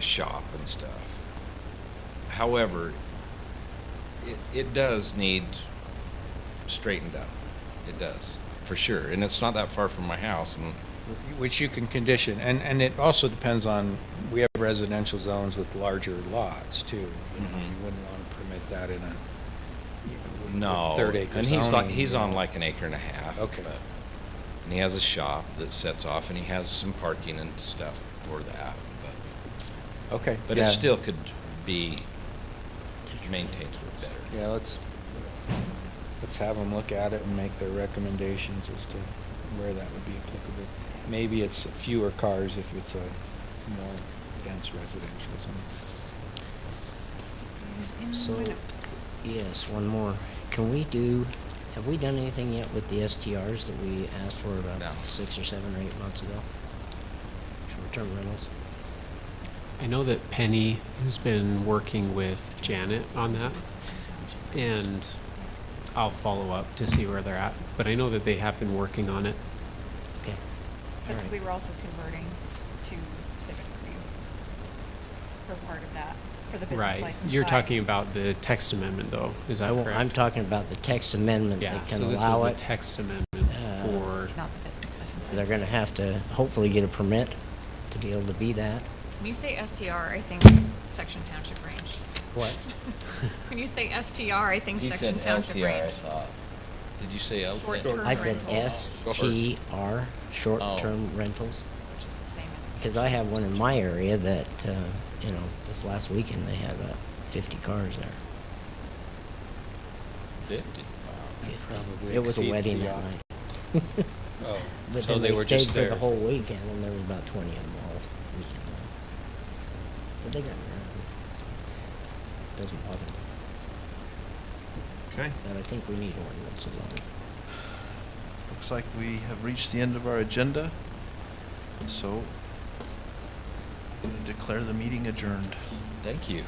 shop and stuff. However, it does need straightened up. It does, for sure. And it's not that far from my house. And Which you can condition, and it also depends on, we have residential zones with larger lots too. You wouldn't want to permit that in a no, 3rd-acre and zoning, he's you on know. like an acre and a half. Okay. And he has a shop that sets off, and he has some parking and stuff for that. Okay. But yeah. it still could be maintained a little better. Yeah, let's let's have them look at it and make their recommendations as to where that would be applicable. Maybe it's fewer cars if it's a more dense residential zone. So, yes, one more. Have we done anything yet with the STRs that we asked for about No. 6 or 7 or 8 months ago? Short-term rentals? I know that Penny has been working with Janet on that, and I'll follow up to see where they're at. But I know that they have been working on it. Okay. But All right. we were also converting to Civic Review for part of that, for the business Right. license You're side. talking about the text amendment, though. Is that correct? I'm talking about the text amendment Yeah, that can so this allow is it. the text amendment for, Not the business license side. They're gonna have to hopefully get a permit to be able to be that. When you say STR, I think section township range. What? When you say STR, I think He section said township LTR, I range. thought. Did you say LTR? Short-term I said rental. STR, short-term rentals. Which is the same as. Because I have one in my area that, this last weekend they had about 50 cars there. 50? 50. Probably It was a exceeds wedding the that op- night. Oh, But so then they were stayed just for there. the whole weekend, and there was about 20 of them all weekend long. But they got around. Doesn't bother me. Okay. But I think we need ordinances on it. Looks like we have reached the end of our agenda. So, I'm gonna declare the meeting adjourned. Thank you.